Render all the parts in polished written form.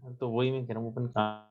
तो वही मैं कह रहा हूँ अपन कहाँ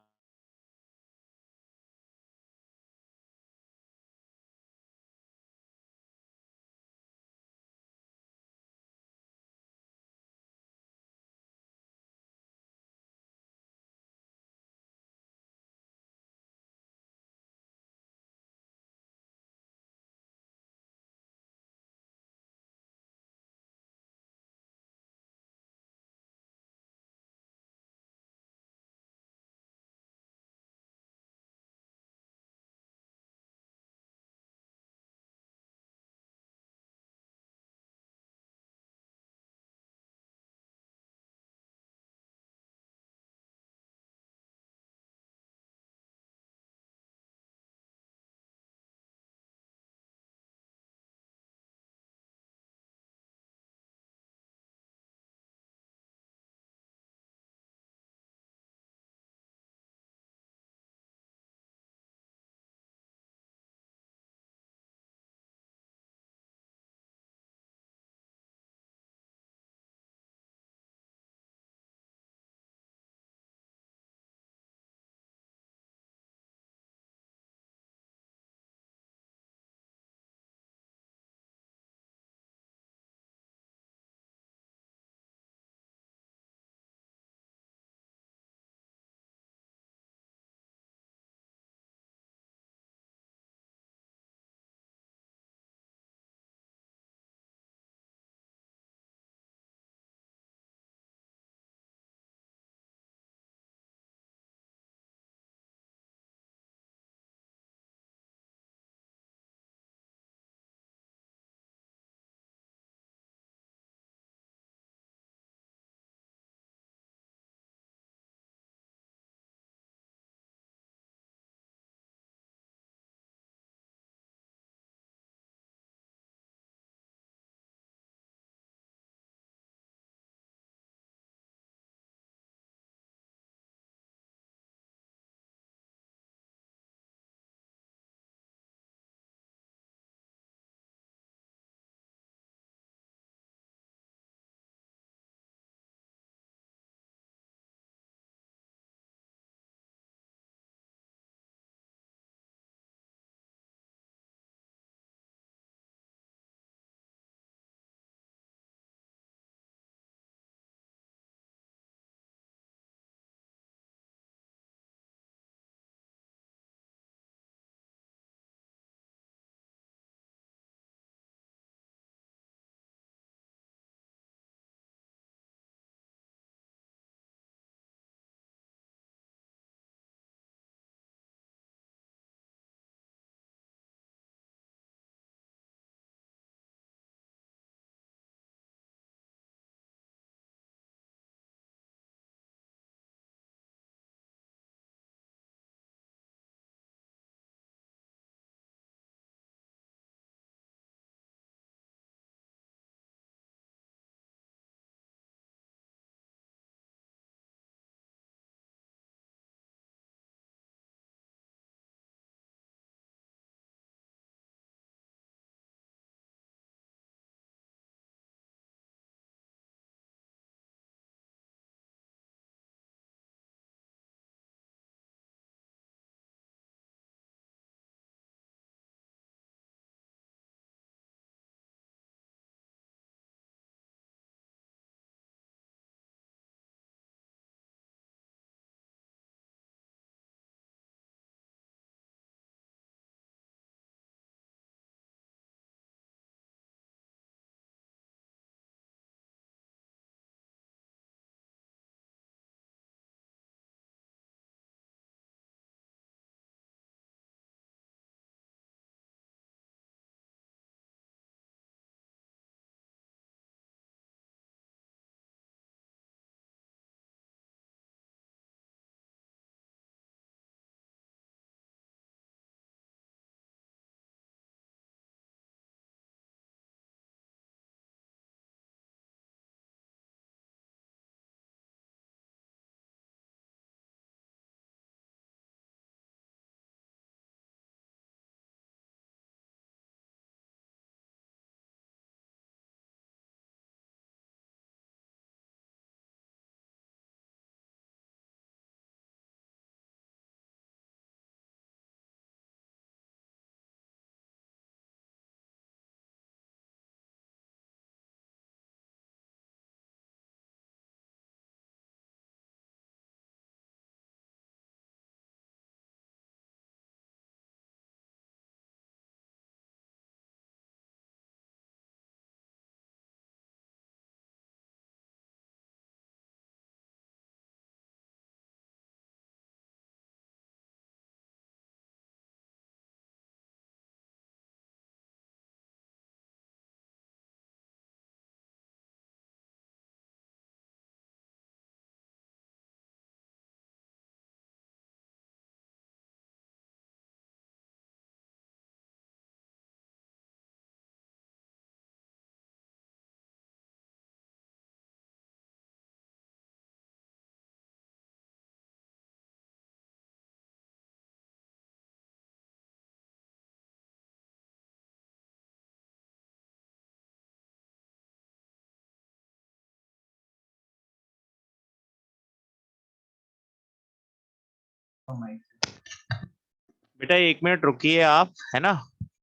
बेटा 1 मिनट रुकिए आप, है ना।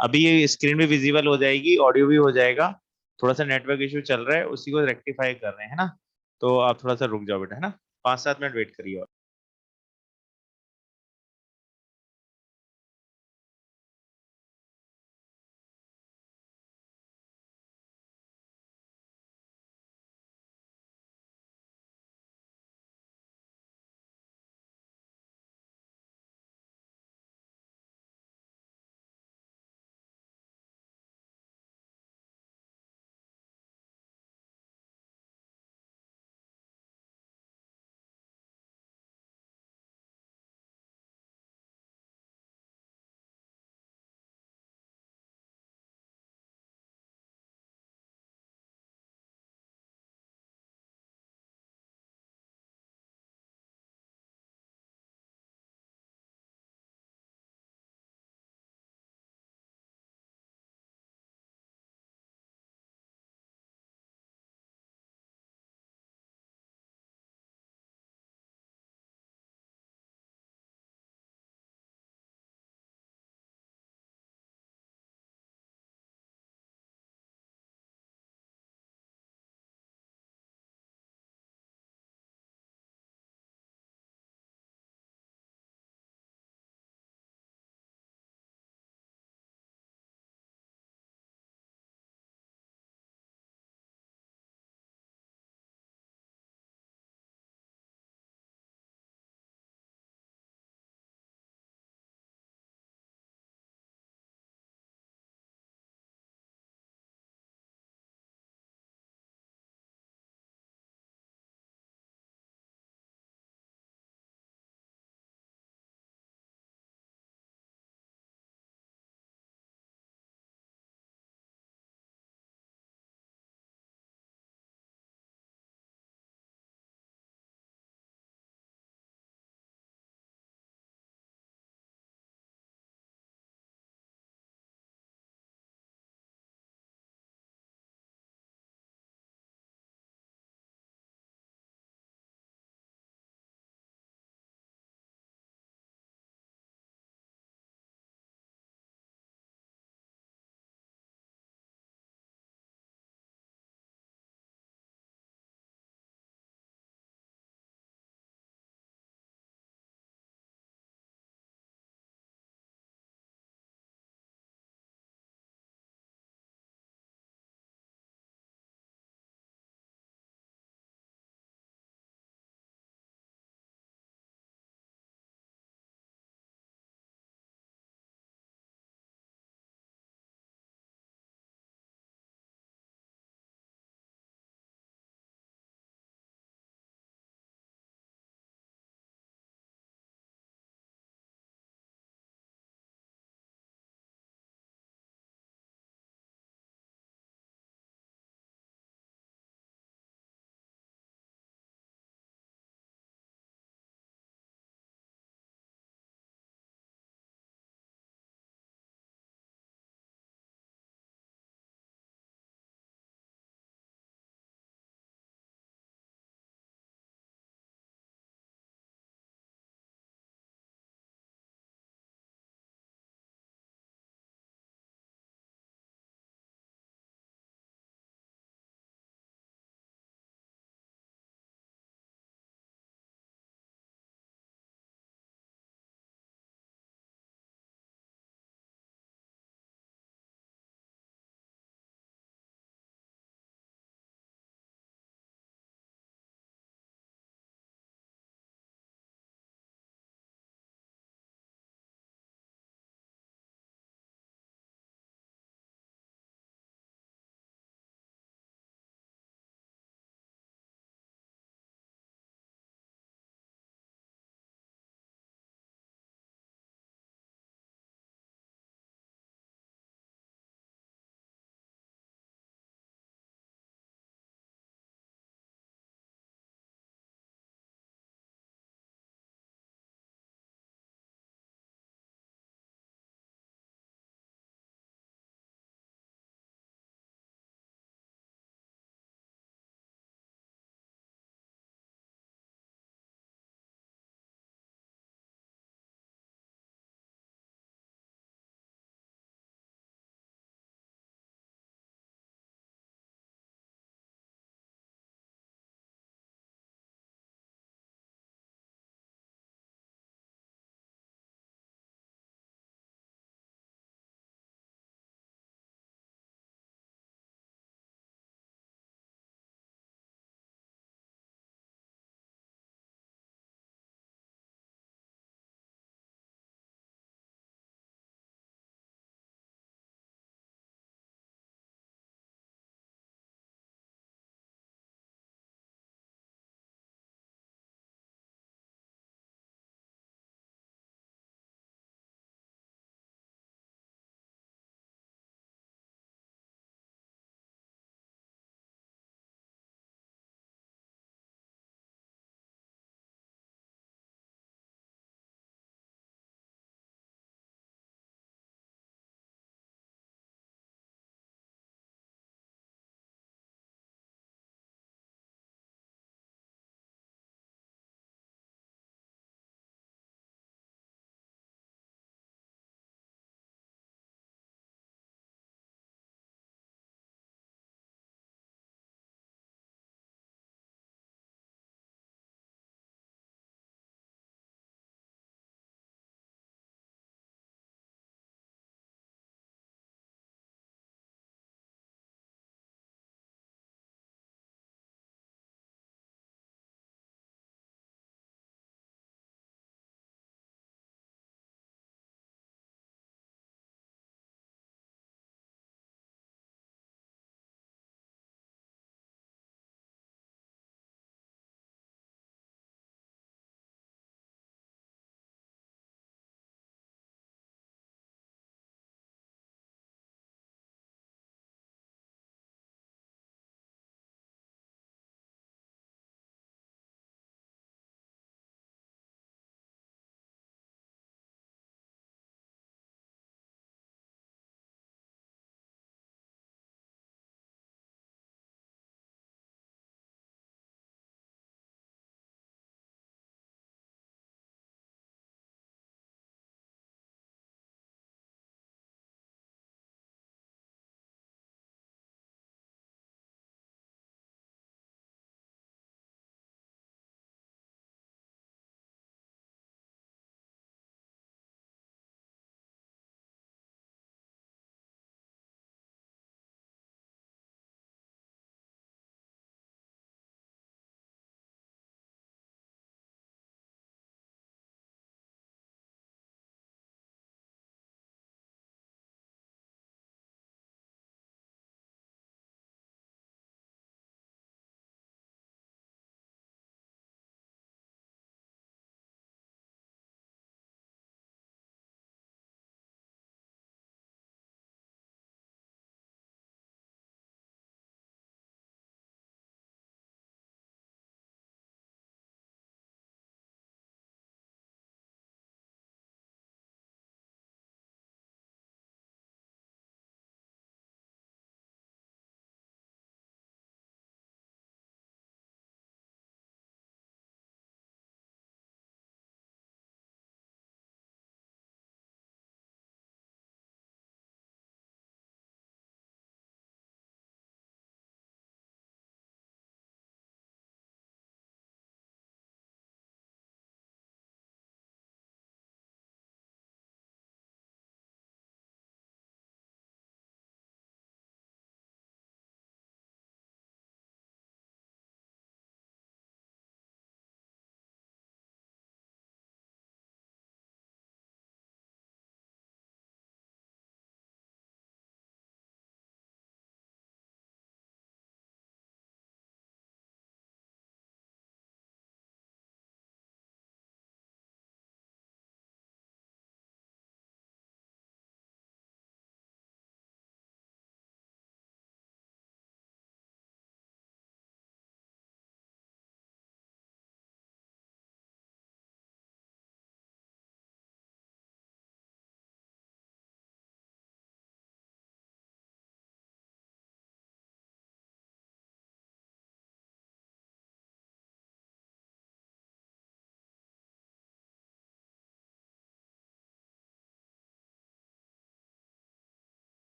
अभी ये स्क्रीन भी विजिबल हो जाएगी, ऑडियो भी हो जाएगा। थोड़ा सा नेटवर्क इशू चल रहा है, उसी को रेक्टिफाई कर रहे हैं, है ना। तो आप थोड़ा सा रुक जाओ बेटा, है ना। 5-7 मिनट वेट करिए और।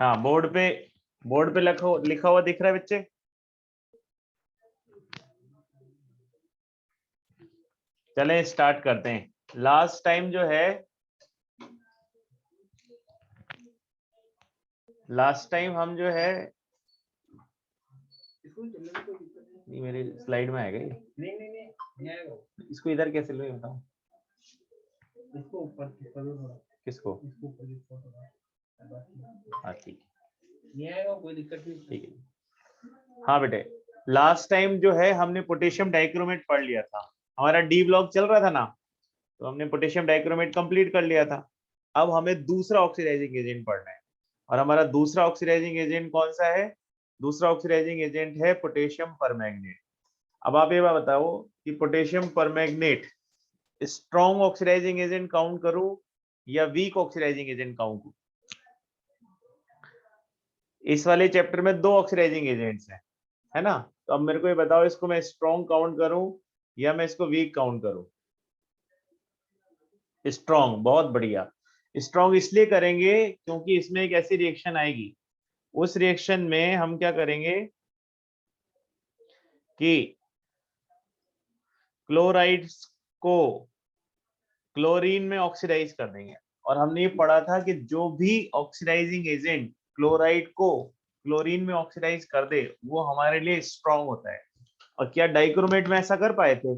हाँ, बोर्ड पे लिखा हुआ दिख रहा है बच्चे? चलें स्टार्ट करते हैं। लास्ट टाइम जो है, लास्ट टाइम हम जो है, नहीं मेरी स्लाइड में आएगा ये। नहीं आएगा। इसको इधर कैसे लो ये बताओ। इसको ऊपर किसको? हाँ ठीक नहीं आएगा, कोई दिक्कत नहीं। ठीक है। हाँ बेटे, लास्ट टाइम जो है हमने पोटेशियम डाइक्रोमेट पढ़ लिया था। हमारा डी ब्लॉक चल रहा था ना, तो हमने पोटेशियम डाइक्रोमेट कंप्लीट कर लिया था। अब हमें दूसरा ऑक्सीडाइजिंग एजेंट पढ़ना है, और हमारा दूसरा ऑक्सीडाइजिंग एजेंट कौन सा है? दूसरा ऑक्सीडाइजिंग एजेंट है पोटेशियम परमैंगनेट। अब आप ये बात बताओ कि potassium permanganate strong oxidising agent count करूं या वीक ऑक्सीडाइजिंग एजेंट काउंट करूं? इस वाले चैप्टर में 2 ऑक्सीडाइजिंग एजेंट्स हैं, है ना? तो अब मेरे को ये बताओ, इसको मैं स्ट्रॉन्ग काउंट करूं या मैं इसको वीक काउंट करूं? स्ट्रॉन्ग, बहुत बढ़िया। स्ट्रॉन्ग इसलिए करेंगे क्योंकि इसमें एक ऐसी रिएक्शन आएगी, उस रिएक्शन में हम क्या करेंगे कि क्लोराइड्स को क्लोरीन में ऑक्सीडाइज कर देंगे। और हमने ये पढ़ा था कि जो भी ऑक्सीडाइजिंग एजेंट क्लोराइड को क्लोरीन में ऑक्सीडाइज कर दे वो हमारे लिए स्ट्रॉन्ग होता है। और क्या डाइक्रोमेट में ऐसा कर पाए थे?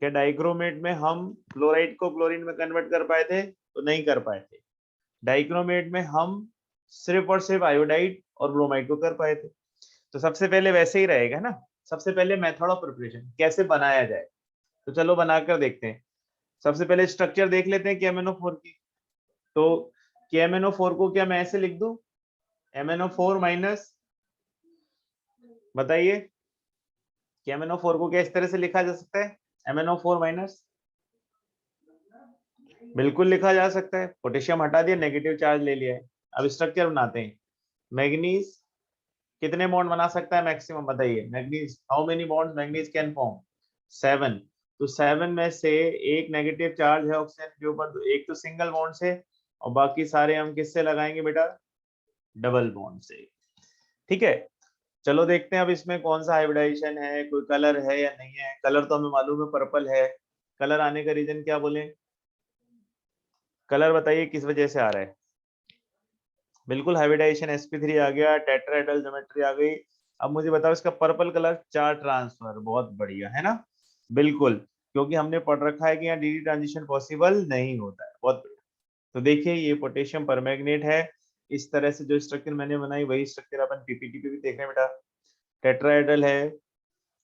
क्या डाइक्रोमेट में हम क्लोराइड को क्लोरीन में कन्वर्ट कर पाए थे? तो नहीं कर पाए थे। डाइक्रोमेट में हम सिर्फ और सिर्फ आयोडाइड और ब्रोमाइड को कर पाए थे। तो सबसे पहले वैसे ही रहेगा ना, सबसे पहले मेथड ऑफ प्रिपरेशन कैसे बनाया जाए, तो चलो बनाकर देखते हैं। सबसे पहले स्ट्रक्चर देख लेते हैं KMnO4 की। तो KMnO4 को क्या मैं ऐसे लिख दूं, MnO4 माइनस, बताइए KMnO4 को क्या इस तरह से लिखा जा सकता है? MnO4 माइनस, बिल्कुल लिखा जा सकता है। पोटेशियम हटा दिया, नेगेटिव चार्ज ले लिया है। अब स्ट्रक्चर बनाते हैं। मैग्नीज कितने बॉन्ड बना सकता है मैक्सिमम, बताइए? Manganese how many bonds manganese can form? 7। तो 7 में से एक नेगेटिव चार्ज है ऑक्सीजन के ऊपर, तो एक तो सिंगल बॉन्ड से, और बाकी सारे हम किससे लगाएंगे बेटा? डबल बॉन्ड से। ठीक है, चलो देखते हैं अब इसमें कौन सा हाइब्रिडाइजेशन है, कोई कलर है या नहीं है। कलर तो हमें मालूम है पर्पल है। कलर आने का रीजन क्या बोले? कलर बताइए किस वजह से आ रहा है? बिल्कुल हाइब्रिडाइजेशन, sp3 आ गया, टेट्राहेड्रल ज्योमेट्री आ गई। अब मुझे बताओ इसका पर्पल कलर, चार्ज ट्रांसफर, बहुत बढ़िया है ना? बिल्कुल, क्योंकि हमने पढ़ रखा है कि यहाँ डी ट्रांजिशन पॉसिबल नहीं होता है। बहुत बढ़िया। तो देखिए ये पोटेशियम परमैंगनेट है। इस तरह से जो स्ट्रक्चर मैंने बनाई वही स्ट्रक्चर अपन पीपीटी पे भी देख रहे हैं बेटा। टेट्राहेड्रल है,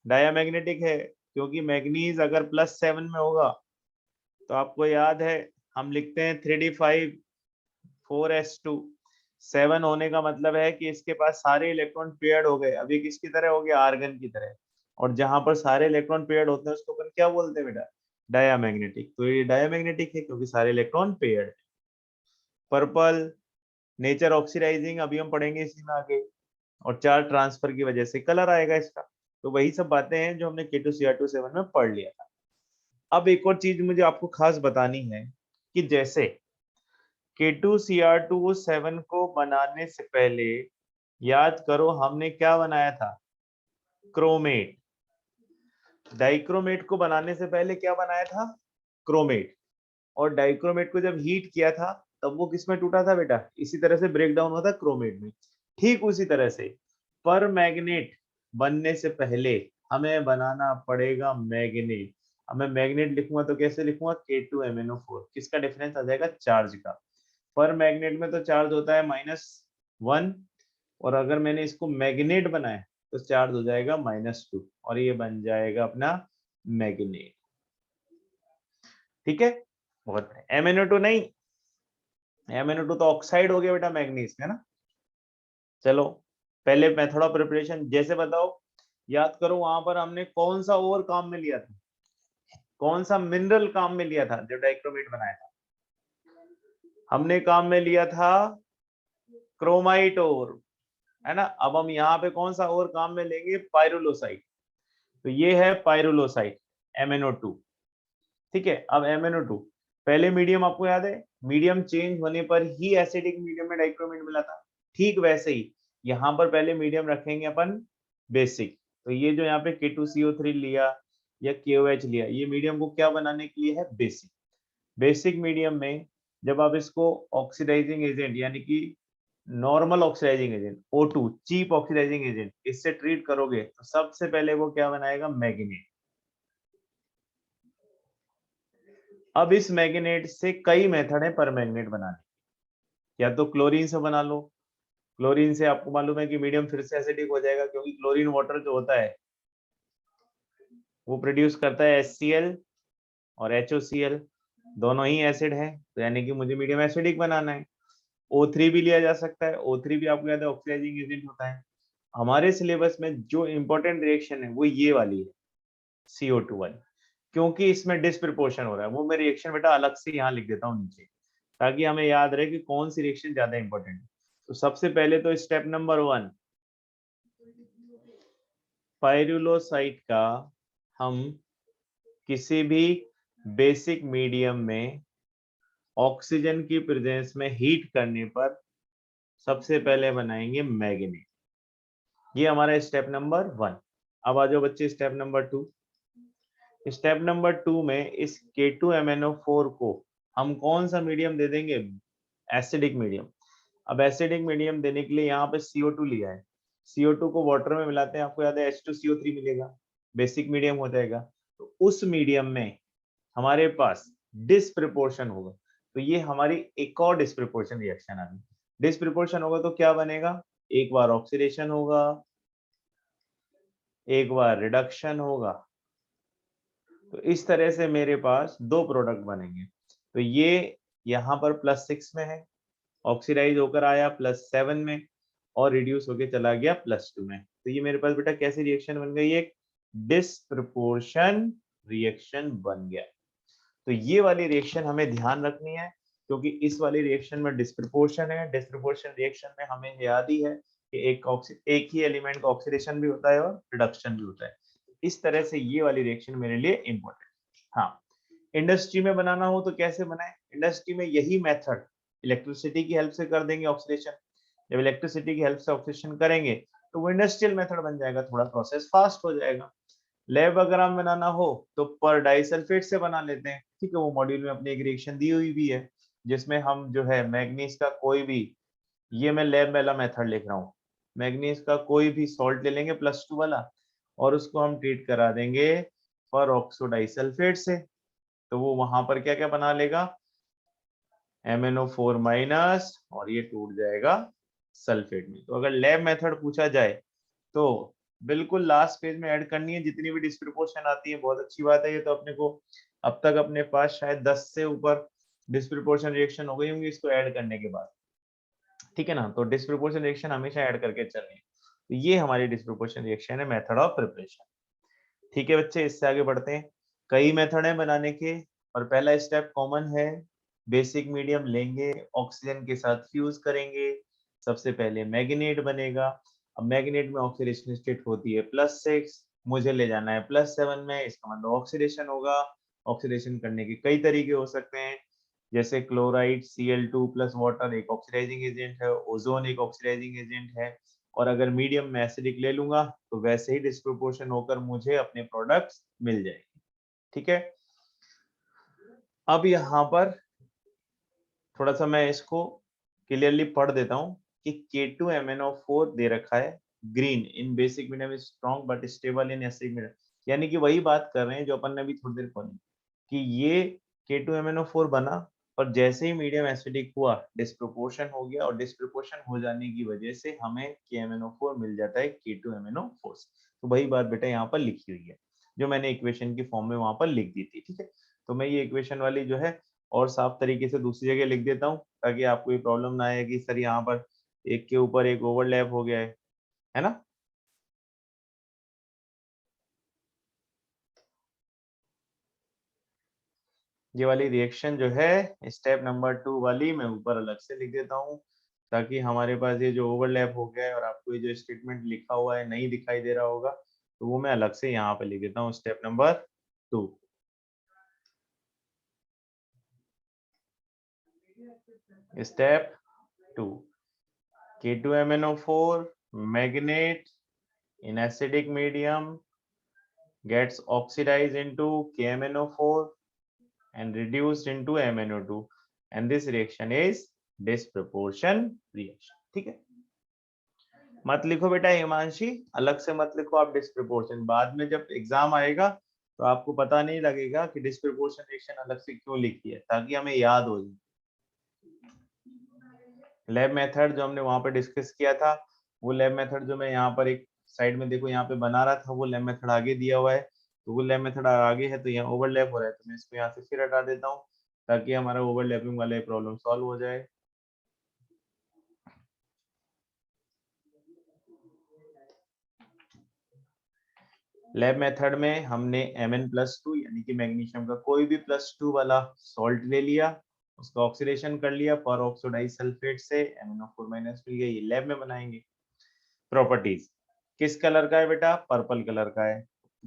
डायामैग्नेटिक है, क्योंकि मैग्नीज अगर +7 में होगा तो आपको याद है हम लिखते हैं 3d5 4s2। 7 होने का मतलब है कि इसके पास सारे इलेक्ट्रॉन पेयर्ड हो गए। अभी किसकी तरह हो गया? आर्गन की तरह। और जहां पर सारे इलेक्ट्रॉन पेयर्ड होते हैं उसको अपन क्या बोलते हैं बेटा? डायामैग्नेटिक। तो ये डायामैग्नेटिक है क्योंकि सारे इलेक्ट्रॉन पेयर्ड है। पर्पल नेचर ऑक्सीडाइजिंग, अभी हम पढ़ेंगे इसी में आगे। और चार्ज ट्रांसफर की वजह से कलर आएगा इसका। तो वही सब बातें हैं जो हमने K2Cr2 7 में पढ़ लिया था। अब एक और चीज मुझे आपको खास बतानी है कि जैसे K2Cr2 7 को बनाने से पहले याद करो हमने क्या बनाया था? क्रोमेट। डाइक्रोमेट को बनाने से पहले क्या बनाया था? क्रोमेट। और डाइक्रोमेट को जब हीट किया था तब वो किसमें टूटा था बेटा? इसी तरह से ब्रेक डाउन हुआ था क्रोमेट में। ठीक उसी तरह से पर मैग्नेट बनने से पहले हमें बनाना पड़ेगा मैग्नेट। अब मैं मैग्नेट लिखूंगा तो कैसे लिखूंगा? K2MnO4। किसका डिफरेंस आ जाएगा? चार्ज का। पर मैग्नेट में तो चार्ज होता है -1, और अगर मैंने इसको मैग्नेट बनाया तो चार्ज हो जाएगा -2, और ये बन जाएगा अपना मैग्नेट। ठीक है, बहुत MnO2 नहीं, MnO2 तो ऑक्साइड हो गया बेटा मैग्नीज, है ना? चलो पहले मेथड ऑफ प्रिपरेशन जैसे बताओ, याद करो वहां पर हमने कौन सा ओर काम में लिया था, कौन सा मिनरल काम में लिया था जब डाइक्रोमेट बनाया था? हमने काम में लिया था क्रोमाइट ओर, है ना? अब हम यहाँ पे कौन सा और काम में लेंगे? पाइरुलोसाइट। तो ये है पाइरुलोसाइट MnO2। ठीक है, अब MnO2 पहले मीडियम आपको याद है मीडियम चेंज होने पर ही एसिडिक मीडियम में डाइक्रोमेट मिला था, ठीक वैसे ही यहाँ पर पहले मीडियम रखेंगे अपन बेसिक। तो ये जो यहाँ पे K2CO3 लिया या KOH लिया, ये मीडियम को क्या बनाने के लिए है? बेसिक। बेसिक मीडियम में जब आप इसको ऑक्सीडाइजिंग एजेंट यानी कि normal oxidising agent O2 cheap oxidising agent इससे ट्रीट करोगे तो सबसे पहले वो क्या बनाएगा? मैग्नेट। अब इस मैग्नेट से कई मेथड है परमैंगनेट बनाने, या तो क्लोरीन से बना लो। क्लोरीन से आपको मालूम है कि मीडियम फिर से एसिडिक हो जाएगा, क्योंकि क्लोरीन वाटर जो होता है वो प्रोड्यूस करता है HCl और HOCl, दोनों ही एसिड है, तो यानी कि मुझे मीडियम एसिडिक बनाना है। O3 भी लिया जा सकता है, O3 भी आपको याद है ऑक्सीडाइजिंग एजेंट होता है। हमारे सिलेबस में जो इंपॉर्टेंट रिएक्शन है वो ये वाली है, CO2 वाली, क्योंकि इसमें डिस्प्रपोर्शन हो रहा है। वो मैं रिएक्शन बेटा अलग से यहाँ लिख देता हूँ नीचे, ताकि हमें याद रहे कि कौन सी रिएक्शन ज्यादा इंपॉर्टेंट है। तो सबसे पहले तो स्टेप नंबर 1, पाइरुलोसाइट का हम किसी भी बेसिक मीडियम में ऑक्सीजन की प्रेजेंस में हीट करने पर सबसे पहले बनाएंगे मैग्नेट। ये हमारा स्टेप नंबर 1। अब आ जाओ बच्चे स्टेप नंबर 2। स्टेप नंबर 2 में इस K2MnO4 को हम कौन सा मीडियम दे देंगे? Acidic medium. अब एसिडिक मीडियम देने के लिए यहाँ पे CO2 लिया है, CO2 को वाटर में मिलाते हैं, आपको याद है H2CO3 मिलेगा, बेसिक मीडियम हो जाएगा। तो उस मीडियम में हमारे पास डिस्प्रपोर्शन होगा, तो ये हमारी एक और डिस्प्रपोर्शन रिएक्शन आ गई। डिस्प्रपोर्शन होगा तो क्या बनेगा? एक बार ऑक्सीडेशन होगा, एक बार रिडक्शन होगा। तो इस तरह से मेरे पास दो प्रोडक्ट बनेंगे। तो ये यहाँ पर +6 में है, ऑक्सीडाइज होकर आया +7 में, और रिड्यूस होकर चला गया +2 में। तो ये मेरे पास बेटा कैसी रिएक्शन बन गई? एक डिस्प्रपोर्शन रिएक्शन बन गया। तो ये वाली रिएक्शन हमें ध्यान रखनी है, क्योंकि इस वाली रिएक्शन में डिस्प्रपोर्शन है। डिस्प्रपोर्शन रिएक्शन में हमें याद ही है कि एक ही एलिमेंट का ऑक्सीडेशन भी होता है और रिडक्शन भी होता है। इस तरह से ये वाली रिएक्शन मेरे लिए इंपॉर्टेंट। हाँ, इंडस्ट्री में बनाना हो तो कैसे बनाए? इंडस्ट्री में यही मेथड इलेक्ट्रिसिटी की हेल्प से कर देंगे ऑक्सीडेशन। जब इलेक्ट्रिसिटी की हेल्प से ऑक्सीडेशन करेंगे तो वो इंडस्ट्रियल मेथड बन जाएगा, थोड़ा प्रोसेस फास्ट हो जाएगा। लैब अगर हम बनाना हो तो पर डाइसल्फेट से बना लेते हैं, ठीक है। वो मॉड्यूल में अपनी एक रिएक्शन दी हुई भी है, जिसमें हम जो है मैग्नीज का कोई भी, ये मैं लैब वाला मेथड लिख रहा हूँ, मैग्नीज का कोई भी सॉल्ट ले लेंगे +2 वाला, और उसको हम ट्रीट करा देंगे पर ऑक्सोडाइसल्फेट से। तो वो वहां पर क्या क्या बना लेगा? MnO4 माइनस, और ये टूट जाएगा सल्फेट में। तो अगर लैब मेथड पूछा जाए तो बिल्कुल लास्ट पेज में ऐड करनी है। जितनी भी डिस्प्रपोर्शन आती है बहुत अच्छी बात है, ये तो अपने को अब तक अपने पास शायद 10 से ऊपर डिस्प्रपोर्शन रिएक्शन हो गई होंगी इसको ऐड करने के बाद, ठीक है ना। तो डिस्प्रपोर्शन रिएक्शन हमेशा ऐड करके चलनी है। तो ये हमारी डिस्प्रपोर्शन रिएक्शन है, मेथड ऑफ प्रिपरेशन। ठीक है बच्चे, इससे आगे बढ़ते हैं। कई मेथड है बनाने के, और पहला स्टेप कॉमन है, बेसिक मीडियम लेंगे, ऑक्सीजन के साथ फ्यूज करेंगे, सबसे पहले मैग्नेट बनेगा। अब मैग्नेट में ऑक्सीडेशन स्टेट होती है +6, मुझे ले जाना है +7 में, इसका मतलब ऑक्सीडेशन होगा। ऑक्सीडेशन करने के कई तरीके हो सकते हैं, जैसे क्लोराइड Cl2 प्लस वाटर एक ऑक्सीडाइजिंग एजेंट है, ओजोन एक ऑक्सीडाइजिंग एजेंट है, और अगर मीडियम में एसिडिक ले लूंगा तो वैसे ही डिस्प्रोपोर्शन होकर मुझे अपने प्रोडक्ट्स मिल जाएंगे, ठीक है। अब यहाँ पर थोड़ा सा मैं इसको क्लियरली पढ़ देता हूँ कि K2MnO4 दे रखा है green in basic medium is strong but stable in acidic medium, यानी कि वही बात कर रहे हैं जो अपन ने अभी थोड़ी देर पढ़ी कि ये K2MnO4 बना, और जैसे ही मीडियम एसिडिक हुआ डिस्प्रोपोर्शन हो गया, और डिस्प्रोपोर्शन हो जाने की वजह से हमें KMnO4 मिल जाता है K2MnO4 से। तो वही बात बेटा यहाँ पर लिखी हुई है जो मैंने इक्वेशन की फॉर्म में वहां पर लिख दी थी, ठीक है। तो मैं ये इक्वेशन वाली जो है और साफ तरीके से दूसरी जगह लिख देता हूँ, ताकि आपको ये प्रॉब्लम ना आए कि सर यहाँ पर एक के ऊपर एक ओवरलैप हो गया है ना। ये वाली रिएक्शन जो है स्टेप नंबर 2 वाली मैं ऊपर अलग से लिख देता हूँ, ताकि हमारे पास ये जो ओवरलैप हो गया है और आपको ये जो स्टेटमेंट लिखा हुआ है नहीं दिखाई दे रहा होगा, तो वो मैं अलग से यहाँ पे लिख देता हूँ step number 2। Step 2, K2MnO4 magnet in acidic medium gets oxidized into KMnO4 and reduced into MnO2 and this reaction is disproportion reaction. ठीक है, मत लिखो बेटा हिमांशी, अलग से मत लिखो आप डिस्प्रोपोर्शन, बाद में जब एग्जाम आएगा तो आपको पता नहीं लगेगा कि डिस्प्रोपोर्शन रिएक्शन अलग से क्यों लिखी है, ताकि हमें याद हो जाए। लैब मेथड जो हमने वहां पर डिस्कस किया था, वो लैब मेथड जो मैं यहाँ पर एक साइड में देखो यहाँ पे बना रहा था, वो लैब मेथड आगे दिया हुआ है, तो वो लैब मेथड आगे है तो यहाँ ओवरलैप हो रहा है, तो मैं इसको यहाँ से फिर हटा देता हूँ ताकि हमारा ओवरलैपिंग वाला प्रॉब्लम सॉल्व हो जाए। लैब मेथड में हमने Mn+2 यानी कि मैग्नीशियम का कोई भी +2 वाला सॉल्ट ले लिया, उसका ऑक्सीडेशन कर लिया पर ऑक्सीडाइज सल्फेट से MnO4- मिल गया, ये लैब में बनाएंगे। प्रॉपर्टीज, किस कलर का है बेटा? पर्पल कलर का है।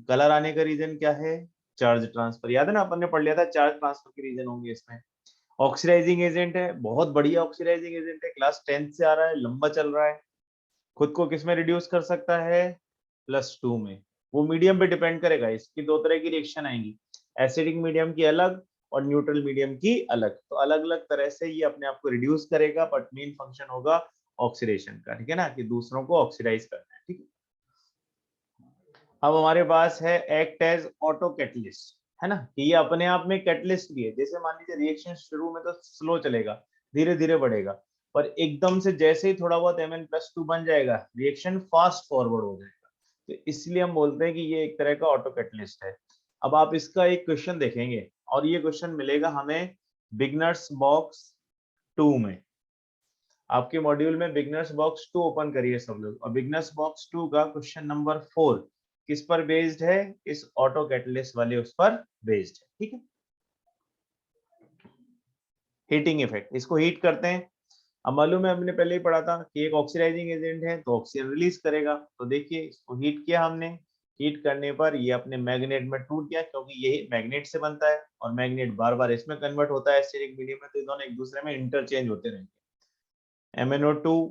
कलर आने का रीजन क्या है? चार्ज ट्रांसफर, याद है ना अपन ने पढ़ लिया था, चार्ज ट्रांसफर के रीजन होंगे इसमें। ऑक्सीडाइजिंग एजेंट है, बहुत बढ़िया ऑक्सीडाइजिंग एजेंट है, क्लास 10th से आ रहा है, लंबा चल रहा है। खुद को किस में रिड्यूस कर सकता है? +2 में। वो मीडियम पे डिपेंड करेगा, इसकी दो तरह की रिएक्शन आएंगी, एसिडिक मीडियम की अलग और न्यूट्रल मीडियम की अलग, तो अलग अलग तरह से ये अपने आप को रिड्यूस करेगा, बट मेन फंक्शन होगा ऑक्सीडेशन का, ठीक है ना, कि दूसरों को ऑक्सीडाइज करना है। ठीक है, अब हमारे पास है एक्ट एज ऑटो कैटलिस्ट, है ना, कि ये अपने आप में कैटलिस्ट भी है। जैसे मान लीजिए रिएक्शन शुरू में तो स्लो चलेगा, धीरे धीरे बढ़ेगा, पर एकदम से जैसे ही थोड़ा बहुत Mn+2 बन जाएगा, रिएक्शन फास्ट फॉरवर्ड हो जाएगा, तो इसलिए हम बोलते हैं कि ये एक तरह का ऑटो कैटलिस्ट है। अब आप इसका एक क्वेश्चन देखेंगे और ये क्वेश्चन मिलेगा हमें बिगनर्स बॉक्स 2 में। आपके मॉड्यूल में बिगनर्स बॉक्स 2 ओपन करिए सब लोग, और बिगनर्स बॉक्स 2 का क्वेश्चन नंबर 4 किस पर बेस्ड है? इस ऑटो कैटलिस्ट वाले उस पर बेस्ड है। ठीक है, हीटिंग इफेक्ट, इसको हीट करते हैं। अब मालूम है, हमने पहले ही पढ़ा था कि एक ऑक्सीडाइजिंग एजेंट है तो ऑक्सीजन रिलीज करेगा, तो देखिए इसको हीट किया हमने, हीट करने पर ये अपने मैग्नेट में टूट गया, क्योंकि ये मैग्नेट से बनता है और मैग्नेट बार बार इसमें कन्वर्ट होता है एसिडिक मीडियम में, तो ये दोनों एक दूसरे में इंटरचेंज होते रहेंगे। MnO2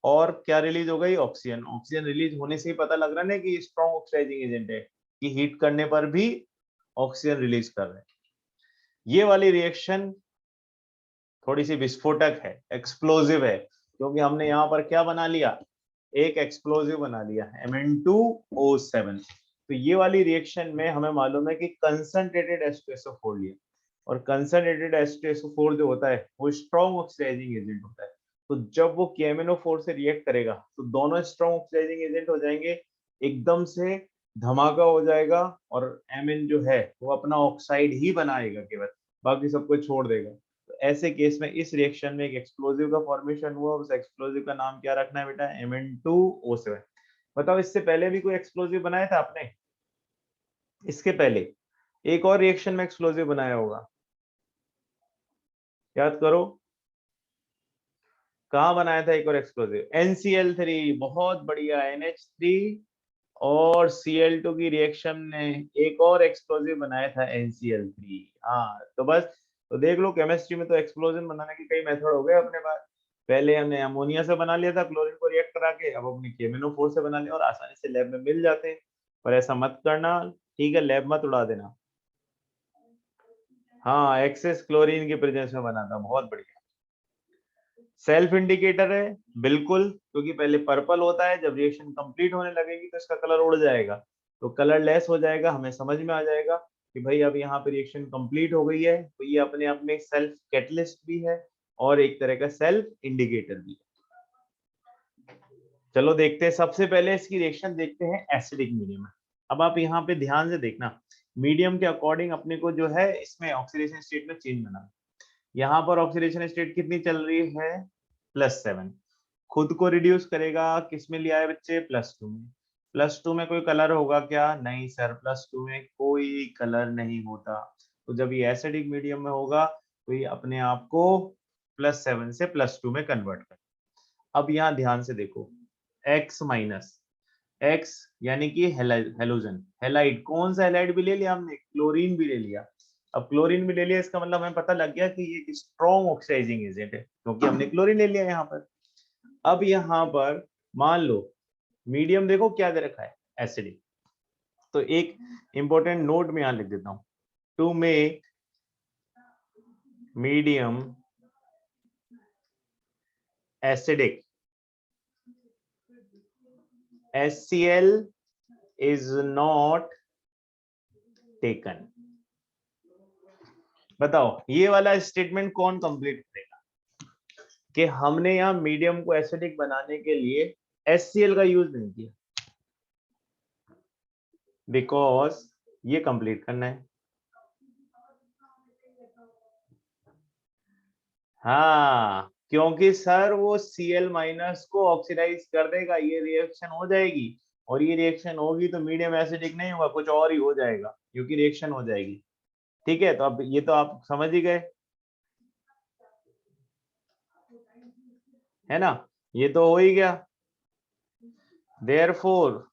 और क्या रिलीज हो गई? ऑक्सीजन। ऑक्सीजन रिलीज होने से ही पता लग रहा है ना कि स्ट्रॉन्ग ऑक्सीडाइजिंग एजेंट है, कि हीट करने पर भी ऑक्सीजन रिलीज कर रहे हैं। ये वाली रिएक्शन थोड़ी सी विस्फोटक है, एक्सप्लोजिव है, क्योंकि हमने यहाँ पर क्या बना लिया? एक एक्सप्लोजिव बना लिया, Mn2O7। तो ये वाली रिएक्शन में हमें मालूम है कि कंसंट्रेटेड H2SO4 लिया, और कंसंट्रेटेड H2SO4 जो होता है वो स्ट्रॉन्ग ऑक्सीडाइजिंग एजेंट होता है, तो जब वो KMnO4 से रिएक्ट करेगा तो दोनों स्ट्रॉन्ग ऑक्सीडाइजिंग एजेंट हो जाएंगे, एकदम से धमाका हो जाएगा, और Mn जो है वो अपना ऑक्साइड ही बनाएगा केवल, बाकी सबको छोड़ देगा। तो ऐसे केस में इस रिएक्शन में एक एक्सप्लोजिव का फॉर्मेशन हुआ, उस एक्सप्लोजिव का नाम क्या रखना है बेटा? Mn2O7। बताओ, इससे पहले भी कोई एक्सप्लोजिव बनाया था आपने? इसके पहले एक और रिएक्शन में एक्सप्लोजिव बनाया होगा, याद करो, कहाँ बनाया था एक और एक्सप्लोजिव? NCl3, बहुत बढ़िया, NH3 और Cl2 की रिएक्शन ने एक और एक्सप्लोजिव बनाया था, NCl3। हाँ, तो बस, तो देख लो केमिस्ट्री में तो एक्सप्लोजन बनाने के कई मेथड हो गए अपने पास। पहले हमने अमोनिया से बना लिया था क्लोरीन को रिएक्ट करा के, अब अपने KMnO4 से बना लिया, और आसानी से लैब में मिल जाते हैं, पर ऐसा मत करना, ठीक है, लैब मत उड़ा देना। हाँ, एक्सेस क्लोरीन की प्रेजेंस में बना था, बहुत बढ़िया। सेल्फ इंडिकेटर है, बिल्कुल, क्योंकि पहले पर्पल होता है, जब रिएक्शन कंप्लीट होने लगेगी तो इसका कलर उड़ जाएगा, तो कलर लेस हो जाएगा, हमें समझ में आ जाएगा कि भाई अब यहाँ पे रिएक्शन कंप्लीट हो गई है, तो ये अपने आप में सेल्फ कैटलिस्ट भी है और एक तरह का सेल्फ इंडिकेटर भी है। चलो देखते हैं, सबसे पहले इसकी रिएक्शन देखते हैं एसिडिक मीडियम में। अब आप यहाँ पे ध्यान से देखना, मीडियम के अकॉर्डिंग अपने को जो है इसमें ऑक्सीडेशन स्टेट में चेंज करना। यहाँ पर ऑक्सीडेशन स्टेट कितनी चल रही है? +7। खुद को रिड्यूस करेगा, किस में लिया है बच्चे? +2 में। +2 में कोई कलर होगा क्या? नहीं सर, +2 में कोई कलर नहीं होता, तो जब ये एसिडिक मीडियम में होगा तो ये अपने आप को +7 से +2 में कन्वर्ट कर। अब यहाँ ध्यान से देखो, X माइनस X यानी कि हेलोजन, हेलाइड, कौन सा हेलाइड भी ले लिया हमने? क्लोरीन भी ले लिया, अब क्लोरीन भी ले लिया, इसका मतलब हमें पता लग गया कि ये स्ट्रॉन्ग ऑक्सीडाइजिंग एजेंट है, क्योंकि हमने क्लोरीन ले लिया यहाँ पर। अब यहाँ पर मान लो मीडियम देखो क्या दे रखा है, एसिडिक। तो एक इंपॉर्टेंट नोट में यहां लिख देता हूं, to make medium acidic HCl is not taken। बताओ ये वाला स्टेटमेंट कौन कंप्लीट करेगा कि हमने यहां मीडियम को एसिडिक बनाने के लिए HCl का यूज नहीं किया, बिकॉज ये कंप्लीट करना है। हाँ, क्योंकि सर वो Cl माइनस को ऑक्सीडाइज कर देगा, ये रिएक्शन हो जाएगी, और ये रिएक्शन होगी तो मीडियम एसिडिक नहीं होगा, कुछ और ही हो जाएगा, क्योंकि रिएक्शन हो जाएगी। ठीक है, तो अब ये तो आप समझ ही गए, है ना, ये तो हो ही गया। Therefore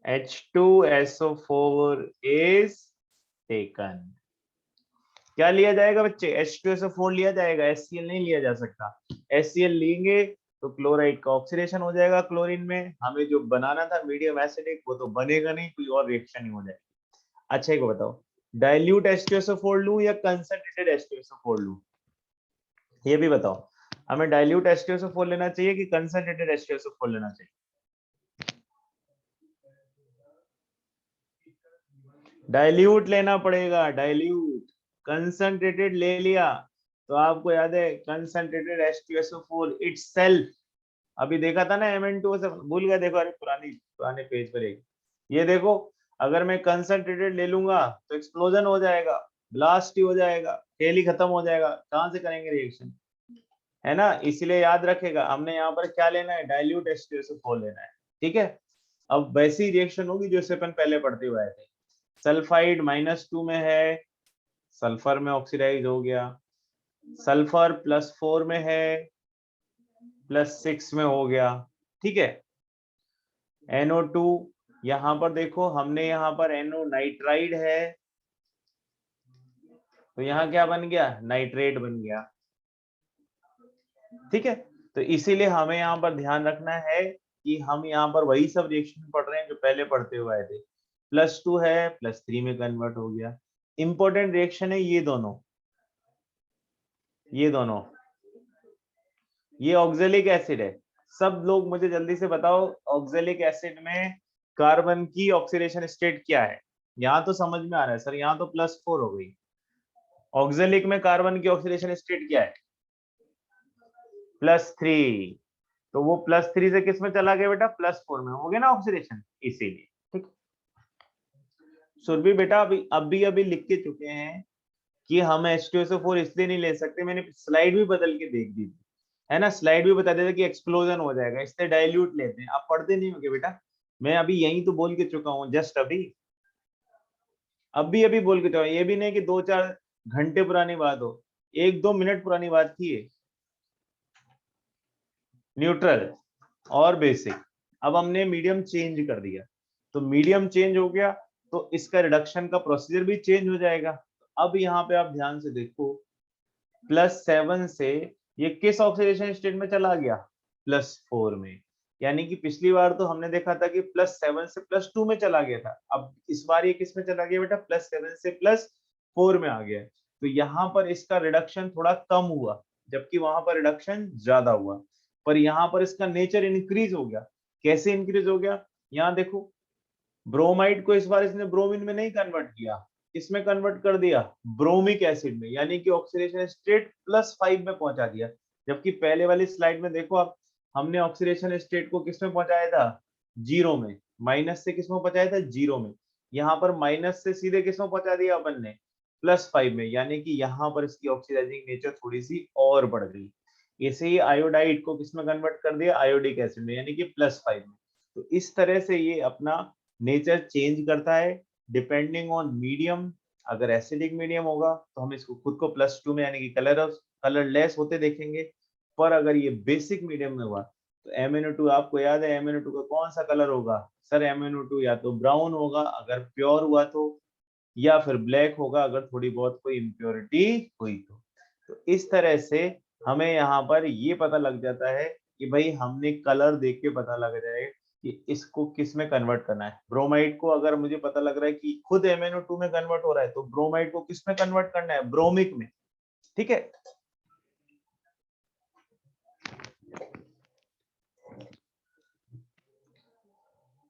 H2SO4 is taken। क्या लिया जाएगा बच्चे, H2SO4 लिया जाएगा, HCl नहीं लिया जा सकता। HCl लेंगे तो क्लोराइड का ऑक्सीडेशन हो जाएगा क्लोरीन में, हमें जो बनाना था मीडियम एसिडिक वो तो बनेगा नहीं, कोई और रिएक्शन ही हो जाएगी। अच्छा एक बताओ, डाइल्यूट H2SO4 लूं या कंसंट्रेटेड H2SO4 लूं, ये भी बताओ। हमें डाइल्यूट H2SO4 लेना चाहिए कि कंसंट्रेटेड H2SO4 लेना चाहिए? डाइल्यूट लेना पड़ेगा, डाइल्यूट। कंसंट्रेटेड ले लिया तो आपको याद है कंसंट्रेटेड H2SO4 इटसेल्फ, अभी देखा था ना Mn2 से भूल गए, देखो अरे पुराने पेज पर एक, ये देखो अगर मैं कंसंट्रेटेड ले लूंगा तो एक्सप्लोजन हो जाएगा, ब्लास्ट ही हो जाएगा, खेल ही खत्म हो जाएगा, कहां से करेंगे रिएक्शन, है ना। इसलिए याद रखेगा हमने यहाँ पर क्या लेना है, डाइल्यूट H2SO4 लेना है। ठीक है, अब वैसी रिएक्शन होगी जो से अपन पहले पढ़ते हुए आए थे। सल्फाइड -2 में है, सल्फर में ऑक्सीडाइज हो गया, सल्फर +4 में है, +6 में हो गया। ठीक है, NO2 यहां पर देखो हमने यहाँ पर NO नाइट्राइड है, तो यहाँ क्या बन गया, नाइट्रेट बन गया। ठीक है, तो इसीलिए हमें यहाँ पर ध्यान रखना है कि हम यहाँ पर वही सब रिएक्शन पढ़ रहे हैं जो पहले पढ़ते हुए आए थे। +2 है, +3 में कन्वर्ट हो गया। इंपॉर्टेंट रिएक्शन है ये दोनों, ये ऑक्जेलिक एसिड है। सब लोग मुझे जल्दी से बताओ, ऑक्जेलिक एसिड में कार्बन की ऑक्सीडेशन स्टेट क्या है? यहाँ तो समझ में आ रहा है सर, यहाँ तो +4 हो गई। ऑक्जेलिक में कार्बन की ऑक्सीडेशन स्टेट क्या है? +3, तो वो +3 से किस में चला गया बेटा, +4 में हो गया ना ऑक्सीडेशन, इसीलिए। ठीक, सुरभि बेटा अभी लिख के चुके हैं कि हम H2SO4 इसलिए नहीं ले सकते, मैंने स्लाइड भी बदल के देख दी थी, है ना, स्लाइड भी बता देता कि एक्सप्लोजन हो जाएगा, इसलिए डाइल्यूट लेते हैं। आप पढ़ते नहीं होगे बेटा, मैं अभी यही तो बोल के चुका हूँ, जस्ट अभी बोल के चुका हूँ, ये भी नहीं कि 2-4 घंटे पुरानी बात हो, 1-2 मिनट पुरानी बात थी ये। न्यूट्रल और बेसिक, अब हमने मीडियम चेंज कर दिया, तो मीडियम चेंज हो गया तो इसका रिडक्शन का प्रोसीजर भी चेंज हो जाएगा। अब यहाँ पे आप ध्यान से देखो, +7 से ये किस ऑक्सीडेशन स्टेट में चला गया, +4 में, यानी कि पिछली बार तो हमने देखा था कि +7 से +2 में चला गया था, अब इस बार ये किस में चला गया बेटा, +7 से +4 में आ गया। तो यहाँ पर इसका रिडक्शन थोड़ा कम हुआ, जबकि वहां पर रिडक्शन ज्यादा हुआ, पर यहाँ पर इसका नेचर इंक्रीज हो गया। कैसे इंक्रीज हो गया, यहाँ देखो, ब्रोमाइड को इस बार इसने ब्रोमीन में नहीं कन्वर्ट किया, इसमें कन्वर्ट कर दिया ब्रोमिक एसिड में, यानी कि ऑक्सीडेशन स्टेट +5 में पहुंचा दिया। जबकि पहले वाली स्लाइड में देखो आप, हमने ऑक्सीडेशन स्टेट को किसमें पहुंचाया था, 0 में, माइनस से किसमें पहुंचाया था, 0 में। यहाँ पर माइनस से सीधे किसमें पहुंचा दिया अपन ने, +5 में, यानी कि यहाँ पर इसकी ऑक्सीडाइजिंग नेचर थोड़ी सी और बढ़ गई। ऐसे ही आयोडाइड को किसमें कन्वर्ट कर दिया, आयोडिक एसिड में, यानी कि +5 में। तो इस तरह से ये अपना नेचर चेंज करता है डिपेंडिंग ऑन मीडियम। अगर एसिडिक मीडियम होगा तो हम इसको खुद को +2 में यानी कि कलरलेस होते देखेंगे, पर अगर ये बेसिक मीडियम में हुआ तो MnO2 आपको याद है MnO2 का कौन सा कलर होगा सर? MnO2 या तो ब्राउन होगा अगर प्योर हुआ तो, या फिर ब्लैक होगा अगर थोड़ी बहुत कोई इम्प्योरिटी हुई तो इस तरह से हमें यहाँ पर ये पता लग जाता है कि भाई हमने कलर देख के पता लग जाए कि इसको किस में कन्वर्ट करना है। ब्रोमाइड को अगर मुझे पता लग रहा है कि खुद MnO2 में कन्वर्ट हो रहा है तो ब्रोमाइड को किस में कन्वर्ट करना है? ब्रोमिक में। ठीक है,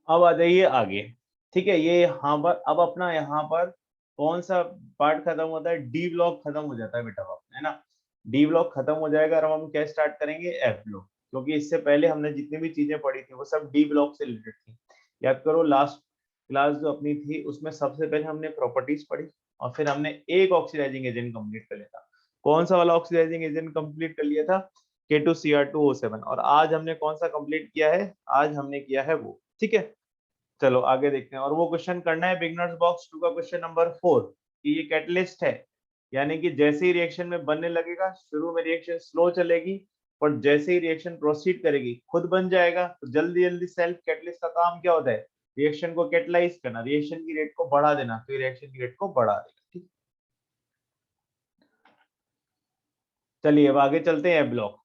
अब आ जाइए आगे। ठीक है, ये यहाँ पर अब अपना यहाँ पर कौन सा पार्ट खत्म होता है? डी ब्लॉक खत्म हो जाता है बेटा, है ना। डी ब्लॉक खत्म हो जाएगा और हम क्या स्टार्ट करेंगे? एफ ब्लॉक, क्योंकि इससे पहले हमने जितनी भी चीजें पढ़ी थी वो सब डी ब्लॉक से रिलेटेड थी। याद करो लास्ट क्लास जो अपनी थी उसमें सबसे पहले हमने प्रॉपर्टीज पढ़ी और फिर हमने एक ऑक्सीडाइजिंग एजेंट कंप्लीट कर लिया था। कौन सा वाला ऑक्सीडाइजिंग एजेंट कंप्लीट कर लिया था? K2Cr2O7। और आज हमने कौन सा कंप्लीट किया है? आज हमने किया है वो। ठीक है, चलो आगे देखते हैं। और वो क्वेश्चन करना है बिगनर्स बॉक्स 2 का क्वेश्चन नंबर 4 कि ये कैटलिस्ट है, यानी कि जैसे ही रिएक्शन में बनने लगेगा शुरू में रिएक्शन स्लो चलेगी और जैसे ही रिएक्शन प्रोसीड करेगी खुद बन जाएगा। तो जल्दी जल्दी सेल्फ कैटलिस्ट का काम क्या होता है? रिएक्शन को कैटलाइज करना, रिएक्शन की रेट को बढ़ा देना, तो रिएक्शन की रेट को बढ़ा देगा। ठीक, चलिए अब आगे चलते हैं ब्लॉक।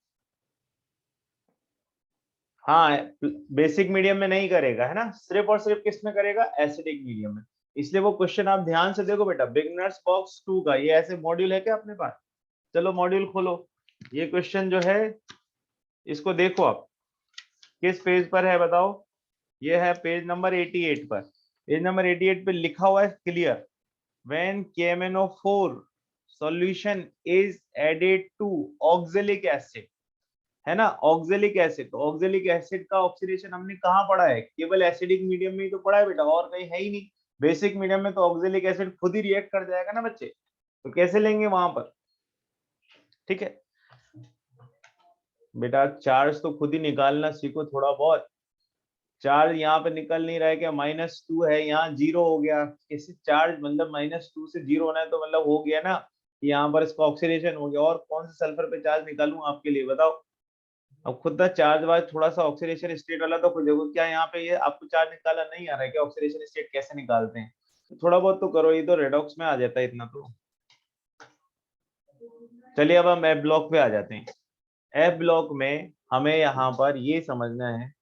हाँ, बेसिक मीडियम में नहीं करेगा, है ना, सिर्फ और सिर्फ किस में करेगा? एसिडिक मीडियम में। इसलिए वो क्वेश्चन आप ध्यान से देखो बेटा, बिगनर्स बॉक्स 2 का ये ऐसे मॉड्यूल है क्या अपने पास? चलो मॉड्यूल खोलो, ये क्वेश्चन जो है इसको देखो आप किस पेज पर है बताओ? ये है पेज नंबर 88 पर। पेज नंबर 88 पे लिखा हुआ है clear, when KMnO4 solution is added to oxalic acid, है ना, ऑक्जेलिक एसिड। तो ऑक्जेलिक एसिड का ऑक्सीडेशन हमने कहाँ पढ़ा है? केवल एसिडिक मीडियम में ही तो पढ़ा है बेटा, और कहीं है ही नहीं। बेसिक मीडियम में तो ऑक्जेलिक एसिड खुद ही रिएक्ट कर जाएगा ना बच्चे, तो कैसे लेंगे वहां पर? ठीक है बेटा, चार्ज तो खुद ही निकालना सीखो थोड़ा बहुत। चार्ज यहाँ पे निकल नहीं रहा है क्या? -2 है, यहाँ 0 हो गया। कैसे चार्ज मतलब -2 से 0 होना है तो मतलब हो गया ना, यहाँ पर इसका ऑक्सीडेशन हो गया। और कौन से सल्फर पे चार्ज निकालूं आपके लिए बताओ? अब खुद का चार्ज वार्ज थोड़ा सा ऑक्सीडेशन स्टेट वाला तो खुद देखो। क्या यहाँ पे ये आपको चार्ज निकालना नहीं आ रहा है कि ऑक्सीडेशन स्टेट कैसे निकालते हैं? तो थोड़ा बहुत तो करो, ये तो रेडॉक्स में आ जाता है इतना तो। चलिए अब हम एफ ब्लॉक पे आ जाते हैं। एफ ब्लॉक में हमें यहाँ पर ये समझना है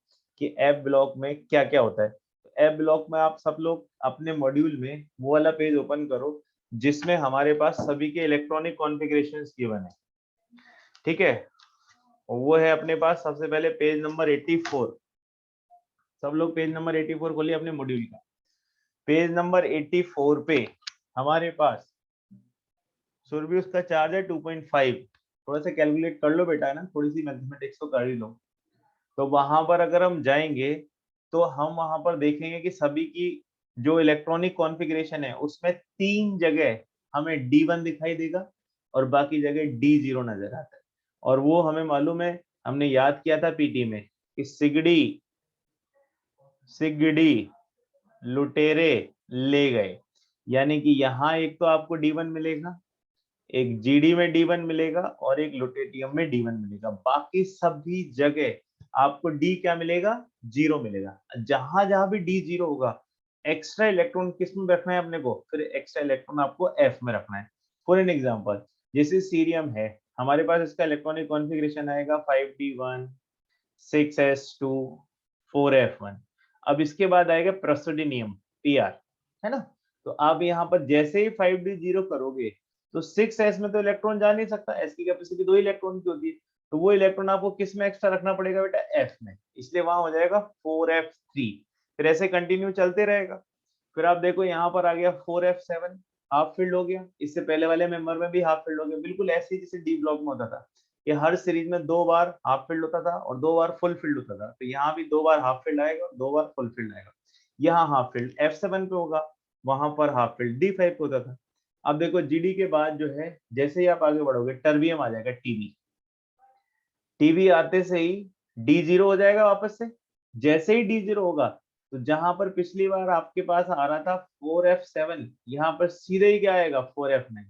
कि एफ ब्लॉक में क्या क्या होता है। एफ ब्लॉक में आप सब लोग अपने मॉड्यूल में वो वाला पेज ओपन करो जिसमें हमारे पास सभी के इलेक्ट्रॉनिक कॉन्फ़िगरेशंस गिवन है। ठीक है, वो है अपने पास सबसे पहले पेज नंबर 84। सब लोग पेज नंबर 84 खोलिए अपने मॉड्यूल का। पेज नंबर 84 पे हमारे पास सुरभि उसका चार्ज है 2.5। थोड़ा सा कैलकुलेट कर लो बेटा, है ना, थोड़ी सी मैथमेटिक्स तो कर ही लो। तो वहां पर अगर हम जाएंगे तो हम वहां पर देखेंगे कि सभी की जो इलेक्ट्रॉनिक कॉन्फ़िगरेशन है उसमें 3 जगह हमें D1 दिखाई देगा और बाकी जगह D0 नजर आता है। और वो हमें मालूम है, हमने याद किया था पीटी में कि सिगडी सिगडी लुटेरे ले गए। यानी कि यहाँ एक तो आपको D1 मिलेगा, एक जीडी में D1 मिलेगा और एक लुटेटियम में D1 मिलेगा। बाकी सभी जगह आपको डी क्या मिलेगा? 0 मिलेगा। जहां जहां भी D0 होगा एक्स्ट्रा इलेक्ट्रॉन किस में रखना है अपने को? फिर एक्स्ट्रा इलेक्ट्रॉन आपको F में रखना है। फॉर एन एग्जांपल, जैसे सीरियम है, हमारे पास इसका इलेक्ट्रॉनिक कॉन्फ़िगरेशन आएगा 5D1 6s2 4f1। अब इसके बाद आएगा प्रसोडिनियम Pr, है ना। तो आप यहाँ पर जैसे ही 5D0 करोगे तो 6s में तो इलेक्ट्रॉन जा नहीं सकता, s की कैपेसिटी 2 इलेक्ट्रॉन की होती है। तो वो इलेक्ट्रॉन आपको किस में एक्स्ट्रा रखना पड़ेगा बेटा? f में, इसलिए वहां हो जाएगा 4f3। फिर ऐसे कंटिन्यू चलते रहेगा। फिर आप देखो यहाँ पर आ गया 4f7, हाफ फील्ड हो गया। इससे पहले वाले मेंबर में भी हाफ फील्ड हो गया, बिल्कुल ऐसे ही जैसे डी ब्लॉक में होता था कि हर सीरीज में 2 बार हाफ फील्ड होता था और 2 बार फुल फील्ड होता था। तो यहाँ भी 2 बार हाफ फील्ड आएगा और 2 बार फुल फील्ड आएगा। यहाँ हाफ फील्ड F7 पे होगा, वहां पर हाफ फील्ड D5 पे होता था। अब देखो जीडी के बाद जो है जैसे ही आप आगे बढ़ोगे टर्बियम आ जाएगा टीबी। टीबी आते से ही D0 हो जाएगा वापस से। जैसे ही D0 होगा तो जहां पर पिछली बार आपके पास आ रहा था 4f7, यहाँ पर सीधे ही क्या आएगा? 4f9,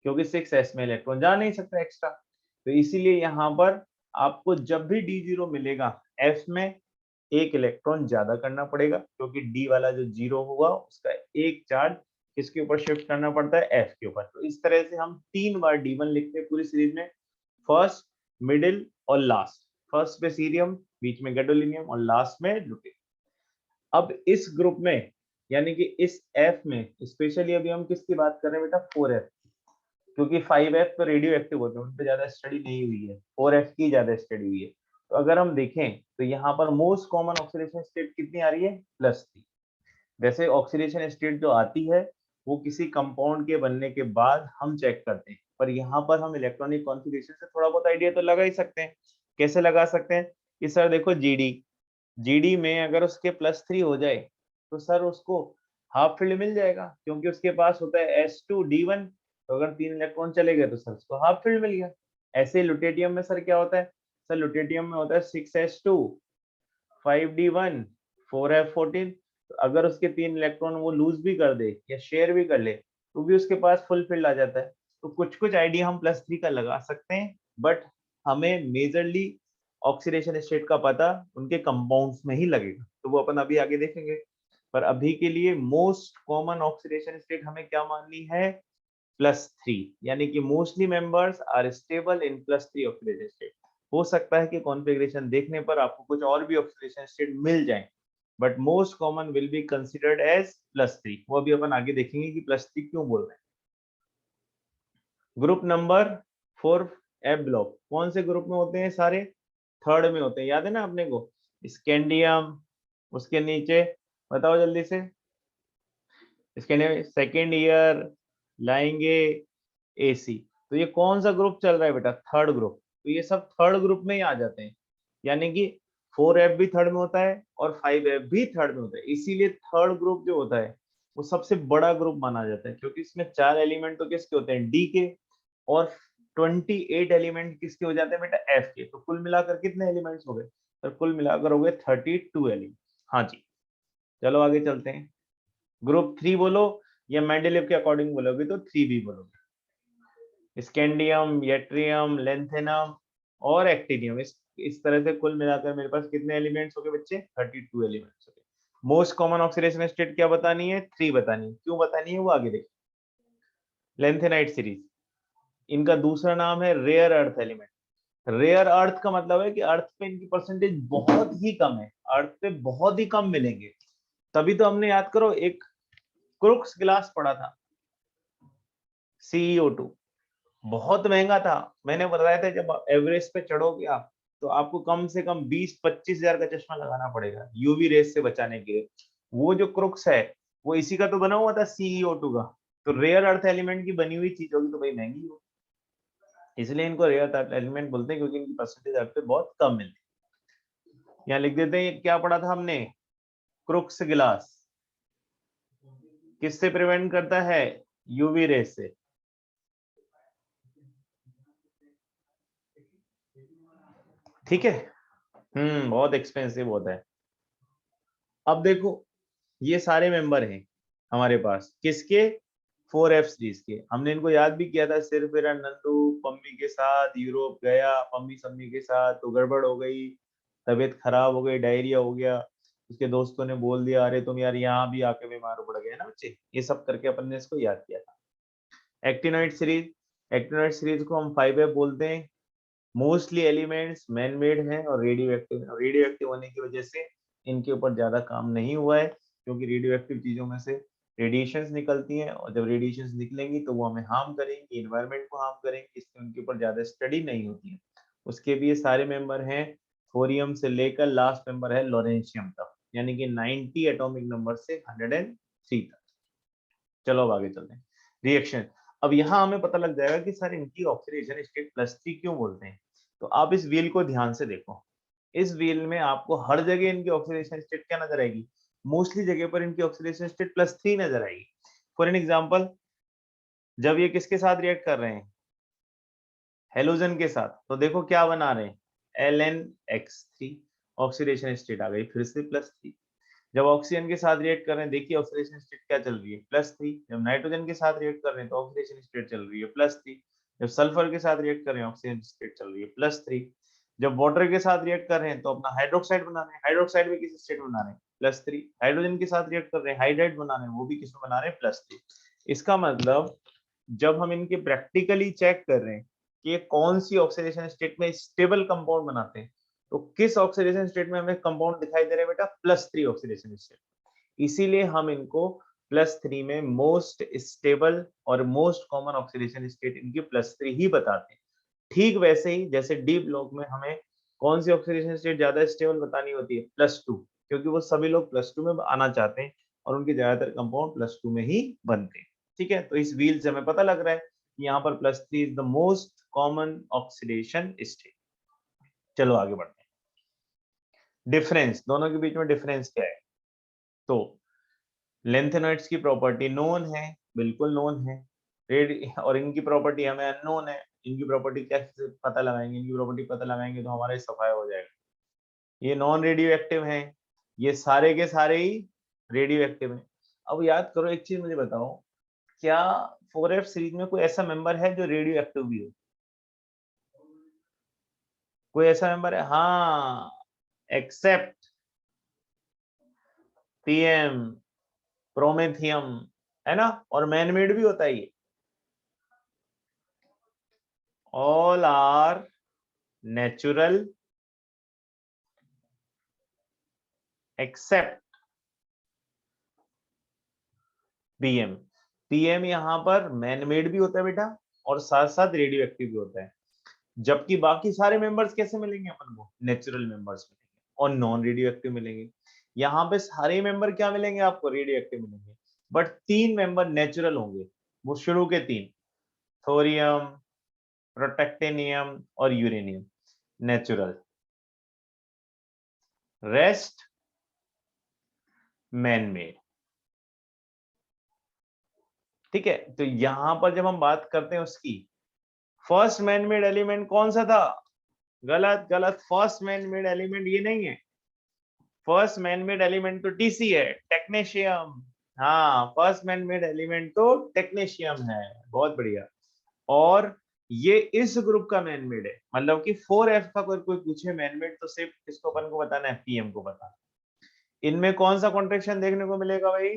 क्योंकि 6s में इलेक्ट्रॉन जा नहीं सकता एक्स्ट्रा। तो इसीलिए यहाँ पर आपको जब भी D0 मिलेगा F में एक इलेक्ट्रॉन ज्यादा करना पड़ेगा, क्योंकि D वाला जो 0 होगा उसका एक चार्ज किसके ऊपर शिफ्ट करना पड़ता है, F के ऊपर। तो इस तरह से हम 3 बार D1 लिखते हैं पूरी सीरीज में, फर्स्ट, मिडिल और लास्ट। फर्स्ट पे सीरियम, बीच में गैडोलिनियम और लास्ट में ल्यूटेनियम। अब इस ग्रुप में यानी कि इस F में स्पेशली अभी हम किसकी बात कर रहे हैं बेटा, 4F, क्योंकि 5F तो रेडियो एक्टिव होते हैं, उन पे ज्यादा स्टडी नहीं हुई है, 4F की ज्यादा स्टडी हुई है। तो अगर हम देखें तो यहाँ पर मोस्ट कॉमन ऑक्सीडेशन स्टेट कितनी आ रही है, +3। वैसे ऑक्सीडेशन स्टेट जो आती है वो किसी कंपाउंड के बनने के बाद हम चेक करते हैं, पर यहाँ पर हम इलेक्ट्रॉनिक कॉन्फ़िगरेशन से थोड़ा बहुत आइडिया तो लगा ही सकते हैं। कैसे लगा सकते हैं कि सर देखो जीडी में अगर उसके +3 हो जाए तो सर उसको हाफ फील्ड मिल जाएगा, क्योंकि उसके पास होता है S2D1। तो अगर 3 इलेक्ट्रॉन चले गए तो सर उसको हाफ फील्ड मिल गया। ऐसे लुटेटियम में सर क्या होता है, सर लुटेटियम में होता है 6s2 5d1 4f14। तो अगर उसके 3 इलेक्ट्रॉन वो लूज भी कर दे या शेयर भी कर ले तो भी उसके पास फुल फील्ड आ जाता है। तो कुछ कुछ आइडिया हम +3 का लगा सकते हैं, बट हमें मेजरली ऑक्सीडेशन स्टेट का पता उनके कंपाउंड्स में ही लगेगा, तो वो अपन अभी आगे देखेंगे। पर अभी के लिए मोस्ट कॉमन ऑक्सीडेशन स्टेट हमें क्या माननी है, +3, यानी कि mostly members are stable in +3 oxidation state. हो सकता है कि कॉन्फ़िगरेशन देखने पर आपको कुछ और भी ऑक्सीडेशन स्टेट मिल जाएं, but most common will be considered as +3। वो अभी अपन आगे देखेंगे कि +3 क्यों बोल रहे हैं। ग्रुप नंबर 4 F ब्लॉक कौन से ग्रुप में होते हैं, सारे थर्ड में होते हैं, याद है ना अपने को, स्कैंडियम, उसके नीचे बताओ जल्दी से, स्कैंडियम सेकेंड ईयर, लाएंगे AC। तो ये कौन सा ग्रुप चल रहा है बेटा, थर्ड ग्रुप। तो ये सब थर्ड ग्रुप में ही आ जाते हैं, यानी कि 4F भी थर्ड में होता है और 5F भी थर्ड में होता है। इसीलिए थर्ड ग्रुप जो होता है वो सबसे बड़ा ग्रुप माना जाता है, क्योंकि इसमें 4 एलिमेंट तो किसके होते हैं, D के, और 28 एलिमेंट किसके हो जाते हैं बेटा, F के। तो कुल मिलाकर कितने एलिमेंट्स हो गए, तो कुल मिलाकर हो गए 32 एलिमेंट। हाँ जी, चलो आगे चलते हैं। ग्रुप 3 बोलो या मेंडेलिव के अकॉर्डिंग बोलोगे तो 3B बोलोगे। स्कैंडियम, यट्रियम, लेंथेनम और एक्टिनियम, इस तरह से कुल मिलाकर मेरे पास कितने एलिमेंट्स हो गए बच्चे, 32 एलिमेंट्स हो गए। मोस्ट कॉमन ऑक्सीडेशन स्टेट क्या बतानी है, 3 बतानी है। क्यों बतानी है वो आगे देखिए। लेंथेनाइट सीरीज, इनका दूसरा नाम है rare earth element. Rare earth का मतलब है कि अर्थ पे इनकी परसेंटेज बहुत ही कम है, अर्थ पे बहुत ही कम मिलेंगे। तभी तो हमने, याद करो, एक क्रुक्स गिलास पड़ा था, CEO2, बहुत महंगा था। मैंने बताया था जब एवरेस्ट पे चढ़ोगे आप तो आपको कम से कम 20-25 हजार का चश्मा लगाना पड़ेगा यूवी रेस से बचाने के लिए। वो जो क्रुक्स है वो इसी का तो बना हुआ था, CEO2 का। तो रेयर अर्थ एलिमेंट की बनी हुई चीज होगी तो भाई महंगी हो, इसलिए इनको रेयर अर्थ एलिमेंट बोलते हैं, क्योंकि इनकी परसेंटेज अर्थ पे बहुत कम मिलती है। यहाँ लिख देते हैं, क्या पढ़ा था हमने, क्रुक्स गिलास किससे प्रिवेंट करता है, यूवी रेस से। ठीक है, बहुत एक्सपेंसिव होता है। अब देखो ये सारे मेंबर हैं हमारे पास किसके, 4F सीरीज के। हमने इनको याद भी किया था, सिर्फ मेरा नंदू पम्मी के साथ यूरोप गया, पम्मी सम्मी के साथ, तो गड़बड़ हो गई, तबीयत खराब हो गई, डायरिया हो गया। उसके दोस्तों ने बोल दिया अरे तुम यार यहाँ भी आके बीमार पड़ गए ना बच्चे, ये सब करके अपन ने इसको याद किया था। एक्टिनोइड सीरीज, एक्टिनोइड सीरीज को हम 5F बोलते हैं। मोस्टली एलिमेंट्स मैन मेड हैं और रेडियो एक्टिव होने की वजह से इनके ऊपर ज्यादा काम नहीं हुआ है, क्योंकि रेडियो एक्टिव चीजों में से रेडिएशंस निकलती हैं, और जब रेडिएशंस निकलेंगी तो वो हमें हार्म करेंगी, इन्वायरमेंट को हार्म करेंगी, इसलिए उनके ऊपर ज्यादा स्टडी नहीं होती है। उसके भी ये सारे मेंबर हैं, थोरियम से लेकर लास्ट मेंबर है लॉरेंशियम तक, यानी कि 90 एटॉमिक नंबर से 103 तक। चलो अब आगे चलते हैं, रिएक्शन। अब यहाँ हमें पता लग जाएगा कि सर इनकी ऑक्सीडेशन स्टेट +3 क्यों बोलते हैं। तो आप इस व्हील को ध्यान से देखो, इस व्हील में आपको हर जगह इनकी ऑक्सीडेशन स्टेट क्या नजर आएगी, मोस्टली जगह पर इनकी ऑक्सीडेशन स्टेट +3 नजर आएगी। फॉर एन एग्जाम्पल, जब ये किसके साथ रिएक्ट कर रहे हैं, हेलोजन के साथ, तो देखो क्या बना रहे हैं, LnX3, ऑक्सीडेशन स्टेट आ गई फिर से +3। जब ऑक्सीजन के साथ रिएक्ट कर रहे हैं, देखिए ऑक्सीडेशन स्टेट क्या चल रही है, +3। जब नाइट्रोजन के साथ रिएक्ट कर रहे हैं तो ऑक्सीडेशन स्टेट चल रही है +3। जब सल्फर के साथ रिएक्ट कर रहे हैं ऑक्सीजन स्टेट चल रही है +3। जब वाटर के साथ रिएक्ट कर रहे हैं तो अपना हाइड्रोक्साइड बना रहे हैं, हाइड्रोक्साइड भी किस स्टेट में बना रहे हैं, +3। हाइड्रोजन के साथ रिएक्ट कर रहे हैं, हाइड्राइड बना रहे हैं, वो भी किसमें बना रहे हैं, +3। इसका मतलब जब हम इनके प्रैक्टिकली चेक कर रहे हैं कि ये कौन सी ऑक्सीडेशन स्टेट में स्टेबल कंपाउंड बनाते हैं, तो किस ऑक्सीडेशन स्टेट में हमें कंपाउंड दिखाई दे रहे हैं बेटा, +3 ऑक्सीडेशन स्टेट। इसीलिए हम इनको +3 में मोस्ट स्टेबल और मोस्ट कॉमन ऑक्सीडेशन स्टेट इनकी +3 ही बताते हैं। ठीक वैसे ही जैसे डी ब्लॉक में हमें कौन सी ऑक्सीडेशन स्टेट ज्यादा स्टेबल बतानी होती है, +2, क्योंकि वो सभी लोग +2 में आना चाहते हैं और उनके ज्यादातर कंपाउंड +2 में ही बनते हैं। ठीक है, तो इस व्हील से हमें पता लग रहा है कि यहाँ पर +3 is the most common oxidation state. चलो आगे बढ़ते हैं। डिफरेंस, दोनों के बीच में डिफरेंस क्या है, तो लेंथेनॉइड्स की प्रॉपर्टी नोन है, बिल्कुल नोन है, और इनकी प्रॉपर्टी हमें अननोन है। इनकी प्रॉपर्टी कैसे पता लगाएंगे, इनकी प्रॉपर्टी पता लगाएंगे तो हमारा सफाया हो जाएगा। ये नॉन रेडियो एक्टिव हैं, ये सारे के सारे ही रेडियो एक्टिव हैं। अब याद करो एक चीज मुझे बताओ, क्या 4F सीरीज में कोई ऐसा मेंबर है जो रेडियो एक्टिव भी हो, कोई ऐसा मेंबर है, हाँ, एक्सेप्ट पीएम, प्रोमेथियम, है ना, और मैनमेड भी होता है ये, all are natural except PM. PM यहाँ पर मैनमेड भी होता है बेटा और साथ साथ रेडियो एक्टिव भी होता है, जबकि बाकी सारे मेंबर्स कैसे मिलेंगे अपन को, नेचुरल मेंबर्स मिलेंगे और नॉन रेडियो एक्टिव मिलेंगे। यहाँ पे सारे मेंबर क्या मिलेंगे आपको, रेडियो एक्टिव मिलेंगे, बट 3 मेंबर नेचुरल होंगे, वो शुरू के 3, थोरियम, प्रोटेक्टेनियम और uranium, natural, rest man made. ठीक है, तो यहां पर जब हम बात करते हैं उसकी, फर्स्ट मैन मेड एलिमेंट कौन सा था, गलत गलत, फर्स्ट मैन मेड एलिमेंट ये नहीं है, फर्स्ट मैन मेड एलिमेंट तो टीसी है, टेक्नीशियम। हाँ, फर्स्ट मैन मेड एलिमेंट तो टेक्नीशियम है, बहुत बढ़िया। और ये इस ग्रुप का मैन मेड है, मतलब कि 4F का कोई पूछे मैन मेड तो सिर्फ किसको अपन को बताना है, पीएम को बताना। इनमें कौन सा कॉन्ट्रेक्शन देखने को मिलेगा भाई,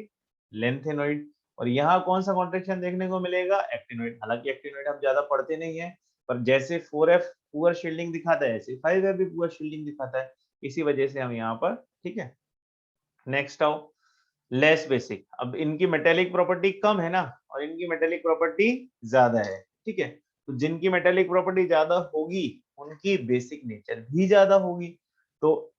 लेंथेनॉइड, और यहाँ कौन सा कॉन्ट्रेक्शन देखने को मिलेगा, एक्टिनोइड। हालांकि एक्टिनोइड हम ज्यादा पढ़ते नहीं है, पर जैसे 4F पुअर शील्डिंग दिखाता है ऐसे 5F भी पुअर शील्डिंग दिखाता है, इसी वजह से हम यहाँ पर, ठीक है। नेक्स्ट आओ, लेस बेसिक। अब इनकी मेटेलिक प्रॉपर्टी कम है ना, और इनकी मेटेलिक प्रॉपर्टी ज्यादा है, ठीक है। तो जिनकी मेटेलिक प्रॉपर्टी ज्यादा होगी उनकी बेसिक नेचर भी ज्यादा होगी, तो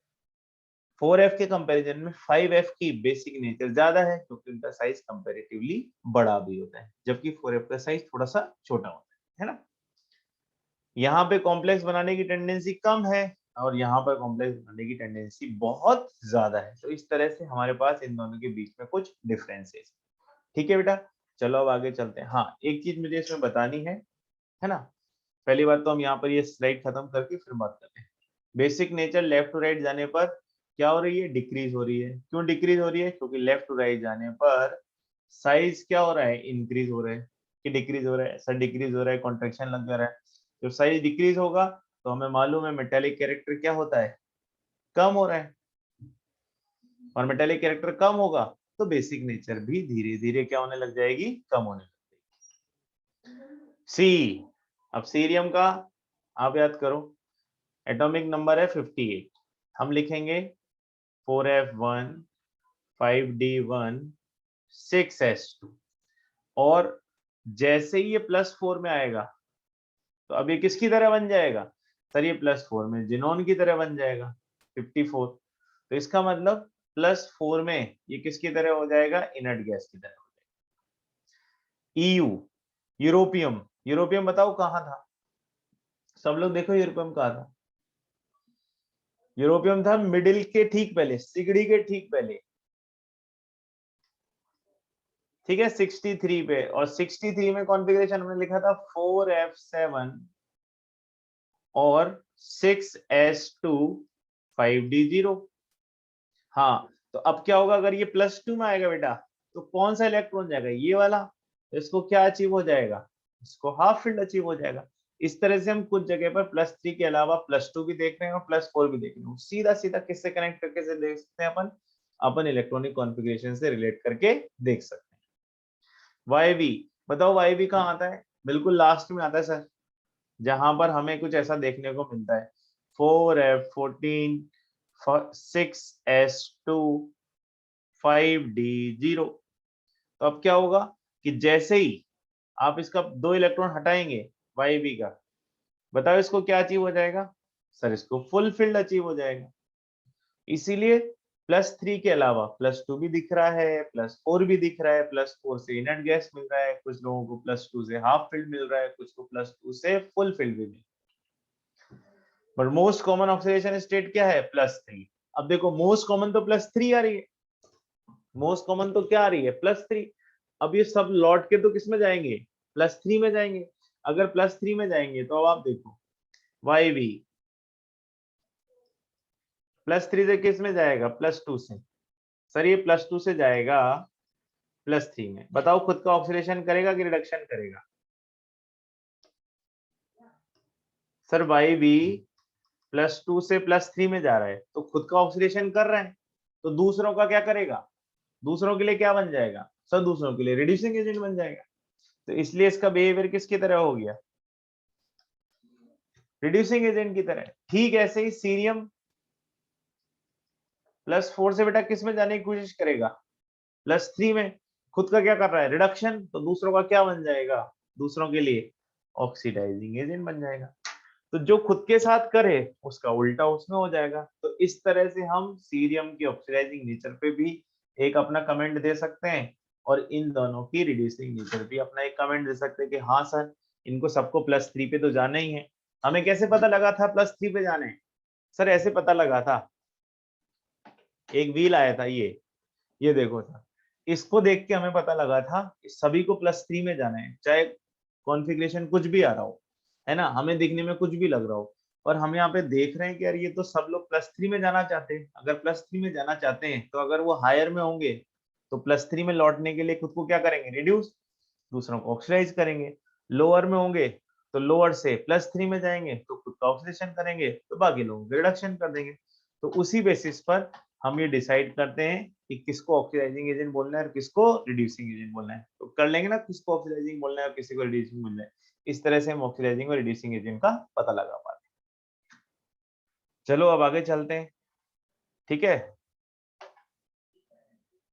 4F के कंपैरिजन में 5F की बेसिक नेचर ज्यादा है, क्योंकि उनका साइज कंपैरेटिवली बड़ा भी होता है, जबकि 4F का साइज थोड़ा सा छोटा होता है ना। यहाँ पे कॉम्प्लेक्स बनाने की टेंडेंसी कम है और यहाँ पर कॉम्प्लेक्स बनाने की टेंडेंसी बहुत ज्यादा है, तो इस तरह से हमारे पास इन दोनों के बीच में कुछ डिफरेंसेस। ठीक है बेटा, चलो अब आगे चलते हैं। हाँ, एक चीज मुझे इसमें बतानी है ना। पहली बात तो हम यहाँ पर ये स्लाइड खत्म करके फिर बात करते हैं। Basic nature left to right जाने पर क्या हो रही है, डिक्रीज हो रही है। क्यों डिक्रीज हो रही है, क्योंकि लेफ्ट टू राइट जाने पर साइज क्या हो रहा है, इंक्रीज हो रहा है कि डिक्रीज हो रहा है, सर डिक्रीज हो रहा है, कॉन्ट्रेक्शन लग जा रहा है। जब साइज डिक्रीज होगा तो हमें मालूम है मेटेलिक कैरेक्टर क्या होता है, कम हो रहा है, और मेटेलिक कैरेक्टर कम होगा तो बेसिक नेचर भी धीरे धीरे क्या होने लग जाएगी, कम होने लग जाएगी। सी, अब सीरियम का आप याद करो, एटॉमिक नंबर है 58, हम लिखेंगे 4F1 5D1 6S2, और जैसे ही ये +4 में आएगा तो अब ये किसकी तरह बन जाएगा, सर ये +4 में जिनोन की तरह बन जाएगा 54। तो इसका मतलब +4 में ये किसकी तरह हो जाएगा, इनर्ट गैस की तरह हो जाएगा। EU, यूरोपियम, यूरोपियम बताओ कहाँ था, सब लोग देखो यूरोपियम कहाँ था, यूरोपियम था मिडिल के ठीक पहले, सिगड़ी के ठीक पहले, ठीक है, 63 पे, और 63 में कॉन्फ़िगरेशन हमने लिखा था 4F7 और 6S2 5D0। हाँ, तो अब क्या होगा, अगर ये +2 में आएगा बेटा तो कौन सा इलेक्ट्रॉन जाएगा, ये वाला, तो इसको क्या अचीव हो जाएगा, इसको हाफ फील्ड अचीव हो जाएगा। इस तरह से हम कुछ जगह पर +3 के अलावा +2 भी देख रहे हैं और +4 भी देख रहे हैं। सीधा सीधा किससे कनेक्ट करके से देख सकते हैं अपन इलेक्ट्रॉनिक कॉन्फ़िगरेशन से रिलेट करके देख सकते हैं। YV बताओ YV कहाँ आता है? बिल्कुल लास्ट में आता है सर, जहां पर हमें कुछ ऐसा देखने को मिलता है 4F14 6S2 5D0। तो अब क्या होगा कि जैसे ही आप इसका 2 इलेक्ट्रॉन हटाएंगे YB का, बताओ इसको क्या अचीव हो जाएगा? सर इसको फुलफिल्ड अचीव हो जाएगा। इसीलिए +3 के अलावा +2 भी दिख रहा है, +4 भी दिख रहा है, +4 से इनर्ट गैस मिल रहा है, कुछ लोगों को +2 से हाफ फिल्ड मिल रहा है, कुछ को +2 से फुल फिल्ड भी मिल रहा है। But most common oxidation state क्या है? +3। अब देखो मोस्ट कॉमन तो +3 आ रही है, मोस्ट कॉमन तो क्या आ रही है? +3। अब ये सब लौट के तो किस में जाएंगे? +3 में जाएंगे। अगर +3 में जाएंगे तो अब आप देखो YB +3 से किस में जाएगा? +2 से। सर ये +2 से जाएगा +3 में। बताओ खुद का ऑक्सीडेशन करेगा कि रिडक्शन करेगा? सर YB +2 से +3 में जा रहा है तो खुद का ऑक्सीडेशन कर रहा है, तो दूसरों का क्या करेगा? दूसरों के लिए क्या बन जाएगा? सर दूसरों के लिए रिड्यूसिंग एजेंट बन जाएगा। तो इसलिए इसका बिहेवियर किसकी तरह हो गया? रिड्यूसिंग एजेंट की तरह। ठीक ऐसे ही सीरियम +4 से बेटा किस में जाने की कोशिश करेगा? +3 में। खुद का क्या कर रहा है? रिडक्शन। तो दूसरों का क्या बन जाएगा? दूसरों के लिए ऑक्सीडाइजिंग एजेंट बन जाएगा। तो जो खुद के साथ करे उसका उल्टा उसमें हो जाएगा। तो इस तरह से हम सीरियम की ऑक्सीडाइजिंग नेचर पे भी एक अपना कमेंट दे सकते हैं और इन दोनों की रिड्यूसिंग नेचर भी अपना एक कमेंट दे सकते हैं कि हाँ सर इनको सबको +3 पे तो जाना ही है। हमें कैसे पता लगा था +3 पे जाने? सर ऐसे पता लगा था, एक व्हील आया था ये देखो था, इसको देख के हमें पता लगा था कि सभी को +3 में जाना है, चाहे कॉन्फ़िगरेशन कुछ भी आ रहा हो, है ना? हमें दिखने में कुछ भी लग रहा हो और हम यहाँ पे देख रहे हैं कि यार ये तो सब लोग +3 में जाना चाहते हैं। अगर +3 में जाना चाहते हैं तो अगर वो हायर में होंगे तो +3 में लौटने के लिए खुद को क्या करेंगे? रिड्यूस, दूसरों को ऑक्सीडाइज करेंगे। लोअर में होंगे तो लोअर से +3 में जाएंगे तो खुद का ऑक्सीडेशन करेंगे तो बाकी लोगों को रिडक्शन कर देंगे। तो उसी बेसिस पर हम ये डिसाइड करते हैं कि किसको ऑक्सीडाइजिंग एजेंट बोलना है और किसको रिड्यूसिंग एजेंट बोलना है। तो कर लेंगे ना किसको ऑक्सीडाइजिंग बोलना है और किसी को रिड्यूसिंग बोलना है। इस तरह से हम ऑक्सीडाइजिंग और रिड्यूसिंग एजेंट का पता लगा पाते हैं। चलो अब आगे चलते हैं, ठीक है?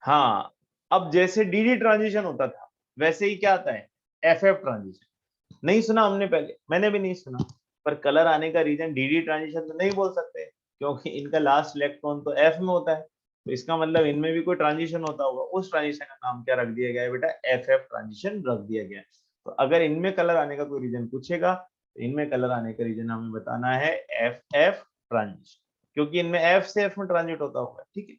हाँ, अब जैसे डीडी ट्रांजिशन होता था वैसे ही क्या आता है? FF transition. नहीं सुना हमने पहले, मैंने भी नहीं सुना, पर कलर आने का रीजन डीडी ट्रांजिशन तो नहीं बोल सकते क्योंकि इनका लास्ट इलेक्ट्रॉन तो एफ में होता है, तो इसका मतलब इनमें भी कोई ट्रांजिशन होता होगा। उस ट्रांजिशन का नाम क्या रख दिया गया है बेटा? एफएफ ट्रांजिशन रख दिया गया है। तो अगर इनमें कलर आने का कोई रीजन पूछेगा तो इनमें कलर आने का रीजन हमें बताना है एफ एफ ट्रांजिशन, क्योंकि इनमें एफ से एफ में ट्रांजिट होता होगा, ठीक है?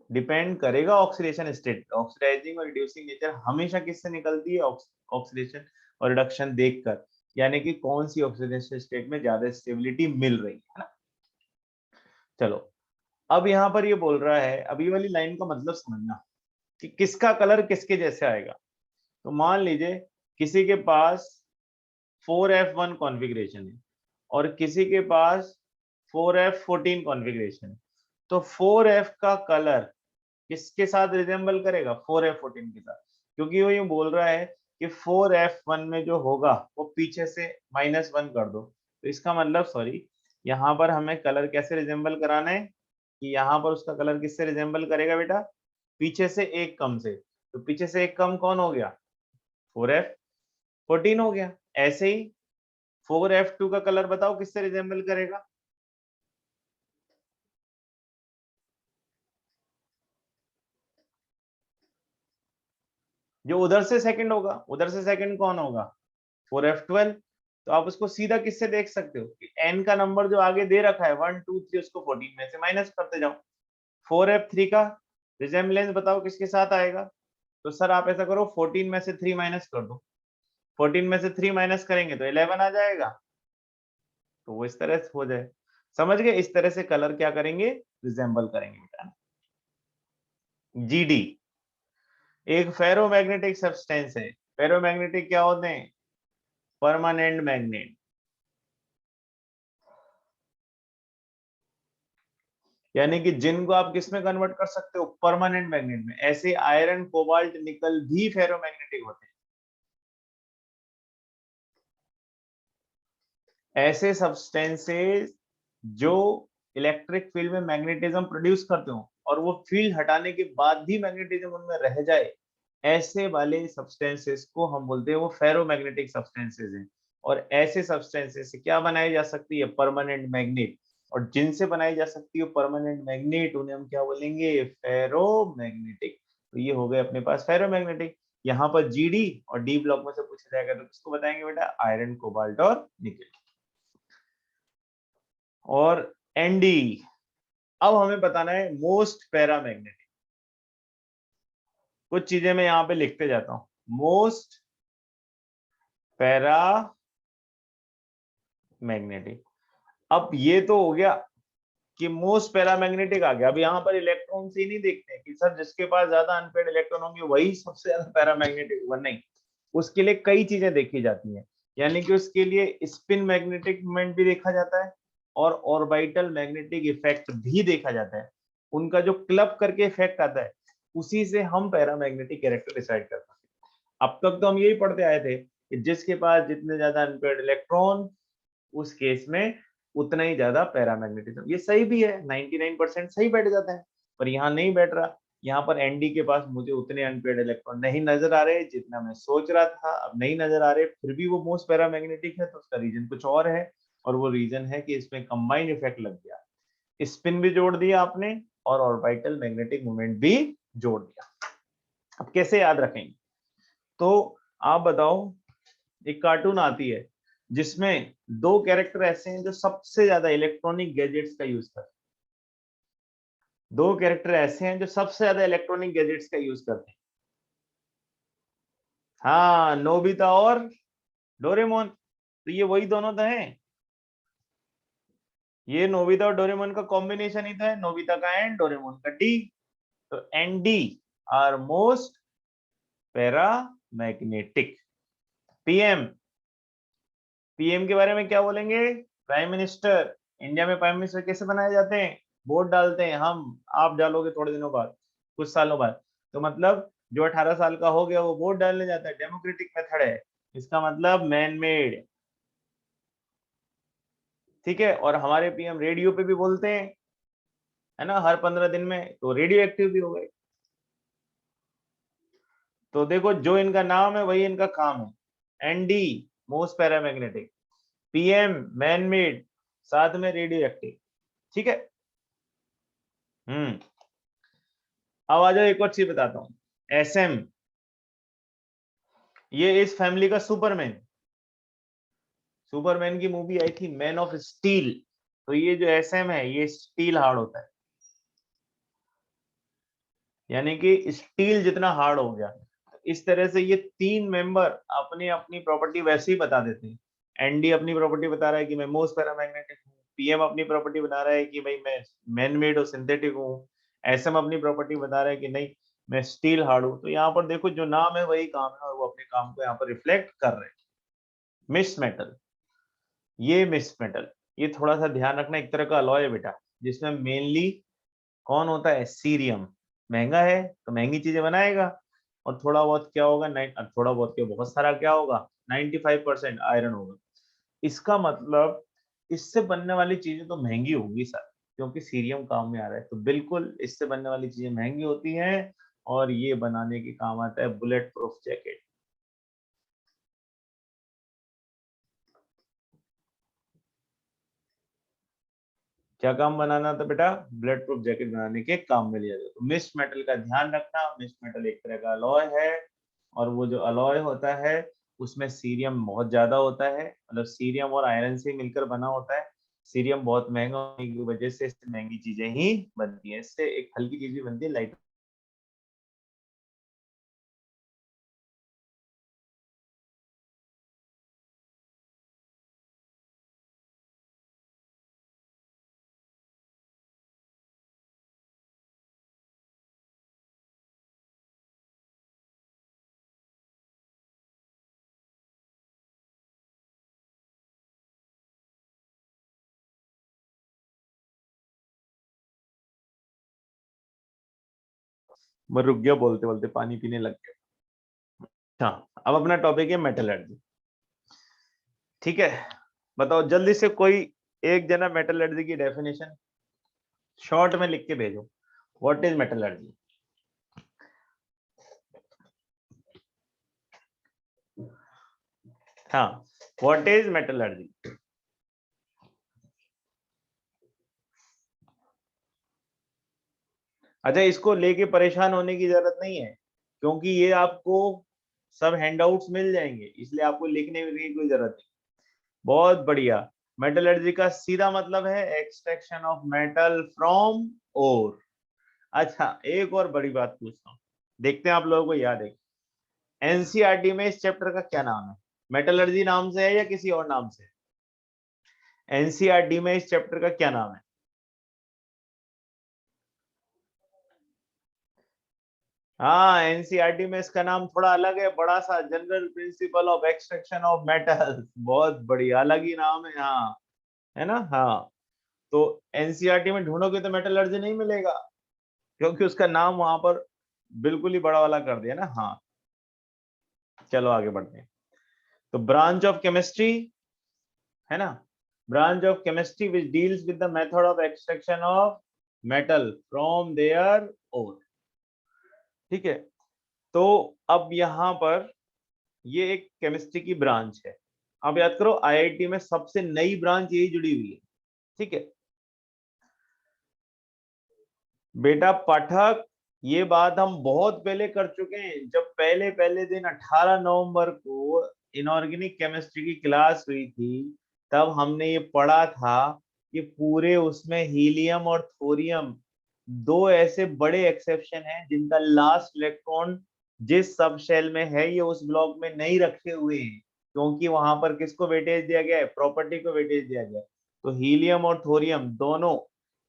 डिपेंड करेगा ऑक्सीडेशन स्टेट, ऑक्सीडाइजिंग और रिड्यूसिंग नेचर हमेशा किससे निकलती है? ऑक्सीडेशन और रिडक्शन देखकर, यानी कि कौन सी ऑक्सीडेशन स्टेट में ज्यादा स्टेबिलिटी मिल रही है ना। चलो अब यहाँ पर ये बोल रहा है, अब ये वाली लाइन का मतलब समझना कि किसका कलर किसके जैसे आएगा। तो मान लीजिए किसी के पास 4F1 कॉन्फ़िगरेशन है और किसी के पास 4F14 कॉन्फ़िगरेशन है, तो 4F का कलर किसके साथ रिजेंबल करेगा? 4F14 के साथ, क्योंकि वो ये बोल रहा है कि 4F1 में जो होगा वो पीछे से -1 कर दो। तो इसका मतलब सॉरी, यहाँ पर हमें कलर कैसे रिजेंबल कराना है कि यहाँ पर उसका कलर किससे रिजेंबल करेगा बेटा? पीछे से एक कम से। तो पीछे से एक कम कौन हो गया? 4F14 हो गया। ऐसे ही 4F2 का कलर बताओ किससे रिजेंबल करेगा? जो उधर से सेकंड होगा, उधर से सेकंड कौन होगा? 4F12। तो आप उसको सीधा किससे देख सकते हो कि n का नंबर जो आगे दे रखा है 1 2 3, उसको 14 में से माइनस करते जाओ। 4F3 का रिजेम्बलेंस बताओ किसके साथ आएगा? तो सर आप ऐसा करो 14 में से 3 माइनस कर दो। 14 में से 3 माइनस करेंगे तो 11 आ जाएगा। तो वो इस तरह से हो जाए, समझ गए? इस तरह से कलर क्या करेंगे? रिजेंबल करेंगे बेटा। GD एक फेरोमैग्नेटिक सब्सटेंस है। फेरोमैग्नेटिक क्या होते हैं? परमानेंट मैग्नेट, यानी कि जिनको आप किस में कन्वर्ट कर सकते हो, परमानेंट मैग्नेट में। ऐसे आयरन, कोबाल्ट, निकल भी फेरोमैग्नेटिक होते हैं। ऐसे सब्सटेंसेस जो इलेक्ट्रिक फील्ड में मैग्नेटिज्म प्रोड्यूस करते हो और वो फील्ड हटाने के बाद भी मैग्नेटिज्म उनमें रह जाए, ऐसे वाले सब्सटेंसेस को हम बोलते हैं वो फेरोमैग्नेटिक सब्सटेंसेस हैं। और ऐसे सब्सटेंसेस से क्या बनाई जा सकती है, परमानेंट मैग्नेट। और जिनसे बनाई जा सकती है परमानेंट मैग्नेट, उन्हें हम क्या बोलेंगे, फेरोमैग्नेटिक। तो ये हो गए अपने पास फेरोमैग्नेटिक। यहाँ पर जीडी और डी ब्लॉक में से पूछा जाएगा तो किसको बताएंगे बेटा, आयरन, कोबाल्ट और निकल। और एनडी, अब हमें बताना है मोस्ट पैरामैग्नेटिक। कुछ चीजें मैं यहां पे लिखते जाता हूं। Most para magnetic. अब ये तो हो गया कि मोस्ट पैरामैग्नेटिक आ गया। अब यहाँ पर इलेक्ट्रॉन से ही नहीं देखते कि सर जिसके पास ज्यादा अनपेड इलेक्ट्रॉन होंगे वही सबसे ज्यादा पैरामैग्नेटिक होगा, नहीं। उसके लिए कई चीजें देखी जाती हैं, यानी कि उसके लिए स्पिन मैग्नेटिक मोमेंट भी देखा जाता है और ऑर्बिटल मैग्नेटिक इफेक्ट भी देखा जाता है। उनका जो क्लब करके इफेक्ट आता है, उसी से हम पैरामैग्नेटिक कैरेक्टर डिसाइड करते हैं। अब तक तो हम यही पढ़ते आए थे कि जिसके पास जितने ज्यादा अनपेड इलेक्ट्रॉन, उस केस में उतना ही ज्यादा पैरामैग्नेटिज्म। ये सही भी है, 99% सही बैठ जाता है, पर यहाँ नहीं बैठ रहा। यहाँ पर एनडी के पास मुझे उतने अनपेड इलेक्ट्रॉन नहीं नजर आ रहे जितना मैं सोच रहा था। अब नहीं नजर आ रहे, फिर भी वो मोस्ट पैरामैग्नेटिक है, तो उसका रीजन कुछ और है। और वो रीजन है कि इसमें कंबाइंड इफेक्ट लग गया, स्पिन भी जोड़ दिया आपने और ऑर्बिटल मैग्नेटिक मोमेंट भी जोड़ दिया। अब कैसे याद रखेंगे, तो आप बताओ। एक कार्टून आती है जिसमें दो कैरेक्टर ऐसे हैं जो सबसे ज्यादा इलेक्ट्रॉनिक गैजेट्स का यूज करते हैं। दो कैरेक्टर ऐसे हैं जो सबसे ज्यादा इलेक्ट्रॉनिक गैजेट्स का यूज करते हैं। हाँ, नोबिता और डोरेमोन। तो ये वही दोनों तो हैं। ये नोबिता और डोरेमोन का कॉम्बिनेशन ही तो है, नोबिता का एंड, डोरेमोन का डी। तो N D are most paramagnetic. PM, PM के बारे में क्या बोलेंगे, प्राइम मिनिस्टर। इंडिया में प्राइम मिनिस्टर कैसे बनाए जाते हैं, वोट डालते हैं हम, आप डालोगे थोड़े दिनों बाद, कुछ सालों बाद। तो मतलब जो 18 साल का हो गया वो वोट डालने जाता है, डेमोक्रेटिक मेथड है। इसका मतलब मैन मेड, ठीक है। और हमारे पीएम रेडियो पे भी बोलते हैं, है ना, हर 15 दिन में, तो रेडियो एक्टिव भी हो गए। तो देखो, जो इनका नाम है वही इनका काम है। ND most paramagnetic, PM man made, साथ में रेडियो एक्टिव, ठीक है। अब आ जाओ, एक और चीज बताता हूँ। एसएम, ये इस फैमिली का सुपरमैन। सुपरमैन की मूवी आई थी मैन ऑफ स्टील। तो ये जो एसएम है ये स्टील हार्ड होता है, यानी कि स्टील जितना हार्ड हो गया। इस तरह से ये तीन मेंबर अपनी अपनी प्रॉपर्टी वैसे ही बता देते हैं। एनडी अपनी प्रॉपर्टी बता रहा है कि मैं मोस्ट पैरामैग्नेटिक हूँ, पीएम अपनी प्रॉपर्टी बता रहा है कि भाई मैं मैन मेड और सिंथेटिक हूँ, एसएम अपनी प्रॉपर्टी बता रहा है कि नहीं मैं स्टील हार्ड हूँ। तो यहाँ पर देखो, जो नाम है वही काम है और वो अपने काम को यहाँ पर रिफ्लेक्ट कर रहे हैं। मिस मेटल, ये मिस मेटल, ये थोड़ा सा ध्यान रखना, एक तरह का अलॉय है बेटा, जिसमें मेनली कौन होता है, सीरियम। महंगा है तो महंगी चीजें बनाएगा, और थोड़ा बहुत क्या होगा, थोड़ा बहुत क्या, बहुत सारा क्या होगा, 95% आयरन होगा। इसका मतलब इससे बनने वाली चीजें तो महंगी होगी सर, क्योंकि सीरियम काम में आ रहा है, तो बिल्कुल इससे बनने वाली चीजें महंगी होती हैं। और ये बनाने के काम आता है बुलेट प्रूफ जैकेट। क्या काम बनाना था बेटा, ब्लड प्रूफ जैकेट बनाने के काम में लिया जाता है। तो मिस मेटल का ध्यान रखना, मिस मेटल एक तरह का अलॉय है, और वो जो अलॉय होता है उसमें सीरियम बहुत ज्यादा होता है, मतलब सीरियम और आयरन से मिलकर बना होता है। सीरियम बहुत महंगा होने की वजह से इससे महंगी चीजें ही बनती है, इससे एक हल्की चीज भी बनती है, लाइट। मैं रुक गया बोलते बोलते, पानी पीने लग गया। अच्छा, अब अपना टॉपिक है मेटलर्जी। ठीक है, बताओ जल्दी से कोई एक जना मेटलर्जी की डेफिनेशन शॉर्ट में लिख के भेजो। What is metallurgy? हाँ, व्हाट इज मेटलर्जी? अच्छा, इसको लेके परेशान होने की जरूरत नहीं है, क्योंकि ये आपको सब हैंडआउट्स मिल जाएंगे, इसलिए आपको लिखने की कोई जरूरत नहीं। बहुत बढ़िया। मेटलर्जी का सीधा मतलब है एक्सट्रैक्शन ऑफ मेटल फ्रॉम ओर। अच्छा, एक और बड़ी बात पूछता हूँ, देखते हैं आप लोगों को याद है। एनसीईआरटी में इस चैप्टर का क्या नाम है? मेटलर्जी नाम से है या किसी और नाम से? एनसीईआरटी में इस चैप्टर का क्या नाम है? हाँ, एनसीईआरटी में इसका नाम थोड़ा अलग है, बड़ा सा, general principle of extraction of metal. बहुत बढ़िया, अलग ही नाम है। हाँ, है ना? हाँ, तो एनसीईआरटी में ढूंढोगे तो मेटलर्जी नहीं मिलेगा, क्योंकि उसका नाम वहां पर बिल्कुल ही बड़ा वाला कर दिया ना। हाँ, चलो आगे बढ़ते हैं। तो ब्रांच ऑफ केमिस्ट्री, है ना, branch of chemistry which deals with the method of extraction of metal from their ore. ठीक है, तो अब यहां पर ये एक केमिस्ट्री की ब्रांच है। अब याद करो, आईआईटी में सबसे नई ब्रांच यही जुड़ी हुई है। ठीक है बेटा पाठक, ये बात हम बहुत पहले कर चुके हैं, जब पहले पहले दिन 18 नवंबर को इनऑर्गेनिक केमिस्ट्री की क्लास हुई थी, तब हमने ये पढ़ा था कि पूरे उसमें हीलियम और थोरियम दो ऐसे बड़े एक्सेप्शन हैं जिनका लास्ट इलेक्ट्रॉन जिस सब शेल में है ये उस ब्लॉक में नहीं रखे हुए हैं, क्योंकि वहां पर किसको वेटेज दिया गया है? प्रॉपर्टी को वेटेज दिया गया है। तो हीलियम और थोरियम दोनों,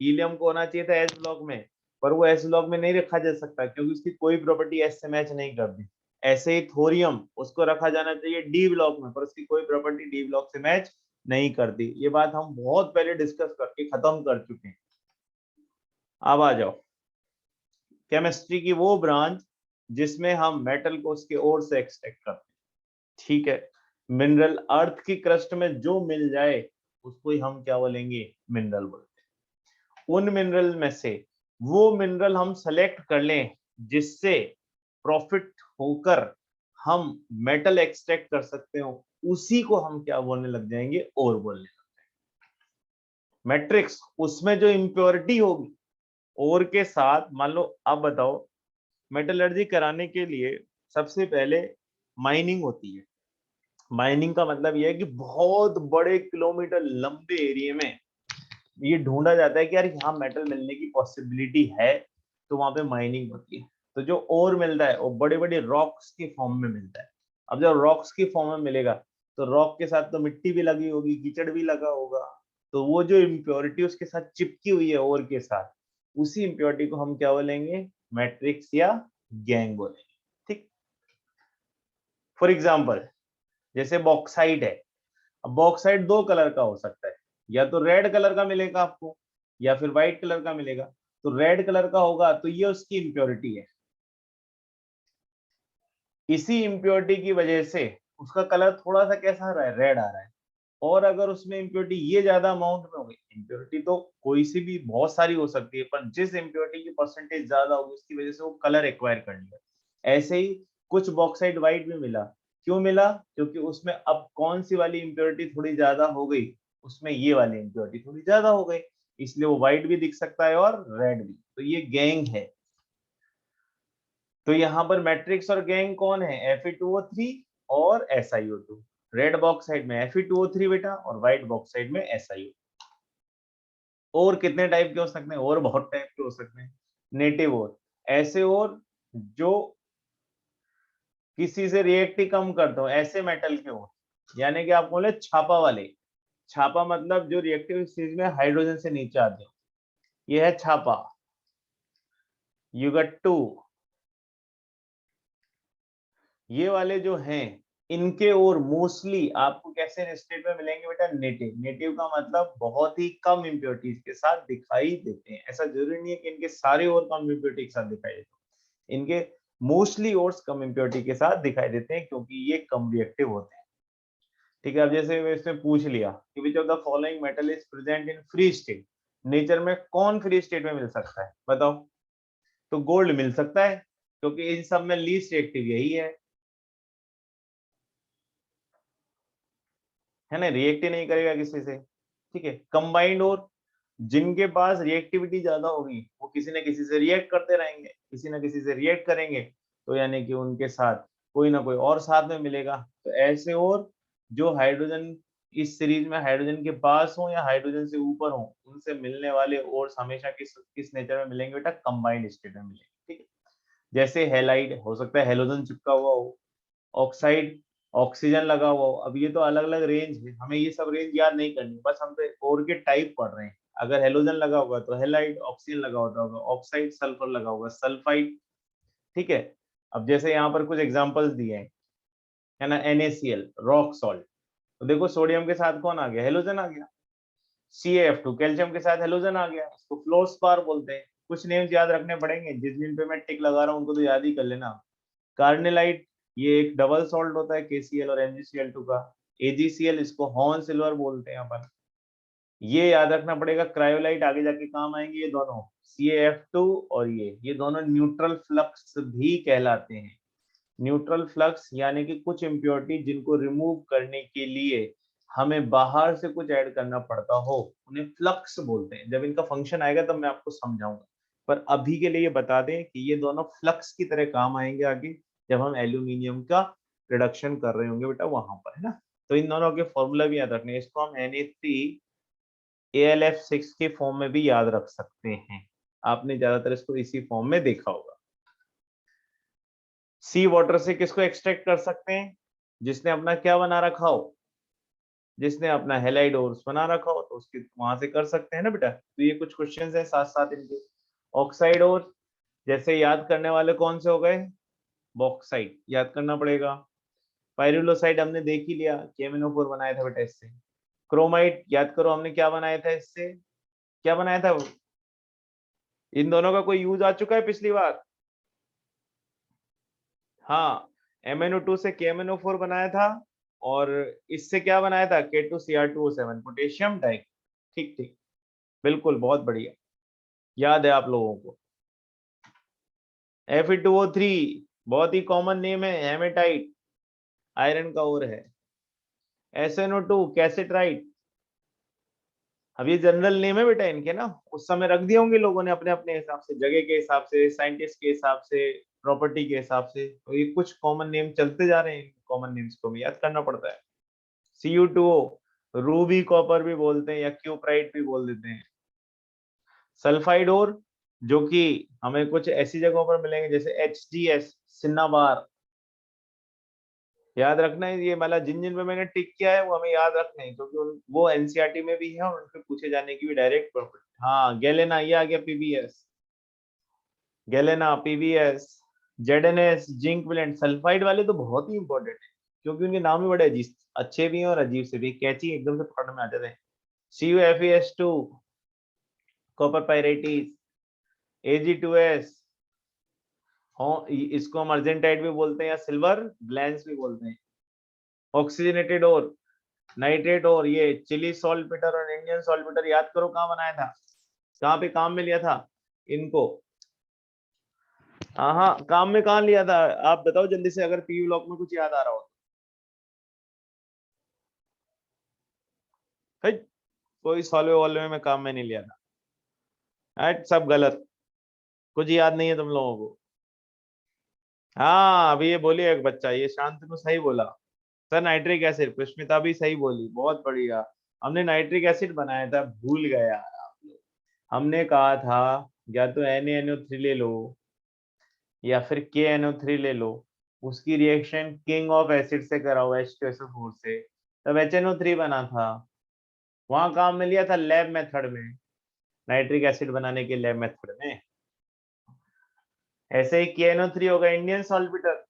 हीलियम को होना चाहिए था एस ब्लॉक में, पर वो एस ब्लॉक में नहीं रखा जा सकता क्योंकि उसकी कोई प्रॉपर्टी एस से मैच नहीं करती। ऐसे ही थोरियम, उसको रखा जाना चाहिए डी ब्लॉक में, पर उसकी कोई प्रॉपर्टी डी ब्लॉक से मैच नहीं करती। ये बात हम बहुत पहले डिस्कस करके खत्म कर चुके हैं। अब आ जाओ, केमिस्ट्री की वो ब्रांच जिसमें हम मेटल को उसके ओर से एक्सट्रैक्ट करते हैं। ठीक है, मिनरल अर्थ की क्रस्ट में जो मिल जाए उसको ही हम क्या बोलेंगे? मिनरल बोलते हैं। उन मिनरल में से वो मिनरल हम सेलेक्ट कर लें जिससे प्रॉफिट होकर हम मेटल एक्सट्रैक्ट कर सकते हो, उसी को हम क्या बोलने लग जाएंगे? और बोलने लग जाएंगे। मैट्रिक्स, उसमें जो इम्प्योरिटी होगी और के साथ, मान लो अब बताओ, मेटलर्जी कराने के लिए सबसे पहले माइनिंग होती है। माइनिंग का मतलब यह है कि बहुत बड़े किलोमीटर लंबे एरिया में ये ढूंढा जाता है कि यार यहाँ मेटल मिलने की पॉसिबिलिटी है, तो वहां पे माइनिंग होती है। तो जो ओर मिलता है वो बड़े बड़े रॉक्स के फॉर्म में मिलता है। अब जब रॉक्स की फॉर्म में मिलेगा तो रॉक के साथ तो मिट्टी भी लगी होगी, कीचड़ भी लगा होगा, तो वो जो इम्प्योरिटी उसके साथ चिपकी हुई है ओर के साथ, उसी इम्प्योरिटी को हम क्या बोलेंगे? मैट्रिक्स या गैंग बोलेंगे। ठीक, फॉर एग्जाम्पल जैसे बॉक्साइट है। अब बॉक्साइट दो कलर का हो सकता है, या तो रेड कलर का मिलेगा आपको, या फिर व्हाइट कलर का मिलेगा। तो रेड कलर का होगा तो ये उसकी इम्प्योरिटी है, इसी इम्प्योरिटी की वजह से उसका कलर थोड़ा सा कैसा आ रहा है? रेड आ रहा है। और अगर उसमें इम्प्योरिटी ये ज्यादा अमाउंट में होगी, इम्प्योरिटी तो कोई सी भी बहुत सारी हो सकती है, पर जिस इम्प्योरिटी की परसेंटेज ज्यादा होगी उसकी वजह से वो कलर एक्वायर कर लिया। ऐसे ही कुछ बॉक्साइट व्हाइट भी मिला। क्यों मिला? क्योंकि उसमें अब कौन सी वाली इम्प्योरिटी थोड़ी ज्यादा हो गई? उसमें ये वाली इम्प्योरिटी थोड़ी ज्यादा हो गई, इसलिए वो व्हाइट भी दिख सकता है और रेड भी। तो ये गैंग है। तो यहाँ पर मैट्रिक्स और गैंग कौन है? Fe2O3 और SiO2। रेड बॉक्साइड में Fe2O3 बेटा, और व्हाइट बॉक्साइड में SiO2। और कितने टाइप के हो सकते हैं? और बहुत टाइप के हो सकते हैं। नेटिव और, ऐसे और जो किसी से रिएक्ट ही कम करते हो, ऐसे मेटल के हो, यानी कि आप बोले छापा वाले। छापा मतलब जो रिएक्टिव स्टेज में हाइड्रोजन से नीचे आते हो, ये है छापा। यू गट टू, ये वाले जो हैं इनके और मोस्टली आपको कैसे स्टेट में मिलेंगे बेटा? नेटिव। नेटिव का मतलब बहुत ही कम इम्प्योरिटीज के साथ दिखाई देते हैं। ऐसा जरूरी नहीं है कि इनके सारे और कम इम्प्योरिटी के साथ दिखाई देते हैं। इनके मोस्टली ओर्स कम इम्प्योरिटी के साथ दिखाई देते हैं क्योंकि ये कम रिएक्टिव होते हैं। ठीक है, अब जैसे इसमें पूछ लिया कि which of the following metal is present in free state, nature में कौन फ्री स्टेट में मिल सकता है बताओ? तो गोल्ड मिल सकता है क्योंकि इन सब में लीस्ट रिएक्टिव यही है ना, रिएक्ट ही नहीं करेगा किसी से। ठीक है, कंबाइंड और जिनके पास रिएक्टिविटी ज्यादा होगी वो किसी न किसी से रिएक्ट करते रहेंगे, किसी न किसी से रिएक्ट करेंगे, तो यानी कि उनके साथ कोई ना कोई और साथ में मिलेगा। तो ऐसे और जो हाइड्रोजन इस सीरीज में हाइड्रोजन के पास हो या हाइड्रोजन से ऊपर हो, उनसे मिलने वाले और हमेशा किस नेचर में मिलेंगे बेटा? कंबाइंड स्टेट में मिलेंगे। ठीक है, जैसे हेलाइड हो सकता है हेलोजन चिपका हुआ हो, ऑक्साइड ऑक्सीजन लगा हुआ हो। अब ये तो अलग अलग रेंज है, हमें ये सब रेंज याद नहीं करनी, बस हम तो और के टाइप पढ़ रहे हैं। अगर हेलोजन लगा होगा तो हेलाइड, ऑक्सीजन लगा होगा ऑक्साइड, सल्फर लगा होगा सल्फाइड। ठीक है, अब जैसे यहाँ पर कुछ एग्जांपल्स दिए हैं, है ना, NaCl रॉक सॉल्ट, तो देखो सोडियम के साथ कौन आ गया? हेलोजन आ गया। CaF2 कैल्शियम के साथ हेलोजन आ गया, इसको फ्लोरस्पार बोलते हैं। कुछ नेम्स याद रखने पड़ेंगे, जिस जिन पे मैं टिक लगा रहा हूँ उनको तो याद ही कर लेना। कार्नेलाइट ये एक डबल सॉल्ट होता है KCl और MgCl2 का। AgCl इसको हॉर्न सिल्वर बोलते हैं अपन। ये याद रखना पड़ेगा, क्रायोलाइट आगे जाके काम आएंगे ये दोनों, CaF2 और ये दोनों न्यूट्रल फ्लक्स भी कहलाते हैं। न्यूट्रल फ्लक्स यानी कि कुछ इम्प्योरिटी जिनको रिमूव करने के लिए हमें बाहर से कुछ ऐड करना पड़ता हो, उन्हें फ्लक्स बोलते हैं। जब इनका फंक्शन आएगा तब मैं आपको समझाऊंगा, पर अभी के लिए ये बता दें कि ये दोनों फ्लक्स की तरह काम आएंगे आगे, जब हम एल्यूमिनियम का प्रोडक्शन कर रहे होंगे बेटा वहां पर, है ना। तो इन दोनों के फॉर्मूला भी याद रखने हैं, इसको हम Na3AlF6 के फॉर्म में भी याद रख सकते हैं। आपने ज्यादातर इसको इसी फॉर्म में देखा होगा। सी वाटर से किसको एक्सट्रैक्ट कर सकते हैं? जिसने अपना क्या बना रखा हो, जिसने अपना हेलाइड ओर्स बना रखा हो, तो उसकी वहां से कर सकते हैं ना बेटा। तो ये कुछ क्वेश्चंस हैं साथ साथ इनके। ऑक्साइड ओर जैसे याद करने वाले कौन से हो गए? बॉक्साइट याद करना पड़ेगा। पाइरुलोसाइड हमने देख ही लिया, KMnO4 बनाया था बेटा इससे। क्रोमाइट याद करो हमने क्या बनाया था इससे, क्या बनाया था वो? इन दोनों का कोई यूज आ चुका है पिछली बार? हाँ, MnO2 से KMnO4 बनाया था, और इससे क्या बनाया था? K2Cr2O7 potassium die. ठीक ठीक, बिल्कुल, बहुत बढ़िया, याद है आप लोगों को। Fe2O3 बहुत ही कॉमन नेम है, हेमेटाइट, आयरन का ओर है। SnO2 कैसेट्राइट, अब ये जनरल नेम है बेटा इनके ना, उस समय रख दिए होंगे लोगों ने अपने अपने हिसाब से, जगह के हिसाब से, साइंटिस्ट के हिसाब से, प्रॉपर्टी के हिसाब से। तो ये कुछ कॉमन नेम चलते जा रहे हैं, कॉमन नेम्स को भी याद करना पड़ता है। Cu2O रूबी कॉपर भी बोलते हैं या क्यूप्राइट भी बोल देते हैं। सल्फाइड और जो कि हमें कुछ ऐसी जगहों पर मिलेंगे जैसे HDS सिन्नाबार, याद रखना है। ये मतलब जिन जिन पे मैंने टिक किया है वो हमें याद रखना है, क्योंकि वो एनसीईआरटी में भी है और उनपे पूछे जाने की भी डायरेक्ट प्रॉपर्टी। हाँ, गैलेना ये आ गया, PBS, galena, PBS, ZNS, zinc blende. Sulphide वाले तो बहुत ही इंपॉर्टेंट है, क्योंकि उनके नाम ही बड़े अजीब अच्छे भी हैं और अजीब से भी, कैची एकदम से पकड़ में आ जाते हैं। CuFeS2, कॉपर पाइरेटिस, Ag2S, इसको हम अर्जेंटाइट भी बोलते हैं या सिल्वर ग्लैंस भी बोलते हैं। ऑक्सीजनेटेड और नाइट्रेट और ये चिली सॉल्टपीटर और इंडियन सॉल्टपीटर याद करो कहाँ बनाया था, कहाँ पे काम में लिया था इनको? हाँ, काम में कहाँ लिया था आप बताओ जल्दी से, अगर पीवी ब्लॉक में कुछ याद आ रहा हो। कोई सॉल्वे वॉल्वे में काम में नहीं लिया था, सब गलत, कुछ याद नहीं है तुम लोगों को। हाँ, अभी ये बोली एक बच्चा, ये शांतनु सही बोला, सर नाइट्रिक एसिड, पुष्मिता भी सही बोली, बहुत बढ़िया। हमने नाइट्रिक एसिड बनाया था, भूल गया आप लोग। हमने कहा था या तो NaNO3 ले लो या फिर KNO3 ले लो, उसकी रिएक्शन किंग ऑफ एसिड से कराओ H2SO4 से, तब HNO3 बना था। वहां काम में लिया था लैब मेथड में, नाइट्रिक एसिड बनाने के लैब मेथड में। ऐसे ही KNO3 होगा इंडियन सॉल्टपीटर।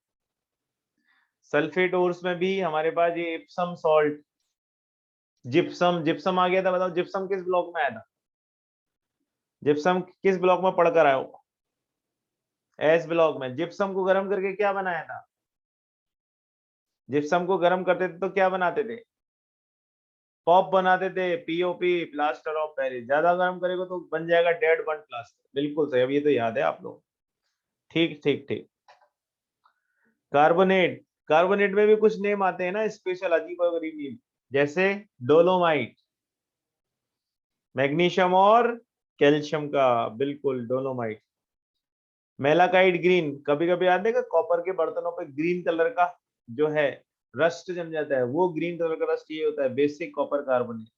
सल्फेट ओर्स में भी हमारे पास ये इप्सम सॉल्ट, जिप्सम, जिप्सम आ गया था। बताओ जिप्सम किस ब्लॉक में आया था? जिप्सम किस ब्लॉक में पढ़कर आए हो? एस ब्लॉक में जिप्सम को गर्म करके क्या बनाया था? जिप्सम को गर्म करते थे तो क्या बनाते थे? पॉप बनाते थे, पीओपी, प्लास्टर ऑफ पेरिस। ज्यादा गर्म करेगा तो बन जाएगा डेड बर्न प्लास्टर। बिल्कुल सही, अब ये तो याद है आप लोग। ठीक ठीक ठीक। कार्बोनेट, कार्बोनेट में भी कुछ नेम आते हैं ना स्पेशल, अजीब अजीब नेम, जैसे डोलोमाइट, मैग्नीशियम और कैल्शियम का, बिल्कुल डोलोमाइट। मेलाकाइट ग्रीन, कभी कभी याद है कॉपर के बर्तनों पे ग्रीन कलर का जो है रस्ट जम जाता है, वो ग्रीन कलर का रस्ट ये होता है basic copper carbonate,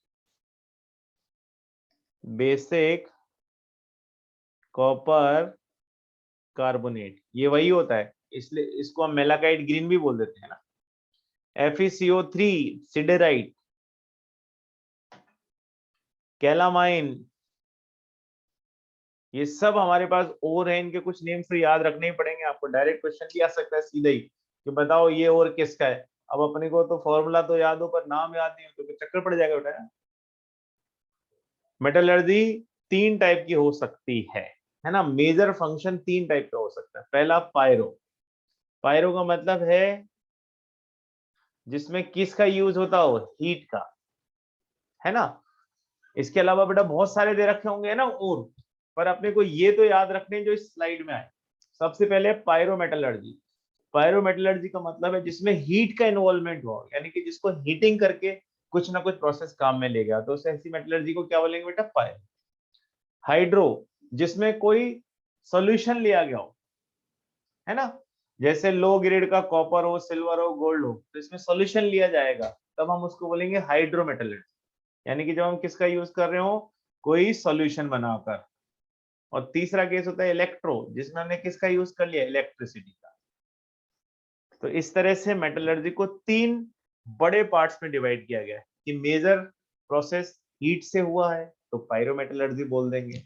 basic copper carbonate, ये वही होता है, इसलिए इसको हम मेलाकाइट ग्रीन भी बोल देते हैं ना। FeCO3 सिडेराइट, कैलामाइन, ये सब हमारे पास और है, इनके कुछ नेम्स तो याद रखने ही पड़ेंगे आपको। डायरेक्ट क्वेश्चन भी आ सकता है सीधा ही कि बताओ ये और किसका है। अब अपने को तो फॉर्मूला तो याद हो पर नाम याद नहीं हो तो चक्कर पड़ जाएगा बेटा। मेटलर्जी तीन टाइप की हो सकती है ना। मेजर फंक्शन तीन टाइप का हो सकता है। पहला पायरो, पायरो का मतलब है जिसमें किसका यूज होता हो, हीट का, है ना। इसके अलावा बेटा बहुत सारे दे रखे होंगे ना और, पर अपने को ये तो याद रखने जो इस स्लाइड में आए। सबसे पहले पायरोमेटलर्जी, पायरोमेटलर्जी का मतलब है जिसमें हीट का इन्वॉल्वमेंट हो, यानी कि जिसको हीटिंग करके कुछ ना कुछ प्रोसेस काम में ले गया, तो उसे ऐसी मेटलर्जी को क्या बोलेंगे बेटा, पायरो। हाइड्रो, जिसमें कोई सॉल्यूशन लिया गया हो, है ना, जैसे लो ग्रेड का कॉपर हो, सिल्वर हो, गोल्ड हो, तो इसमें सॉल्यूशन लिया जाएगा, तब हम उसको बोलेंगे हाइड्रोमेटलर्जी, यानी कि जब हम किसका यूज कर रहे हो, कोई सॉल्यूशन बनाकर। और तीसरा केस होता है इलेक्ट्रो, जिसमें हमने किसका यूज कर लिया, इलेक्ट्रिसिटी का। तो इस तरह से मेटलर्जी को तीन बड़े पार्ट्स में डिवाइड किया गया है कि मेजर प्रोसेस हीट से हुआ है तो पायरोमेटलर्जी बोल देंगे,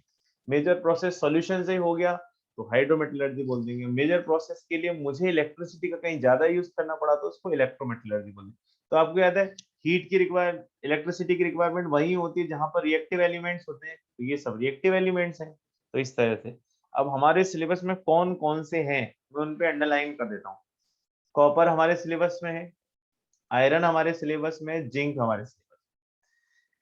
मेजर प्रोसेस सॉल्यूशन से हो गया तो हाइड्रोमेटलर्जी बोल देंगे, मेजर प्रोसेस के लिए मुझे इलेक्ट्रिसिटी का कहीं ज्यादा यूज करना पड़ा तो उसको इलेक्ट्रोमेटलर्जी बोलेंगे। तो आपको याद है हीट की रिक्वायर, इलेक्ट्रिसिटी की रिक्वायरमेंट वही होती है जहां पर रिएक्टिव एलिमेंट्स होते हैं, तो ये सब रिएक्टिव एलिमेंट्स हैं। तो इस तरह से अब हमारे सिलेबस में कौन कौन से हैं मैं उन पे अंडरलाइन कर देता हूँ। कॉपर हमारे सिलेबस में है, आयरन हमारे सिलेबस में है, जिंक हमारे सिलेबस,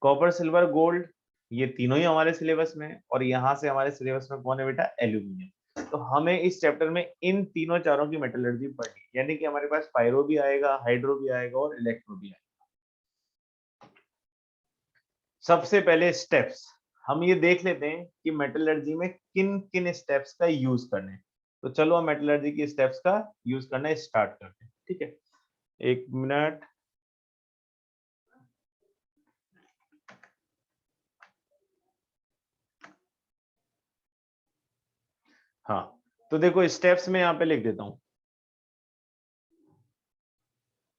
कॉपर सिल्वर गोल्ड ये तीनों ही हमारे सिलेबस में है, और यहाँ से हमारे सिलेबस में कौन है बेटा, एल्यूमिनियम। तो हमें इस चैप्टर में इन तीनों चारों की मेटलर्जी पढ़नी, यानी कि हमारे पास पायरो भी आएगा, हाइड्रो भी आएगा और इलेक्ट्रो भी आएगा। सबसे पहले स्टेप्स हम ये देख लेते हैं कि मेटलर्जी में किन किन स्टेप्स का यूज करने हैं। तो चलो हम मेटलर्जी की स्टेप्स का यूज करना स्टार्ट करते हैं, ठीक है। एक मिनट, हाँ, तो देखो स्टेप्स में यहाँ पे लिख देता हूं।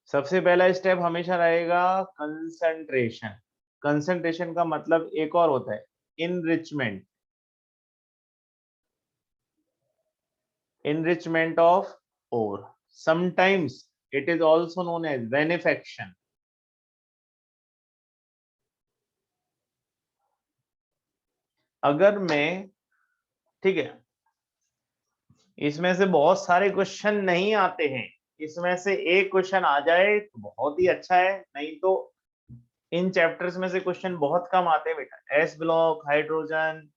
सबसे पहला स्टेप हमेशा रहेगा कंसंट्रेशन। कंसंट्रेशन का मतलब एक और होता है enrichment, enrichment of ore, sometimes it is also known as beneficiation. अगर मैं, ठीक है, इसमें से बहुत सारे क्वेश्चन नहीं आते हैं, इसमें से एक क्वेश्चन आ जाए तो बहुत ही अच्छा है, नहीं तो इन चैप्टर्स में से क्वेश्चन बहुत कम आते हैं बेटा। S block, hydrogen,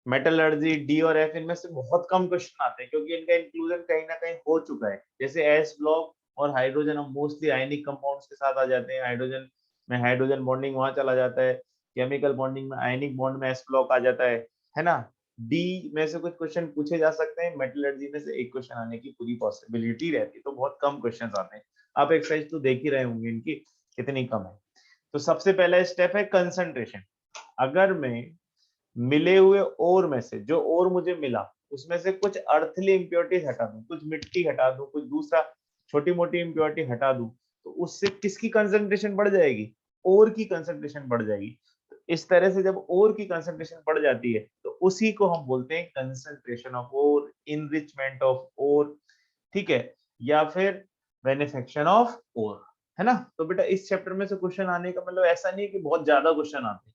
metallurgy, D और एफ, इनमें से बहुत कम क्वेश्चन आते हैं क्योंकि इनका इंक्लूजन कहीं ना कहीं हो चुका है। जैसे एस ब्लॉक और हाइड्रोजन हम मोस्टली आयनिक कंपाउंड्स के साथ आ जाते हैं, हाइड्रोजन में हाइड्रोजन बॉन्डिंग वहां चला जाता है, केमिकल बॉन्डिंग में आयनिक बॉन्ड में एस ब्लॉक आ जाता है ना। डी में से कुछ क्वेश्चन पूछे जा सकते हैं, मेटलर्जी में से एक क्वेश्चन आने की पूरी पॉसिबिलिटी रहती है, तो बहुत कम क्वेश्चन आते हैं। आप एक्सरसाइज तो देख ही रहे होंगे इनकी कितनी कम है। तो सबसे पहला स्टेप है कंसंट्रेशन। अगर मैं मिले हुए ओर में से, जो ओर मुझे मिला उसमें से कुछ अर्थली इंप्योरिटीज हटा दूं, कुछ मिट्टी हटा दूं, कुछ दूसरा छोटी मोटी इंप्योरिटी हटा दूं, तो उससे किसकी कंसंट्रेशन बढ़ जाएगी, ओर की कंसंट्रेशन बढ़ जाएगी। तो इस तरह से जब ओर की कंसंट्रेशन बढ़ जाती है तो उसी को हम बोलते हैं concentration of ore, enrichment of ore, ठीक है, या फिर बेनिफेक्शन ऑफ ओर, है ना। तो बेटा इस चैप्टर में से क्वेश्चन आने का मतलब ऐसा नहीं है कि बहुत ज्यादा क्वेश्चन आते हैं,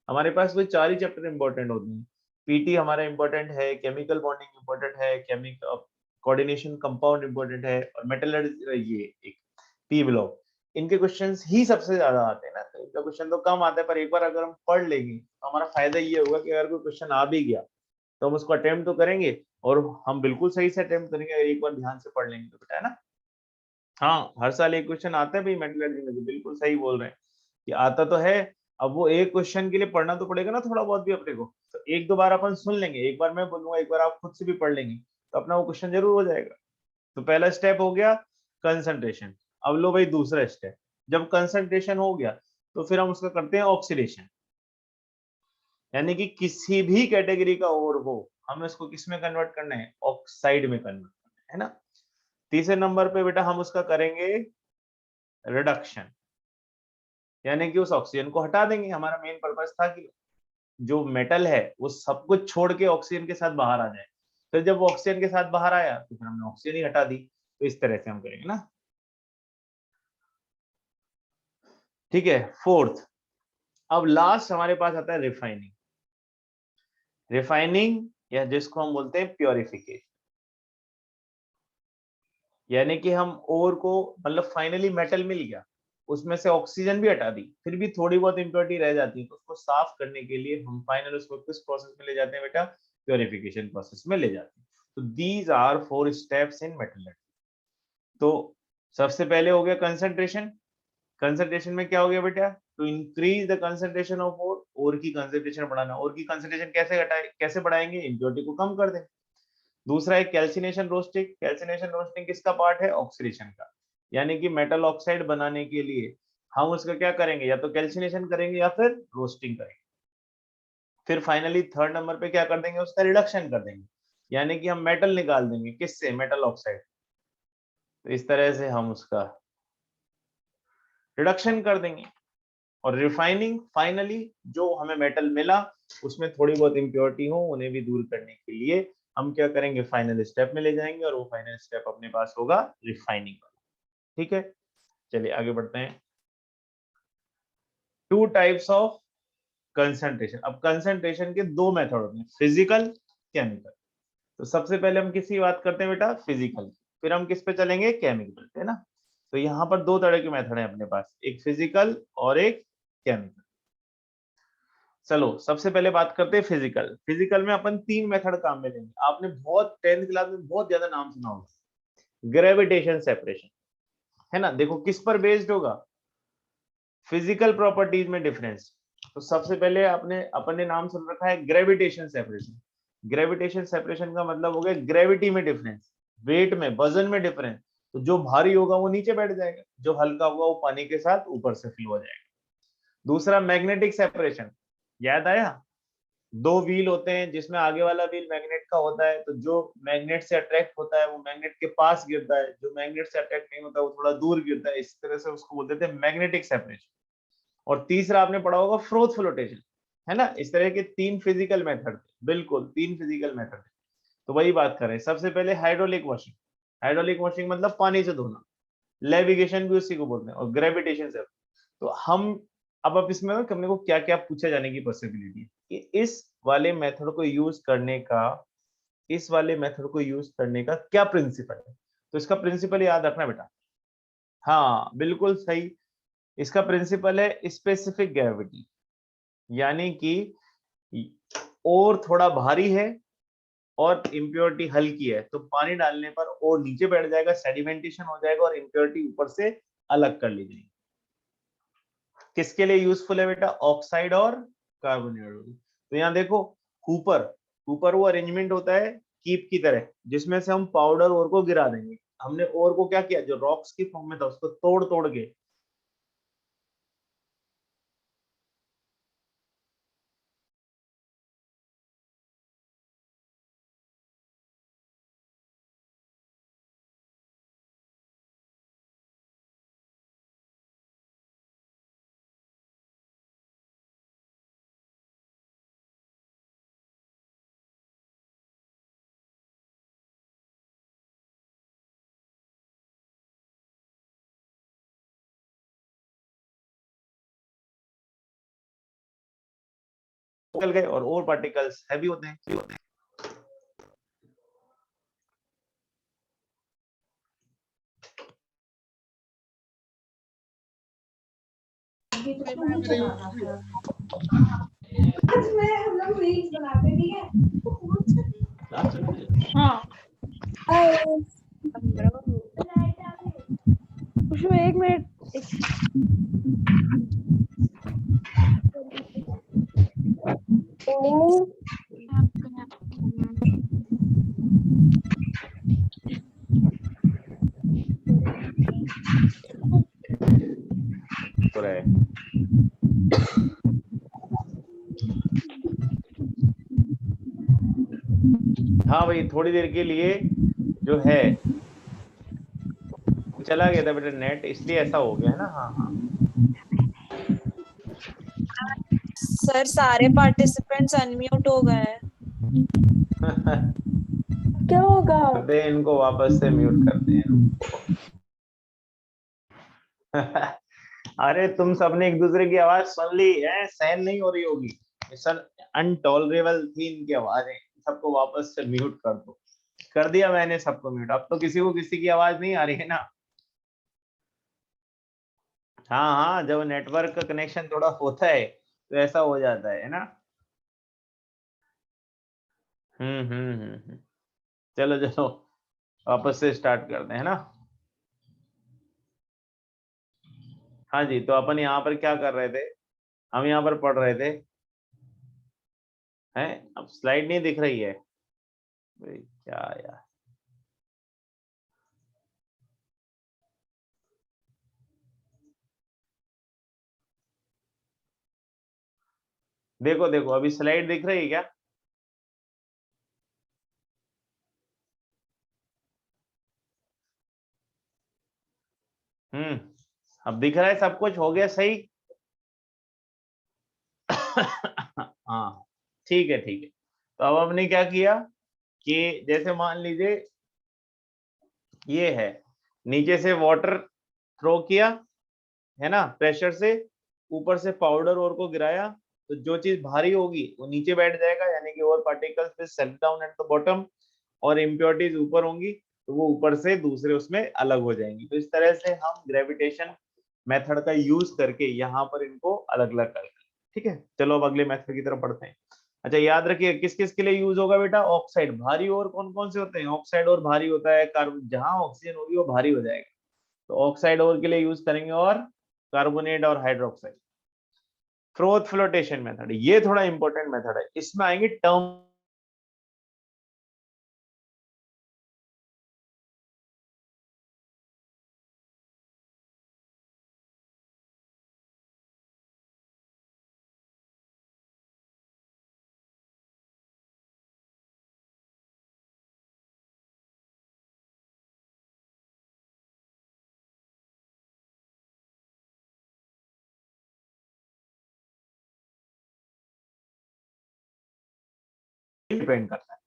हमारे पास वो चार ही चैप्टर इंपॉर्टेंट होते हैं। पीटी हमारा इंपॉर्टेंट है, केमिकल बॉन्डिंग इंपॉर्टेंट है, केमिकल कोऑर्डिनेशन कंपाउंड इंपॉर्टेंट है, और मेटलर्जी ये एक पी ब्लॉक, इनके क्वेश्चंस ही सबसे ज्यादा आते हैं ना। तो इनका क्वेश्चन तो कम आता है, पर एक बार अगर हम पढ़ लेंगे तो हमारा फायदा ये होगा कि अगर कोई क्वेश्चन आ भी गया तो हम उसको अटेम्प्ट तो करेंगे, और हम बिल्कुल सही से अटेम्प्ट करेंगे अगर एक बार ध्यान से पढ़ लेंगे तो बेटा, है ना। हाँ, हर साल एक क्वेश्चन आता है भाई मेटलर्जी में, बिल्कुल सही बोल रहे हैं कि आता तो है। अब वो एक क्वेश्चन के लिए पढ़ना तो पड़ेगा ना थोड़ा बहुत भी अपने को, तो एक दो बार अपन सुन लेंगे, एक बार मैं बोलूंगा, एक बार आप खुद से भी पढ़ लेंगे, तो अपना वो क्वेश्चन जरूर हो जाएगा। तो पहला स्टेप हो गया कंसंट्रेशन। अब लो भाई दूसरा स्टेप, जब कंसंट्रेशन हो गया तो फिर हम उसका करते हैं ऑक्सीडेशन, यानी कि किसी भी कैटेगरी का ओर हो, हमें उसको किस में कन्वर्ट करना है, ऑक्साइड में कन्वर्ट करना है ना। तीसरे नंबर पे बेटा हम उसका करेंगे रिडक्शन, यानी कि उस ऑक्सीजन को हटा देंगे। हमारा मेन पर्पस था कि जो मेटल है वो सब कुछ छोड़ के ऑक्सीजन के साथ बाहर आ जाए। फिर जब वो ऑक्सीजन के साथ बाहर आया तो फिर हमने ऑक्सीजन ही हटा दी। तो इस तरह से हम करेंगे ना, ठीक है। फोर्थ, अब लास्ट हमारे पास आता है रिफाइनिंग। रिफाइनिंग या जिसको हम बोलते हैं प्योरिफिकेशन, यानी कि हम ओर को, मतलब फाइनली मेटल मिल गया, उसमें से ऑक्सीजन भी हटा दी, फिर भी थोड़ी बहुत इंप्योरिटी रह जाती है, तो उसको साफ करने के लिए हम फाइनल उसको किस प्रोसेस में ले जाते हैं बेटा, प्योरिफिकेशन प्रोसेस में ले जाते हैं। तो these are 4 steps in metallurgy. तो सबसे पहले हो गया कंसंट्रेशन। कंसंट्रेशन में क्या हो गया बेटा, to increase the concentration of ore की कंसंट्रेशन बढ़ाना। ओर की कंसंट्रेशन कैसे घटाए, कैसे बढ़ाएंगे, इंप्योरिटी को कम कर दें। दूसरा है कैल्सिनेशन रोस्टिंग। कैल्सिनेशन रोस्टिंग किसका पार्ट है, ऑक्सीडेशन का, यानी कि मेटल ऑक्साइड बनाने के लिए हम उसका क्या करेंगे, या तो कैल्सिनेशन करेंगे या फिर रोस्टिंग करेंगे। फिर फाइनली थर्ड नंबर पे क्या कर देंगे, उसका रिडक्शन कर देंगे, यानी कि हम मेटल निकाल देंगे, किससे, मेटल ऑक्साइड। तो इस तरह से हम उसका रिडक्शन कर देंगे। और रिफाइनिंग, फाइनली जो हमें मेटल मिला उसमें थोड़ी बहुत इंप्योरिटी हो उन्हें भी दूर करने के लिए हम क्या करेंगे, फाइनल स्टेप में ले जाएंगे, और वो फाइनल स्टेप अपने पास होगा रिफाइनिंग वाला। ठीक है, चलिए आगे बढ़ते हैं। Two types of concentration. अब कंसंट्रेशन के दो मेथड होते हैं, फिजिकल, केमिकल। तो सबसे पहले हम किसकी बात करते हैं बेटा, फिजिकल, फिर हम किस पे चलेंगे, केमिकल पे, है ना। तो यहाँ पर दो तरह के मेथड है अपने पास, एक फिजिकल और एक केमिकल। चलो सबसे पहले बात करते हैं फिजिकल। फिजिकल में अपन तीन मेथड काम में लेंगे। आपने बहुत 10th क्लास में बहुत ज्यादा नाम सुना होगा, ग्रेविटेशन सेपरेशन, है ना। देखो किस पर बेस्ड होगा, फिजिकल प्रॉपर्टीज में डिफरेंस। तो सबसे पहले आपने अपने नाम सुन रखा है ग्रेविटेशन सेपरेशन। ग्रेविटेशन सेपरेशन का मतलब हो गया ग्रेविटी में डिफरेंस, वेट में, वजन में डिफरेंस। तो जो भारी होगा वो नीचे बैठ जाएगा, जो हल्का होगा वो पानी के साथ ऊपर से फिल हो जाएगा। दूसरा मैग्नेटिक सेपरेशन, याद आया, दो व्हील होते हैं जिसमें आगे वाला व्हील मैग्नेट का होता है, तो जो मैग्नेट से अट्रैक्ट होता है वो मैग्नेट के पास गिरता है, जो मैग्नेट से अट्रैक्ट नहीं होता वो थोड़ा दूर गिरता है। इस तरह से उसको बोलते थे मैग्नेटिक सेपरेशन। और तीसरा आपने पढ़ा होगा फ्रोथ फ्लोटेशन, है ना। इस तरह के तीन फिजिकल मेथड, बिल्कुल तीन फिजिकल मेथड। तो वही बात करें, सबसे पहले हाइड्रोलिक वॉशिंग। हाइड्रोलिक वॉशिंग मतलब पानी से धोना, लेविगेशन भी उसी को बोलते हैं, और ग्रेविटेशन से। तो हम अब इसमें अपने को क्या क्या पूछे जाने की पॉसिबिलिटी है कि इस वाले मेथड को यूज करने का, इस वाले मेथड को यूज करने का क्या प्रिंसिपल है। तो इसका प्रिंसिपल याद रखना बेटा, हाँ बिल्कुल सही। इसका प्रिंसिपल है स्पेसिफिक ग्रेविटी, यानी कि और थोड़ा भारी है और इम्प्योरिटी हल्की है, तो पानी डालने पर और नीचे बैठ जाएगा, सेडिमेंटेशन हो जाएगा और इम्प्योरिटी ऊपर से अलग कर ली जाएगी। किसके लिए यूजफुल है बेटा, ऑक्साइड और कार्बोनेट। तो यहाँ देखो ऊपर, ऊपर वो अरेंजमेंट होता है कीप की तरह, जिसमें से हम पाउडर और को गिरा देंगे। हमने और को क्या किया, जो रॉक्स की फॉर्म में था उसको तोड़ तोड़ के निकल गए और पार्टिकल्स हैवी होते हैं। हाँ खुशबू एक मिनट हो रहा है। हाँ भाई थोड़ी देर के लिए जो है चला गया था बेटा नेट, इसलिए ऐसा हो गया है ना। हाँ हाँ सर सारे पार्टिसिपेंट्स अनम्यूट हो गए हैं। क्या होगा? करते हैं इनको वापस से म्यूट करते हैं इनको। अरे तुम सबने एक दूसरे की आवाज सुन ली है, सहन नहीं हो रही होगी सर, अनटॉलरेबल थी इनकी आवाजें, सबको वापस से म्यूट कर दो। कर दिया मैंने सबको म्यूट, अब तो किसी को किसी की आवाज नहीं आ रही है ना। हाँ हाँ जब नेटवर्क का कनेक्शन थोड़ा होता है तो ऐसा हो जाता है ना। चलो चलो वापस से स्टार्ट करते हैं ना। हाँ जी, तो अपन यहाँ पर क्या कर रहे थे, हम यहाँ पर पढ़ रहे थे हैं। अब स्लाइड नहीं दिख रही है भाई, क्या यार। देखो देखो अभी स्लाइड दिख रही है क्या? अब दिख रहा है, सब कुछ हो गया सही। हाँ ठीक है ठीक है। तो अब हमने क्या किया कि जैसे मान लीजिए ये है, नीचे से वाटर थ्रो किया है ना प्रेशर से, ऊपर से पाउडर और को गिराया, तो जो चीज भारी होगी वो नीचे बैठ जाएगा, यानी कि और पार्टिकल्स पे settle down at the bottom, और इम्प्योरिटीज ऊपर होंगी तो वो ऊपर से दूसरे उसमें अलग हो जाएंगी। तो इस तरह से हम ग्रेविटेशन मेथड का यूज करके यहाँ पर इनको अलग अलग करेंगे। ठीक है, चलो अब अगले मेथड की तरफ बढ़ते हैं। अच्छा याद रखिए किस किस के लिए यूज होगा बेटा, ऑक्साइड भारी, और कौन कौन से होते हैं, ऑक्साइड और भारी होता है, कार्बन जहां ऑक्सीजन होगी वो भारी हो जाएगा, तो ऑक्साइड और के लिए यूज करेंगे, और कार्बोनेट और हाइड्रोक्साइड। फ्रोथ फ्लोटेशन मेथड, ये थोड़ा इंपॉर्टेंट मेथड है, इसमें आएंगे टर्म डिपेंड करता है।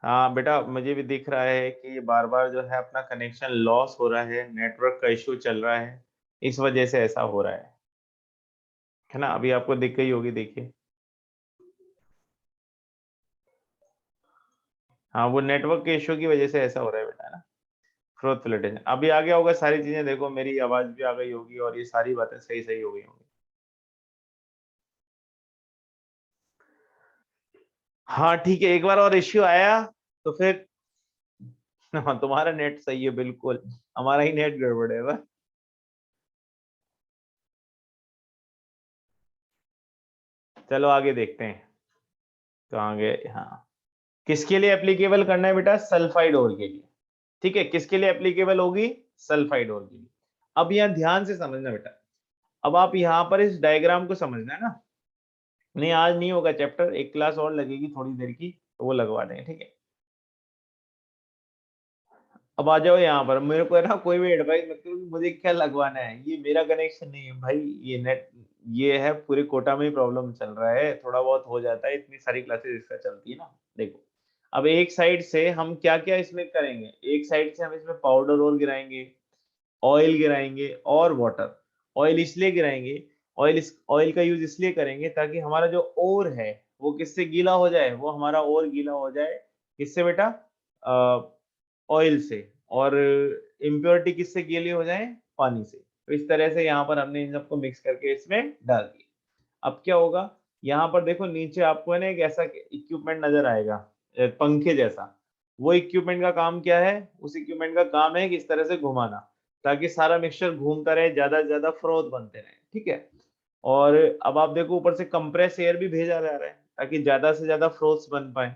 हाँ बेटा मुझे भी दिख रहा है कि ये बार बार जो है अपना कनेक्शन लॉस हो रहा है, नेटवर्क का इशू चल रहा है, इस वजह से ऐसा हो रहा है ना। अभी आपको दिख गई होगी, देखिए। हाँ वो नेटवर्क के इशू की वजह से ऐसा हो रहा है बेटा, है ना। फ्रोथ फ्लोटेशन अभी आ गया होगा, सारी चीजें देखो, मेरी आवाज भी आ गई होगी और ये सारी बातें सही सही हो गई होंगी। हाँ ठीक है, एक बार और इश्यू आया तो फिर हाँ तुम्हारा नेट सही है बिल्कुल, हमारा ही नेट गड़बड़ है बस। चलो आगे देखते हैं, तो आगे हाँ किसके लिए एप्लीकेबल करना है बेटा, सल्फाइड ओर के लिए। ठीक है, किसके लिए एप्लीकेबल होगी, सल्फाइड ओर के लिए। अब यहाँ ध्यान से समझना बेटा, अब आप यहाँ पर इस डायग्राम को समझना है ना, नहीं आज नहीं होगा चैप्टर, एक क्लास और लगेगी थोड़ी देर की, तो वो लगवा देंगे, ठीक है। अब आ जाओ यहाँ पर, मेरे को है ना कोई भी एडवाइस मत करो कि मुझे क्या लगवाना है, ये मेरा कनेक्शन नहीं है भाई, ये नेट, ये है पूरे कोटा में ही प्रॉब्लम चल रहा है, थोड़ा बहुत हो जाता है, इतनी सारी क्लासेस इसका चलती है ना। देखो अब एक साइड से हम क्या क्या इसमें करेंगे, एक साइड से हम इसमें पाउडर और गिराएंगे, ऑयल गिराएंगे और वाटर। ऑयल इसलिए गिराएंगे, ऑयल का यूज इसलिए करेंगे ताकि हमारा जो ओर है वो किससे गीला हो जाए, वो हमारा ओर गीला हो जाए, किससे बेटा, ऑयल से, और इम्प्योरिटी किससे गीली हो जाए, पानी से। तो इस तरह से यहाँ पर हमने इन सबको मिक्स करके इसमें डाल दिया। अब क्या होगा, यहाँ पर देखो नीचे आपको है ना एक ऐसा इक्विपमेंट नजर आएगा, पंखे जैसा। वो इक्विपमेंट का काम क्या है, उस इक्विपमेंट का काम है कि इस तरह से घुमाना, ताकि सारा मिक्सचर घूमता रहे, ज्यादा से ज्यादा फ्रोथ बनते रहे, ठीक है। और अब आप देखो ऊपर से कंप्रेस एयर भी भेजा जा रहा है ताकि ज्यादा से ज्यादा फ्रोथ्स बन पाए,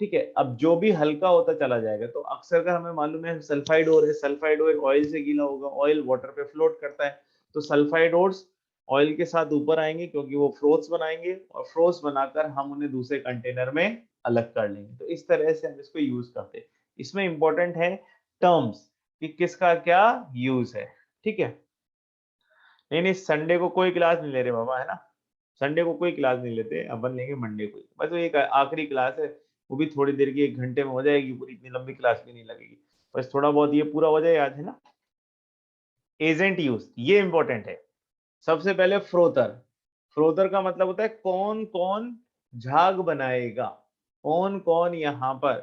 ठीक है। अब जो भी हल्का होता चला जाएगा, तो अक्सर का हमें मालूम है सल्फाइड ओर है, सल्फाइड ओर ऑयल से गीला होगा, ऑयल वाटर पे फ्लोट करता है, तो सल्फाइड ओर्स ऑयल के साथ ऊपर आएंगे क्योंकि वो फ्रोथ्स बनाएंगे, और फ्रोथ्स बनाकर हम उन्हें दूसरे कंटेनर में अलग कर लेंगे। तो इस तरह से हम इसको यूज करते हैं। इसमें इंपॉर्टेंट है टर्म्स कि किसका क्या यूज है, ठीक है। नहीं नहीं, संडे को कोई क्लास नहीं ले रहे बाबा, है ना, संडे को कोई क्लास नहीं लेते, अपन लेंगे मंडे को, बस वो एक आखिरी क्लास है, वो भी थोड़ी देर की, 1 घंटे में हो जाएगी पूरी, इतनी लंबी क्लास भी नहीं लगेगी, बस थोड़ा बहुत ये पूरा हो जाए, याद है ना। एजेंट यूज, ये इंपॉर्टेंट है। सबसे पहले फ्रोथर, फ्रोथर का मतलब होता है कौन कौन झाग बनाएगा, कौन कौन यहाँ पर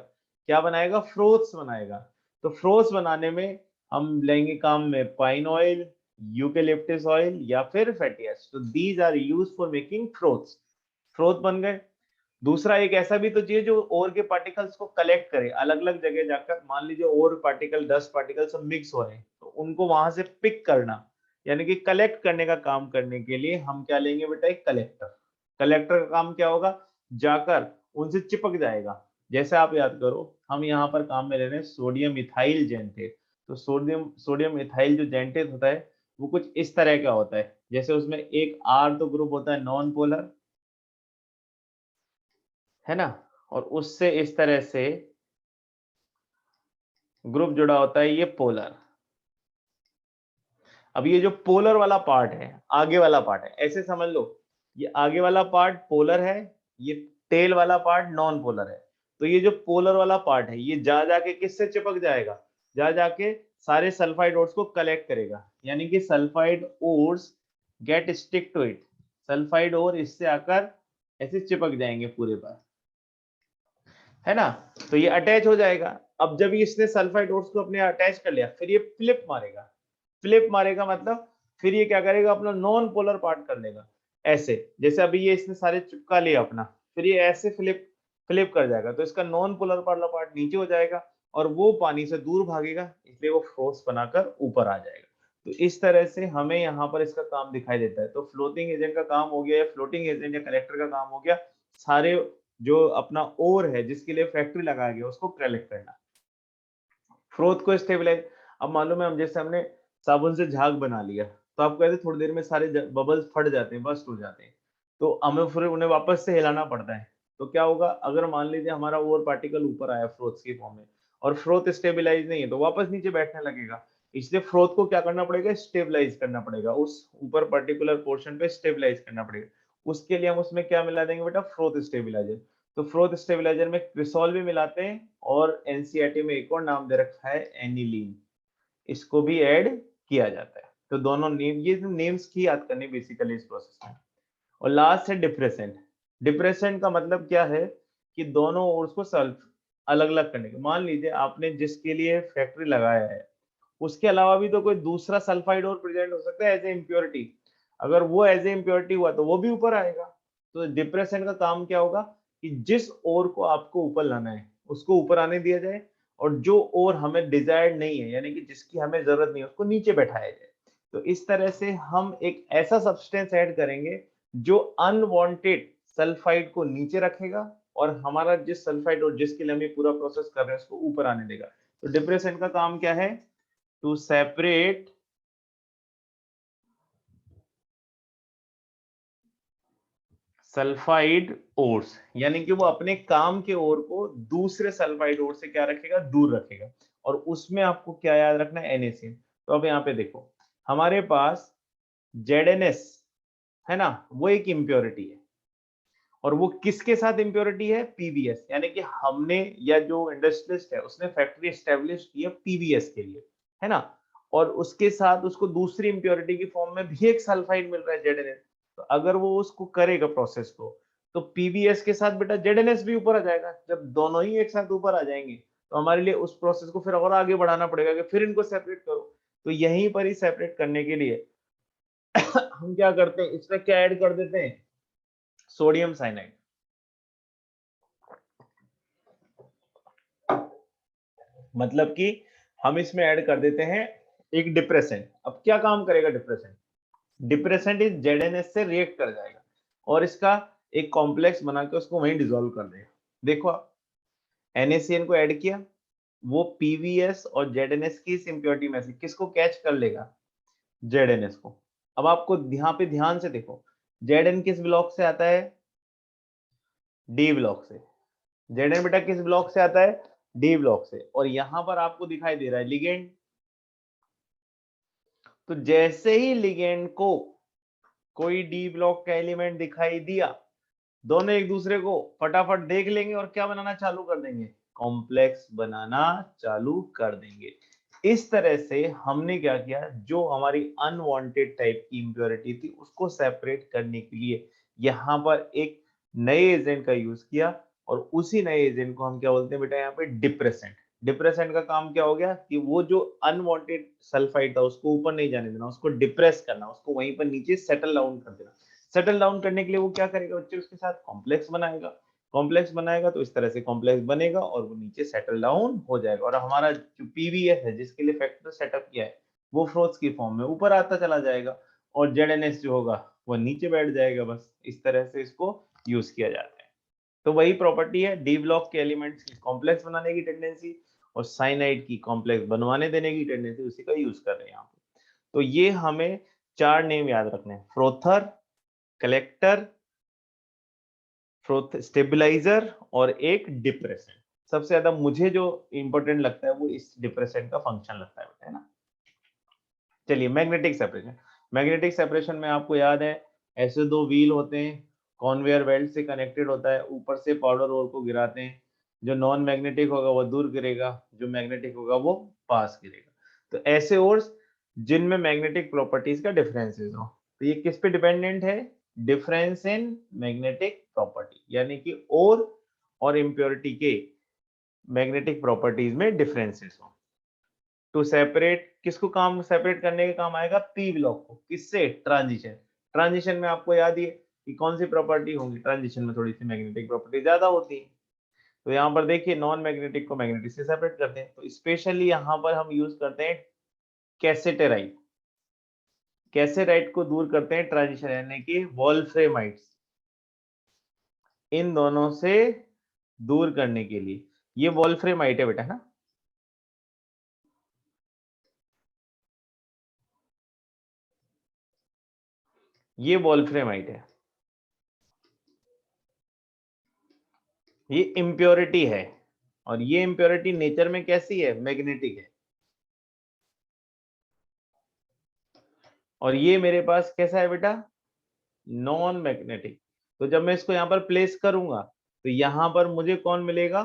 क्या बनाएगा, फ्रोथ्स बनाएगा। तो फ्रोथ्स बनाने में हम लेंगे काम में पाइन ऑयल, यूकेलिप्टस ऑयल या फिर फैटी एसिड। तो these are used for making froths, froth बन गए। दूसरा एक ऐसा भी तो चाहिए जो ओर के पार्टिकल्स को कलेक्ट करे, अलग अलग जगह जाकर, मान लीजिए ओर पार्टिकल 10 पार्टिकल सब मिक्स हो रहे हैं, तो उनको वहां से पिक करना, यानी कि कलेक्ट करने का काम करने के लिए हम क्या लेंगे बेटा, एक कलेक्टर। कलेक्टर का काम क्या होगा, जाकर उनसे चिपक जाएगा। जैसे आप याद करो, हम यहाँ पर काम में ले रहे हैं सोडियम इथाइल जेंटेट। तो सोडियम इथाइल जो जेंटेट होता है वो कुछ इस तरह का होता है, जैसे उसमें एक आर तो ग्रुप होता है नॉन पोलर, है ना, और उससे इस तरह से ग्रुप जुड़ा होता है ये पोलर। अब ये जो पोलर वाला पार्ट है, आगे वाला पार्ट है, ऐसे समझ लो, ये आगे वाला पार्ट पोलर है, ये टेल वाला पार्ट नॉन पोलर है। तो ये जो पोलर वाला पार्ट है ये जा जाके किससे चिपक जाएगा, जा जाके सारे सल्फाइड ओर्स को कलेक्ट करेगा, यानी कि sulphide ores get stick to it, sulphide ore इससे आकर ऐसे चिपक जाएंगे पूरे पर, है ना। तो ये अटैच हो जाएगा। अब जब इसने सल्फाइड ओर्स को अपने अटैच कर लिया, फिर ये फ्लिप मारेगा, फ्लिप मारेगा मतलब फिर ये क्या करेगा, अपना नॉन पोलर पार्ट कर लेगा, ऐसे जैसे अभी ये इसने सारे चिपका लिया अपना, फिर ये ऐसे फ्लिप फ्लिप कर जाएगा, तो इसका नॉन पोलर वाला पार्ट नीचे हो जाएगा और वो पानी से दूर भागेगा, इसलिए वो फोर्स बनाकर ऊपर आ जाएगा। तो इस तरह से हमें यहाँ पर इसका काम दिखाई देता है। तो फ्लोटिंग एजेंट का काम हो गया, या फ्लोटिंग एजेंट या कलेक्टर का काम हो गया, सारे जो अपना ओर है जिसके लिए फैक्ट्री लगाया गया उसको कलेक्ट करना, फ्रोथ को स्टेबलाइज। अब मालूम है, हम जैसे हमने साबुन से झाग बना लिया, तो आप कहते थोड़ी देर में सारे बबल्स फट जाते हैं, बस्ट हो जाते हैं, तो हमें फिर उन्हें वापस से हिलाना पड़ता है। तो क्या होगा, अगर मान लीजिए हमारा ओवर पार्टिकल ऊपर आया फ्रोथ की फॉर्म में और फ्रोथ स्टेबलाइज नहीं है, तो वापस नीचे बैठने लगेगा, इसलिए फ्रोथ को क्या करना पड़ेगा, स्टेबलाइज करना पड़ेगा, उस ऊपर पर्टिकुलर पोर्शन पे स्टेबलाइज करना पड़ेगा। उसके लिए हम उसमें क्या मिला देंगे बेटा, फ्रोथ स्टेबलाइजर। तो फ्रोथ स्टेबलाइजर में क्रिसोल भी मिलाते हैं, और एनसीईआरटी में एक और नाम दे रखा है एनिलीन, इसको भी ऐड किया जाता है। तो दोनों नेम, ये नेम्स की याद करनी बेसिकली इस प्रोसेस में। और लास्ट है डिप्रेसेंट। डिप्रेसेंट का मतलब क्या है कि दोनों ओर्स को सल्फ अलग अलग करने के, मान लीजिए आपने जिसके लिए फैक्ट्री लगाया है उसके अलावा भी तो कोई दूसरा सल्फाइड और प्रेजेंट हो सकता है एज ए इम्प्योरिटी, अगर वो एज ए इम्प्योरिटी हुआ तो वो भी ऊपर आएगा। तो डिप्रेसेंट का काम क्या होगा कि जिस ओर को आपको ऊपर लाना है उसको ऊपर आने दिया जाए, और जो ओर हमें डिजायर्ड नहीं है यानी कि जिसकी हमें जरूरत नहीं है उसको नीचे बैठाया जाए। तो इस तरह से हम एक ऐसा सब्सटेंस ऐड करेंगे जो अनवांटेड सल्फाइड को नीचे रखेगा और हमारा जिस सल्फाइड और जिसके लिए हम ये पूरा प्रोसेस कर रहे हैं उसको ऊपर आने देगा। तो डिप्रेसेंट का काम क्या है, to separate सल्फाइड ओर्स, यानी कि वो अपने काम के ओर को दूसरे सल्फाइड ओर से क्या रखेगा, दूर रखेगा। और उसमें आपको क्या याद रखना है, NaCN। तो अब यहाँ पे देखो हमारे पास ZnS है ना, वो एक इम्प्योरिटी है, और वो किसके साथ इम्प्योरिटी है, PBS, यानी कि हमने या जो इंडस्ट्रियलिस्ट है उसने फैक्ट्री एस्टेब्लिश की है PBS के लिए, है ना, और उसके साथ उसको दूसरी इम्प्योरिटी की फॉर्म में भी एक सल्फाइड मिल रहा है ZnS। तो अगर वो उसको करेगा प्रोसेस को, तो PBS के साथ बेटा ZnS भी ऊपर आ जाएगा। जब दोनों ही एक साथ ऊपर आ जाएंगे तो हमारे लिए उस प्रोसेस को फिर और आगे बढ़ाना पड़ेगा कि फिर इनको सेपरेट करो। तो यहीं पर ही सेपरेट करने के लिए हम क्या करते हैं, इसमें क्या ऐड कर देते हैं, सोडियम साइनाइड। मतलब कि हम इसमें ऐड कर देते हैं एक डिप्रेसेंट। अब क्या काम करेगा डिप्रेसेंट, डिप्रेसेंट इस ZnS से रिएक्ट कर जाएगा और इसका एक कॉम्प्लेक्स बना के उसको वहीं डिसॉल्व कर देगा। देखो आप NaCN को ऐड किया, वो PBS और ZnS की इस इंप्योरिटी में से किसको कैच कर लेगा, ZnS को। अब आपको यहाँ पे ध्यान से देखो, Zn किस ब्लॉक से आता है, D ब्लॉक से। Zn बेटा किस ब्लॉक से आता है, D ब्लॉक से। और यहां पर आपको दिखाई दे रहा है लिगेंड। तो जैसे ही लिगेंड को कोई D ब्लॉक का एलिमेंट दिखाई दिया, दोनों एक दूसरे को फटाफट देख लेंगे और क्या बनाना चालू कर देंगे, कॉम्प्लेक्स बनाना चालू कर देंगे। इस तरह से हमने क्या किया, जो हमारी अनवांटेड टाइप की इंप्योरिटी थी उसको सेपरेट करने के लिए यहाँ पर एक नए एजेंट का यूज किया, और उसी नए एजेंट को हम क्या बोलते हैं बेटा, यहाँ पे डिप्रेसेंट। डिप्रेसेंट का काम क्या हो गया कि वो जो अनवांटेड सल्फाइड था उसको ऊपर नहीं जाने देना, उसको डिप्रेस करना, उसको वहीं पर नीचे सेटल डाउन कर देना। सेटल डाउन करने के लिए वो क्या करेगा बच्चे, उसके साथ कॉम्प्लेक्स बनाएगा। कॉम्प्लेक्स बनाएगा तो इस तरह से कॉम्प्लेक्स बनेगा और वो नीचे सेटल डाउन हो जाएगा, और हमारा जो PBS है जिसके लिए फैक्टर सेटअप किया है वो फ्रोथ की फॉर्म में ऊपर आता चला जाएगा, और ZnS जो होगा वो नीचे बैठ जाएगा। बस इस तरह से इसको यूज किया जाता है। तो वही प्रॉपर्टी है, D ब्लॉक के एलिमेंट्स की कॉम्प्लेक्स बनाने की टेंडेंसी और साइनाइड की कॉम्प्लेक्स बनवाने देने की टेंडेंसी, उसी का यूज कर रहे हैं यहाँ पे। तो ये हमें 4 नेम याद रखने हैं, फ्रोथर, कलेक्टर, स्टेबलाइजर और एक डिप्रेसेंट। सबसे ज्यादा मुझे जो इंपॉर्टेंट लगता है वो इस डिप्रेसेंट का फंक्शन लगता है बेटा, है ना। चलिए मैग्नेटिक सेपरेशन। मैग्नेटिक सेपरेशन में आपको याद है ऐसे दो व्हील होते हैं, कॉन्वेयर बेल्ट से कनेक्टेड होता है, ऊपर से पाउडर ओर को गिराते हैं। जो नॉन मैग्नेटिक होगा वो दूर गिरेगा, जो मैग्नेटिक होगा वो पास गिरेगा। तो ऐसे ओर्स जिनमें मैग्नेटिक प्रॉपर्टीज का डिफरेंसेस हो, तो ये किस पे डिपेंडेंट है, डिफरेंस इन मैग्नेटिक प्रॉपर्टी, यानी कि ओर और इम्प्योरिटी के मैग्नेटिक प्रॉपर्टीज में डिफरेंसेस हो। टू सेपरेट, किसको काम सेपरेट करने के काम आएगा, P ब्लॉक को, किससे, ट्रांजिशन। ट्रांजिशन में आपको याद ही है कि कौन सी प्रॉपर्टी होगी, ट्रांजिशन में थोड़ी सी मैग्नेटिक प्रॉपर्टी ज्यादा होती है। तो यहाँ पर देखिए नॉन मैग्नेटिक को मैग्नेटिक से सेपरेट करते हैं, तो स्पेशली यहाँ पर हम यूज करते हैं कैसेटेराइट। कैसेटाइट को दूर करते हैं ट्रांजिशन, यानी कि वोल्फ्रेमाइट्स, इन दोनों से दूर करने के लिए। ये वोल्फ्रेमाइट है बेटा, है ना, ये वोल्फ्रेमाइट है, ये इम्प्योरिटी है, और ये इम्प्योरिटी नेचर में कैसी है, मैग्नेटिक है। और ये मेरे पास कैसा है बेटा, नॉन मैग्नेटिक। तो जब मैं इसको यहाँ पर प्लेस करूंगा तो यहाँ पर मुझे कौन मिलेगा,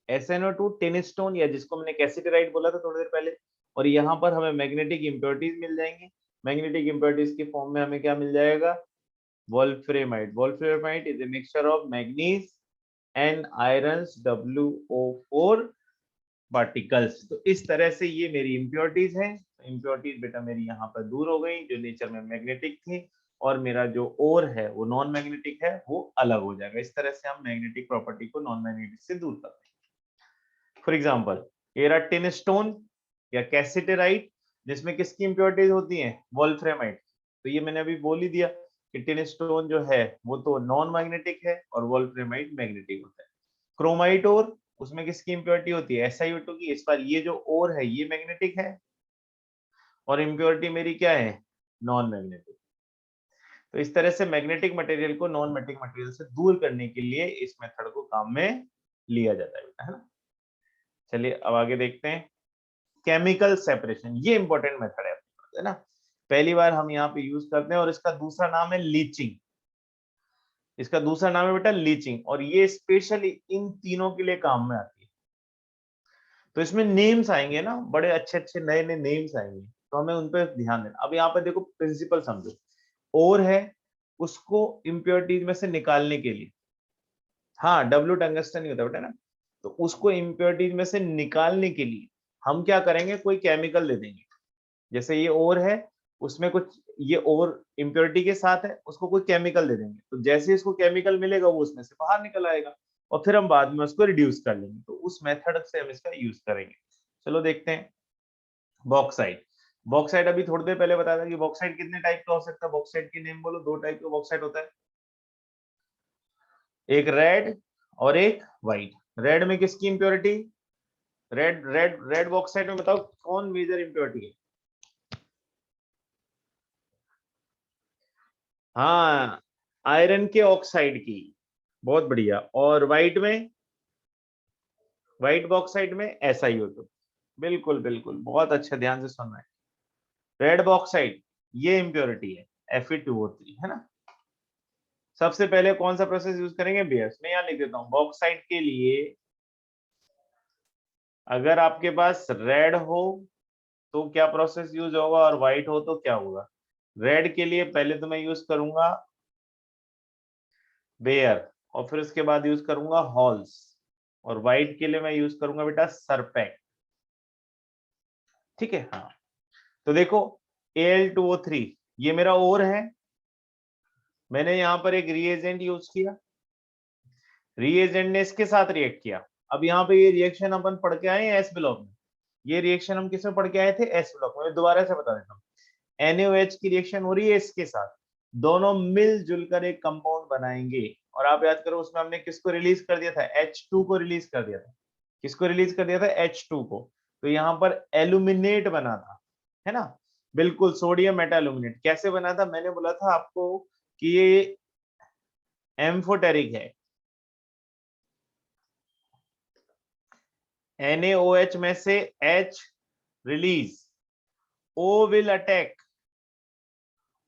SnO2 टिन स्टोन, या जिसको मैंने कैसेटेराइट बोला था थोड़ी देर पहले। और यहाँ पर हमें मैग्नेटिक इम्प्योरिटीज मिल जाएंगी। मैग्नेटिक इम्प्योरिटीज की फॉर्म में हमें क्या मिल जाएगा, wolframite. Wolframite is a mixture of manganese and irons WO4 particles. तो इस तरह से ये मेरी इम्प्योरिटीज हैं। इम्प्योरिटीज बेटा मेरी यहाँ पर दूर हो गई, जो नेचर में मैग्नेटिक थी, और मेरा जो ओर है वो नॉन मैग्नेटिक है, वो अलग हो जाएगा। इस तरह से हम मैग्नेटिक प्रॉपर्टी को नॉन मैग्नेटिक से दूर करते हैं। फॉर एग्जाम्पल ये रहा टिन स्टोन या कैसेटेराइट, जिसमें किसकी इम्प्योरिटीज होती हैं, वोल्फ्रेमाइट। तो ये मैंने अभी बोल ही दिया कि टिन स्टोन जो है वो तो नॉन मैग्नेटिक है और वोल्फ्रेमाइट मैग्नेटिक होता है। क्रोमाइट ओर, उसमें किसकी इम्प्योरिटी होती है, SiO2 की। इस बार ये जो ओर है ये मैग्नेटिक है और इम्प्योरिटी मेरी क्या है, नॉन मैग्नेटिक। तो इस तरह से मैग्नेटिक मटेरियल को नॉन मैग्नेटिक मटेरियल से दूर करने के लिए इस मेथड को काम में लिया जाता है बेटा, है ना। चलिए अब आगे देखते हैं केमिकल सेपरेशन, ये इंपॉर्टेंट मेथड है ना, पहली बार हम यहाँ पे यूज करते हैं और इसका दूसरा नाम है लीचिंग। इसका दूसरा नाम है बेटा लीचिंग, और ये स्पेशली इन तीनों के लिए काम में आती है। तो इसमें नेम्स आएंगे ना, बड़े अच्छे अच्छे नए नए नेम्स आएंगे, तो हमें उन पर ध्यान देना। अब यहाँ पे देखो प्रिंसिपल समझो, और है उसको इम्प्योरिटीज में से निकालने के लिए, हाँ डब्ल्यू टंगस्टन नहीं होता बेटा ना, तो उसको इम्प्योरिटीज में से निकालने के लिए हम क्या करेंगे, कोई केमिकल दे देंगे। जैसे ये और है, उसमें कुछ ये और इम्प्योरिटी के साथ है, उसको कोई केमिकल दे देंगे, तो जैसे इसको केमिकल मिलेगा वो उसमें से बाहर निकल आएगा, और फिर हम बाद में उसको रिड्यूस कर लेंगे। तो उस मेथड से हम इसका यूज करेंगे। चलो देखते हैं बॉक्साइट। बॉक्साइट अभी थोड़ी देर पहले बताया था कि बॉक्साइट कितने टाइप का हो सकता है। बॉक्साइट की नेम बोलो, 2 टाइप का बॉक्साइट होता है, एक रेड और एक व्हाइट। रेड में किसकी इंप्योरिटी, रेड बॉक्साइट में बताओ कौन मेजर इंप्योरिटी है। हाँ आयरन के ऑक्साइड की, बहुत बढ़िया। और व्हाइट में, व्हाइट बॉक्साइट में SiO2, बिल्कुल बिल्कुल, बहुत अच्छा, ध्यान से सुनना है। रेड बॉक्साइट ये इंप्योरिटी है Fe2O3, है ना। सबसे पहले कौन सा प्रोसेस यूज करेंगे बेयर्स, मैं यहाँ लिख देता हूँ। बॉक्साइट के लिए अगर आपके पास रेड हो तो क्या प्रोसेस यूज होगा, और व्हाइट हो तो क्या होगा। रेड के लिए पहले तो मैं यूज करूंगा बेयर, और फिर उसके बाद यूज करूंगा हॉल्स, और व्हाइट के लिए मैं यूज करूंगा बेटा सरपेक्ट, ठीक है। हाँ तो देखो Al2O3 ये मेरा और है, मैंने यहां पर एक रिएजेंट यूज किया, रिएजेंट ने इसके साथ रिएक्ट किया। अब यहाँ पे ये रिएक्शन अपन पढ़ के आए हैं एस ब्लॉक में, ये रिएक्शन हम किसमें पढ़ के आए थे, एस ब्लॉक में। दोबारा से बता देता हूँ, NaOH की रिएक्शन हो रही है इसके साथ, दोनों मिलजुल कर एक कंपाउंड बनाएंगे। और आप याद करो उसमें हमने किसको रिलीज कर दिया था, H2 को रिलीज कर दिया था। किसको रिलीज कर दिया था, H2 को। तो यहाँ पर एल्यूमिनेट बना था, है ना, बिल्कुल सोडियम मेटा एल्यूमिनेट। कैसे बना था, मैंने बोला था आपको कि ये एम्फोटेरिक है, NaOH में से H release, O will attack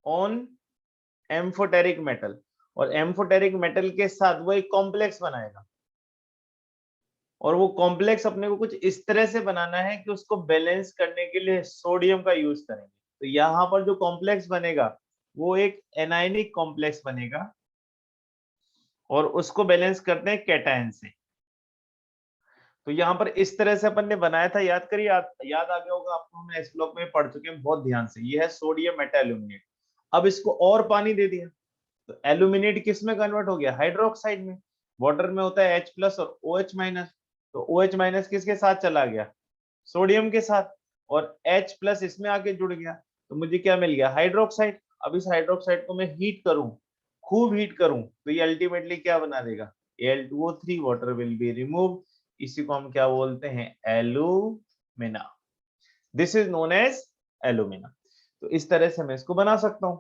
on amphoteric metal, और एम्फोटेरिक मेटल के साथ वो एक कॉम्प्लेक्स बनाएगा, और वो कॉम्प्लेक्स अपने को कुछ इस तरह से बनाना है कि उसको बैलेंस करने के लिए सोडियम का यूज करेंगे। तो यहाँ पर जो कॉम्प्लेक्स बनेगा वो एक एनायनिक कॉम्प्लेक्स बनेगा, और उसको बैलेंस करते हैं कैटायन से। तो यहाँ पर इस तरह से अपन ने बनाया था, याद करिए, याद आ गया होगा आपको, हमने इस ब्लॉक में पढ़ चुके हैं बहुत ध्यान से। ये है सोडियम मेटा एल्यूमिनेट। अब इसको और पानी दे दिया, तो एल्यूमिनेट किस में कन्वर्ट हो गया, हाइड्रोक्साइड में। वाटर में होता है H+ और OH-, तो OH- किसके साथ चला गया, सोडियम के साथ, और H+ इसमें आके जुड़ गया, तो मुझे क्या मिल गया, हाइड्रोक्साइड। अब इस हाइड्रोक्साइड को मैं हीट करूं, खूब हीट करूं, तो ये अल्टीमेटली क्या बना देगा, Al2O3, water will be remove. इसी को हम क्या बोलते हैं, alumina. This is known as alumina. तो इस तरह से मैं इसको बना सकता हूं,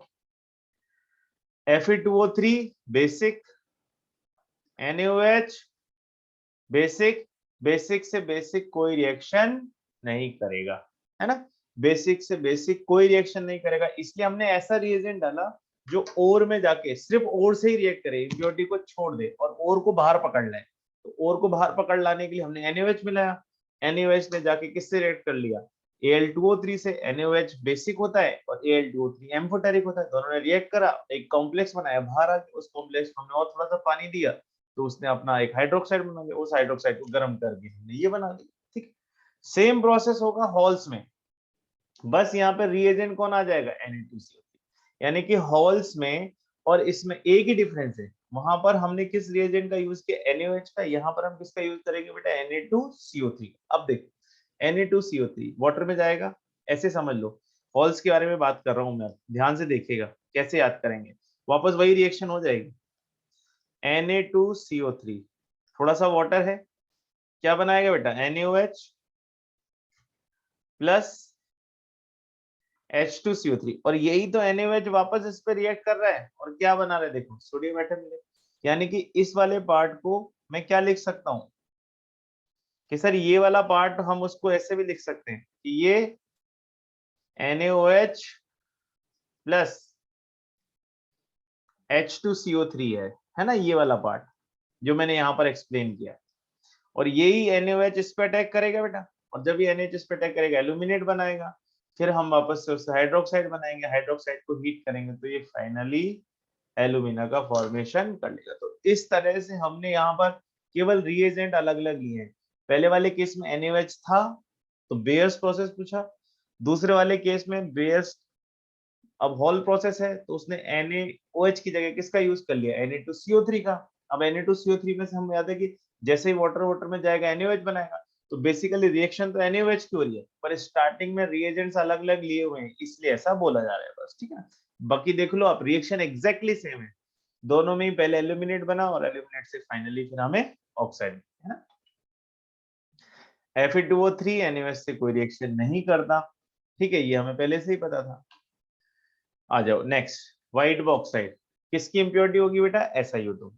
Fe2O3 basic, NaOH basic, basic से बेसिक कोई रिएक्शन नहीं करेगा, है ना, बेसिक से बेसिक कोई रिएक्शन नहीं करेगा। इसलिए हमने ऐसा रिएजेंट डाला जो ओर में जाके सिर्फ ओर से ही रिएक्ट करे, इम्प्योरिटी को छोड़ दे और ओर को बाहर पकड़ ले। तो ओर को बाहर पकड़ लाने के लिए हमने NaOH मिलाया, NaOH ने जाके किससे रिएक्ट कर लिया, Al2O3 से। NaOH बेसिक होता है और Al2O3 एम्फोटेरिक होता है, दोनों ने रिएक्ट करा, एक कॉम्प्लेक्स बनाया, बाहर आके उस कॉम्प्लेक्स को हमने और थोड़ा सा पानी दिया, तो उसने अपना एक हाइड्रोक्साइड बना लिया, उस हाइड्रोक्साइड को गर्म करके हमने ये बना लिया, ठीक। सेम प्रोसेस होगा हॉल्स में, बस यहाँ पे रिएजेंट कौन आ जाएगा, Na2CO3। यानी कि हॉल्स में और इसमें एक ही डिफरेंस है, वहां पर हमने किस रिएजेंट का यूज किया, NaOH का, यहाँ पर हम किसका यूज करेंगे बेटा, Na2CO3। अब देखो Na2CO3 वाटर में जाएगा, ऐसे समझ लो, हॉल्स के बारे में बात कर रहा हूं मैं, ध्यान से देखिएगा कैसे याद करेंगे, वापस वही रिएक्शन हो जाएगी। Na2CO3 थोड़ा सा वाटर है, क्या बनाएगा बेटा, NaOH प्लस H2CO3 और यही तो NaOH वापस इस पे रिएक्ट कर रहा है और क्या बना रहा है, देखो सोडियम एटम मिले। यानी कि इस वाले पार्ट को मैं क्या लिख सकता हूं कि सर ये वाला पार्ट हम उसको ऐसे भी लिख सकते हैं कि ये NaOH प्लस H2CO3 है ना, ये वाला पार्ट जो मैंने यहाँ पर एक्सप्लेन किया। और यही NaOH इस पे अटैक करेगा बेटा, और जब ये NaOH इस पे अटैक करेगा एल्यूमिनेट बनाएगा, फिर हम वापस से उससे हाइड्रोक्साइड बनाएंगे, हाइड्रोक्साइड को हीट करेंगे तो ये फाइनली एल्यूमिना का फॉर्मेशन कर लेगा। तो इस तरह से हमने यहाँ पर केवल रिएजेंट अलग अलग लिए हैं। पहले वाले केस में NaOH था तो बेयर्स प्रोसेस पूछा, दूसरे वाले केस में बेयर्स अब हॉल प्रोसेस है तो उसने NaOH की जगह किसका यूज कर लिया, Na2CO3 का। अब Na2CO3 में से हम याद है कि जैसे ही वाटर वाटर में जाएगा NaOH बनाएगा, तो बेसिकली रिएक्शन तो NaOH की हो रही है, पर स्टार्टिंग में रिएजेंट्स अलग अलग लिए हुए हैं इसलिए ऐसा बोला जा रहा है बस, ठीक है। बाकी देख लो आप, रिएक्शन एग्जैक्टली सेम है, दोनों में ही पहले एल्यूमिनेट बना और एल्यूमिनेट से फाइनली फिर हमें ऑक्साइड, है ना। Fe2O3 NaOH से कोई रिएक्शन नहीं करता, ठीक है, ये हमें पहले से ही पता था। आ जाओ नेक्स्ट, व्हाइट बॉक्साइड किसकी इंप्योरिटी होगी बेटा, SiO2।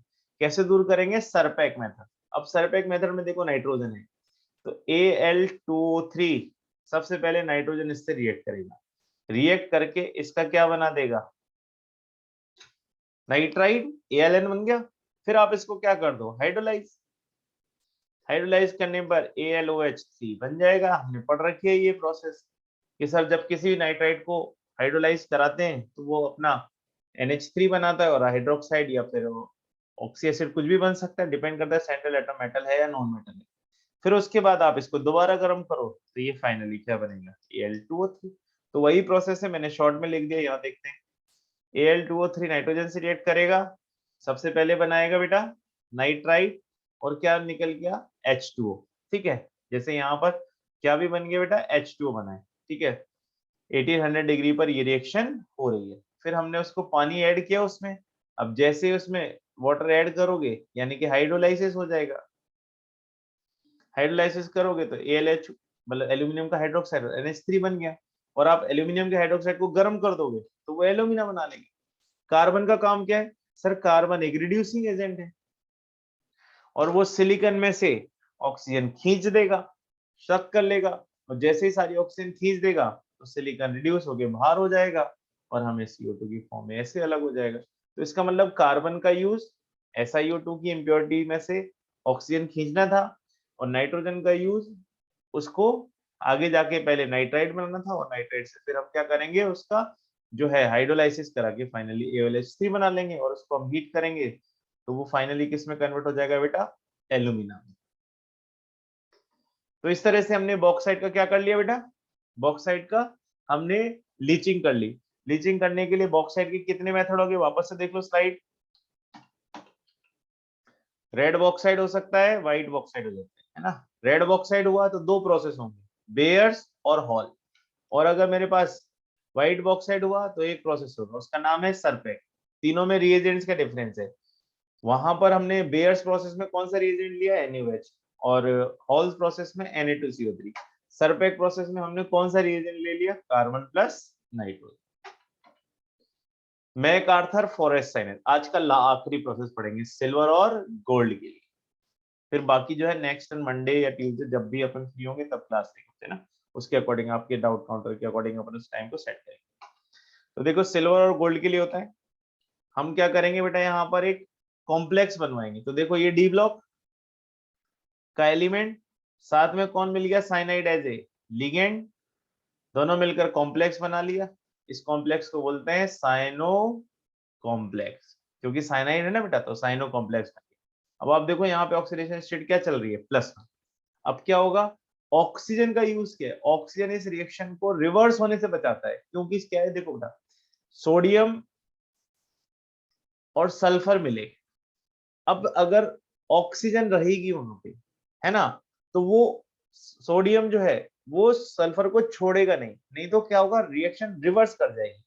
कैसे दूर करेंगे, सरपैक मेथड। अब सरपैक मेथड में देखो नाइट्रोजन है तो Al2O3 सबसे पहले नाइट्रोजन इससे रिएक्ट करेगा, रिएक्ट करके इसका क्या बना देगा, नाइट्राइड, Aln बन गया। फिर आप इसको क्या कर दो, हाइड्रोलाइज, हाइड्रोलाइज करने पर AlOH3 बन जाएगा। हमने पढ़ रखी है ये प्रोसेस कि सर जब किसी भी नाइट्राइड को हाइड्रोलाइज कराते हैं तो वो अपना NH3 बनाता है और हाइड्रोक्साइड या फिर ऑक्सी एसिड कुछ भी बन सकता है, डिपेंड करता है सेंट्रल एटम मेटल है या नॉन मेटल है। फिर उसके बाद आप इसको दोबारा गर्म करो तो ये फाइनली क्या बनेगा, Al2O3। तो वही प्रोसेस है, मैंने शॉर्ट में लिख दिया, यहाँ देखते हैं। Al2O3 नाइट्रोजन से रिएक्ट करेगा, सबसे पहले बनाएगा बेटा नाइट्राइड और क्या निकल गया, H2O, ठीक है। जैसे यहाँ पर क्या भी बन गया बेटा, H2O बना है, ठीक है। 1800 डिग्री पर ये रिएक्शन हो रही है। फिर हमने उसको पानी ऐड किया उसमें, अब जैसे ही उसमें वाटर ऐड करोगे यानी कि हाइड्रोलाइसिस हो जाएगा, हाइड्रोलाइसिस करोगे तो AlH मतलब एल्यूमिनियम का हाइड्रोक्साइड NH3 बन गया, और आप एल्यूमिनियम के हाइड्रोक्साइड को गर्म कर दोगे तो वो एल्यूमिना बना लेंगे। कार्बन का काम क्या है, सर कार्बन एक रिड्यूसिंग एजेंट है और वो सिलिकॉन में से ऑक्सीजन खींच देगा, शक कर लेगा, और जैसे ही सारी ऑक्सीजन खींच देगा तो सिलिकॉन रिड्यूस होके बाहर हो जाएगा और हमें CO2 की फॉर्म में ऐसे अलग हो जाएगा। तो इसका मतलब कार्बन का यूज SiO2 की इम्प्योरिटी में से ऑक्सीजन खींचना था, और नाइट्रोजन का यूज उसको आगे जाके पहले नाइट्राइड बनाना था, और नाइट्राइड से फिर हम क्या करेंगे, उसका जो है हाइड्रोलाइसिस करा के फाइनली AlH3 बना लेंगे और उसको हम हीट करेंगे तो वो फाइनली किस में कन्वर्ट हो जाएगा बेटा, एल्यूमिना। तो इस तरह से हमने बॉक्साइट का क्या कर लिया बेटा, बॉक्साइट का हमने लीचिंग कर ली। लीचिंग करने के लिए बॉक्साइट के कितने मेथड हो गए, वापस से देख लो स्लाइड। रेड बॉक्साइड हो सकता है, व्हाइट बॉक्साइड हो सकता है ना। रेड बॉक्साइड हुआ तो दो प्रोसेस होंगे, बेयर्स और हॉल। और अगर मेरे पास व्हाइट बॉक्साइड हुआ तो एक प्रोसेस होगा, उसका नाम है सरपैक। तीनों में रिएजेंट्स का डिफरेंस है। वहां पर हमने बेयर्स प्रोसेस में कौन सा रिएजेंट लिया, NaOH, और हॉल्स प्रोसेस में Na2CO3। सरपैक प्रोसेस में हमने कौन सा रिएजेंट ले लिया, carbon plus nitrogen. MacArthur forest sinus आज का आखिरी प्रोसेस पढ़ेंगे सिल्वर और गोल्ड के लिए। फिर बाकी जो है नेक्स्ट मंडे या ट्यूसडे जब भी अपन फ्री होंगे तब क्लास लेंगे ना, उसके अकॉर्डिंग आपके डाउट काउंटर के अकॉर्डिंग अपन उस टाइम को सेट करेंगे। तो देखो सिल्वर और गोल्ड के लिए होता है, हम क्या करेंगे बेटा, यहाँ पर एक कॉम्प्लेक्स बनवाएंगे। तो देखो ये डी ब्लॉक का एलिमेंट, साथ में कौन मिल गया, साइनाइड एज ए लिगेंड, दोनों मिलकर कॉम्प्लेक्स बना लिया। इस कॉम्प्लेक्स को बोलते हैं साइनो कॉम्प्लेक्स, क्योंकि साइनाइड है ना बेटा तो साइनो कॉम्प्लेक्स। अब आप देखो यहाँ पे ऑक्सीडेशन स्टेट क्या चल रही है, प्लस। अब क्या होगा, ऑक्सीजन का यूज किया है, ऑक्सीजन इस रिएक्शन को रिवर्स होने से बचाता है, क्योंकि क्या है देखो बेटा, सोडियम और सल्फर मिले, अब अगर ऑक्सीजन रहेगी वहां पे, है ना, तो वो सोडियम जो है वो सल्फर को छोड़ेगा नहीं, नहीं तो क्या होगा, रिएक्शन रिवर्स कर जाएगी।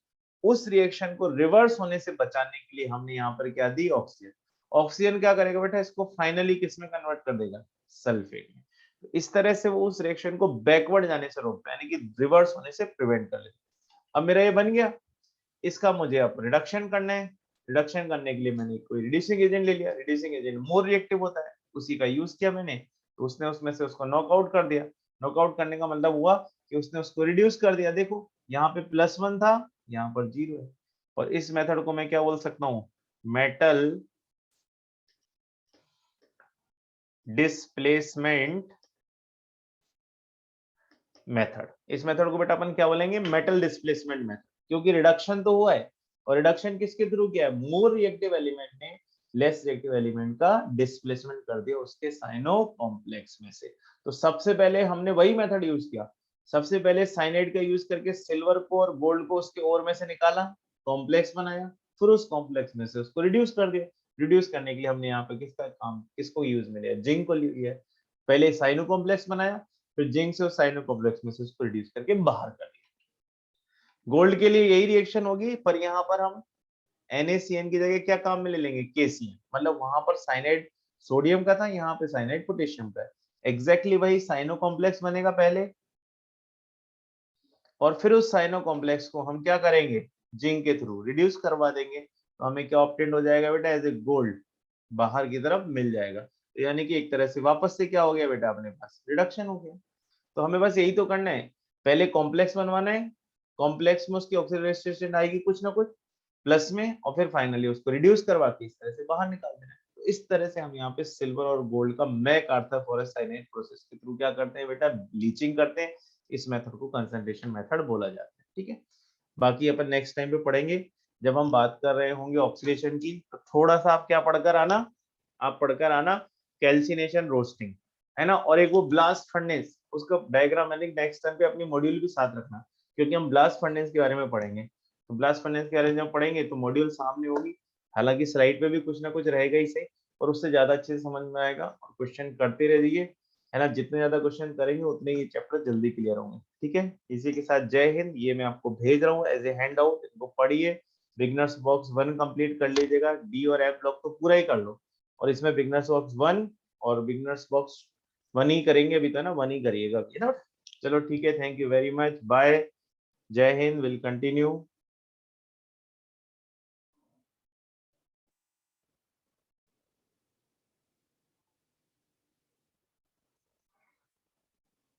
उस रिएक्शन को रिवर्स होने से बचाने के लिए हमने यहाँ पर क्या दी, ऑक्सीजन। ऑक्सीजन क्या करेगा बेटा, इसको फाइनली किस में कन्वर्ट कर देगा, सल्फेट में। तो इस तरह से वो उस रिएक्शन को बैकवर्ड जाने से रोकता है, यानी कि रिवर्स होने से प्रिवेंट कर लेता है। अब मेरा ये बन गया, इसका मुझे अब रिडक्शन करना है। रिडक्शन करने के लिए मैंने कोई रिड्यूसिंग एजेंट ले लिया, रिड्यूसिंग एजेंट मोर रिएक्टिव होता है, उसी का यूज किया मैंने, तो उसने उसमें से उसको नॉकआउट कर दिया। नॉकआउट करने का मतलब हुआ कि उसने उसको रिड्यूस कर दिया। देखो यहाँ पे +1 था, यहाँ पर 0 है, और इस मेथड को मैं क्या बोल सकता हूँ, मेटल डिस्प्लेसमेंट मेथड। इस मेथड को बेटा अपन क्या बोलेंगे, मेटल डिस्प्लेसमेंट मेथड, क्योंकि रिडक्शन तो हुआ है, और रिडक्शन किसके थ्रू किया है, मोर रिएक्टिव एलिमेंट ने लेस रिएक्टिव एलिमेंट का डिस्प्लेसमेंट कर दिया उसके साइनो कॉम्प्लेक्स में से। तो सबसे पहले हमने वही मेथड यूज किया, सबसे पहले साइनाइड का यूज करके सिल्वर को और गोल्ड को उसके ओर में से निकाला, कॉम्प्लेक्स बनाया, फिर उस कॉम्प्लेक्स में से उसको रिड्यूस कर दिया। रिड्यूस करने के लिए हमने यहाँ पे किसका काम, किसको यूज में लिया, जिंक को लिया। पहले साइनो कॉम्प्लेक्स बनाया, फिर जिंक से उस साइनो कॉम्प्लेक्स में से उसको रिड्यूस करके बाहर कर दिया। गोल्ड के लिए यही रिएक्शन होगी, पर यहाँ पर हम NaCN की जगह क्या काम में ले लेंगे, KCN, मतलब वहां पर साइनाइड सोडियम का था, यहाँ पे साइनाइड पोटेशियम का है। एग्जैक्टली वही साइनो कॉम्प्लेक्स बनेगा पहले, और फिर उस साइनो कॉम्प्लेक्स को हम क्या करेंगे, जिंक के थ्रू रिड्यूस करवा देंगे, तो हमें क्या ऑब्टेन हो जाएगा बेटा, एज ए गोल्ड बाहर की तरफ मिल जाएगा। तो यानी कि एक तरह से वापस से क्या हो गया बेटा, अपने पास रिडक्शन हो गया। तो हमें बस यही तो करना है, पहले कॉम्प्लेक्स बनवाना है, कॉम्प्लेक्स में उसकी ऑक्सीडेशन आएगी कुछ ना कुछ प्लस में, और फिर फाइनली उसको रिड्यूस करवा के इस तरह से बाहर निकाल देना है। तो इस तरह से हम यहाँ पे सिल्वर और गोल्ड का MacArthur Forrest cyanide process के थ्रू क्या करते हैं बेटा, ब्लीचिंग करते हैं। इस मेथड को कंसंट्रेशन मेथड बोला जाता है, ठीक है। बाकी अपन नेक्स्ट टाइम पे पढ़ेंगे, जब हम बात कर रहे होंगे ऑक्सीडेशन की, तो थोड़ा सा आप क्या पढ़कर आना, आप पढ़कर आना कैल्सिनेशन रोस्टिंग, है ना, और एक वो ब्लास्ट फर्नेस, उसका डायग्राम मैंने नेक्स्ट टाइम पे अपनी मॉड्यूल भी साथ रखना, क्योंकि हम ब्लास्ट फर्नेस के बारे में पढ़ेंगे। तो ब्लास्ट फर्नेस के बारे में जब पढ़ेंगे तो मॉड्यूल सामने होगी, हालांकि स्लाइड पे भी कुछ ना कुछ रहेगा ही सही, और उससे ज्यादा अच्छे से समझ में आएगा। और क्वेश्चन करते रहिए, है ना, जितने ज्यादा क्वेश्चन करेंगे उतने ये चैप्टर जल्दी क्लियर होंगे, ठीक है। इसी के साथ जय हिंद, ये मैं आपको भेज रहा हूँ एज ए हैंड आउट, इनको पढ़िए। बिगनर्स बॉक्स 1 कंप्लीट कर लीजिएगा, डी और एफ ब्लॉक तो पूरा ही कर लो, और इसमें बिगनर्स बॉक्स 1 और बिगनर्स बॉक्स 1 ही करेंगे अभी, तो ना 1 ही करिएगा, चलो ठीक है, thank you very much, bye, जय हिंद, विल कंटिन्यू।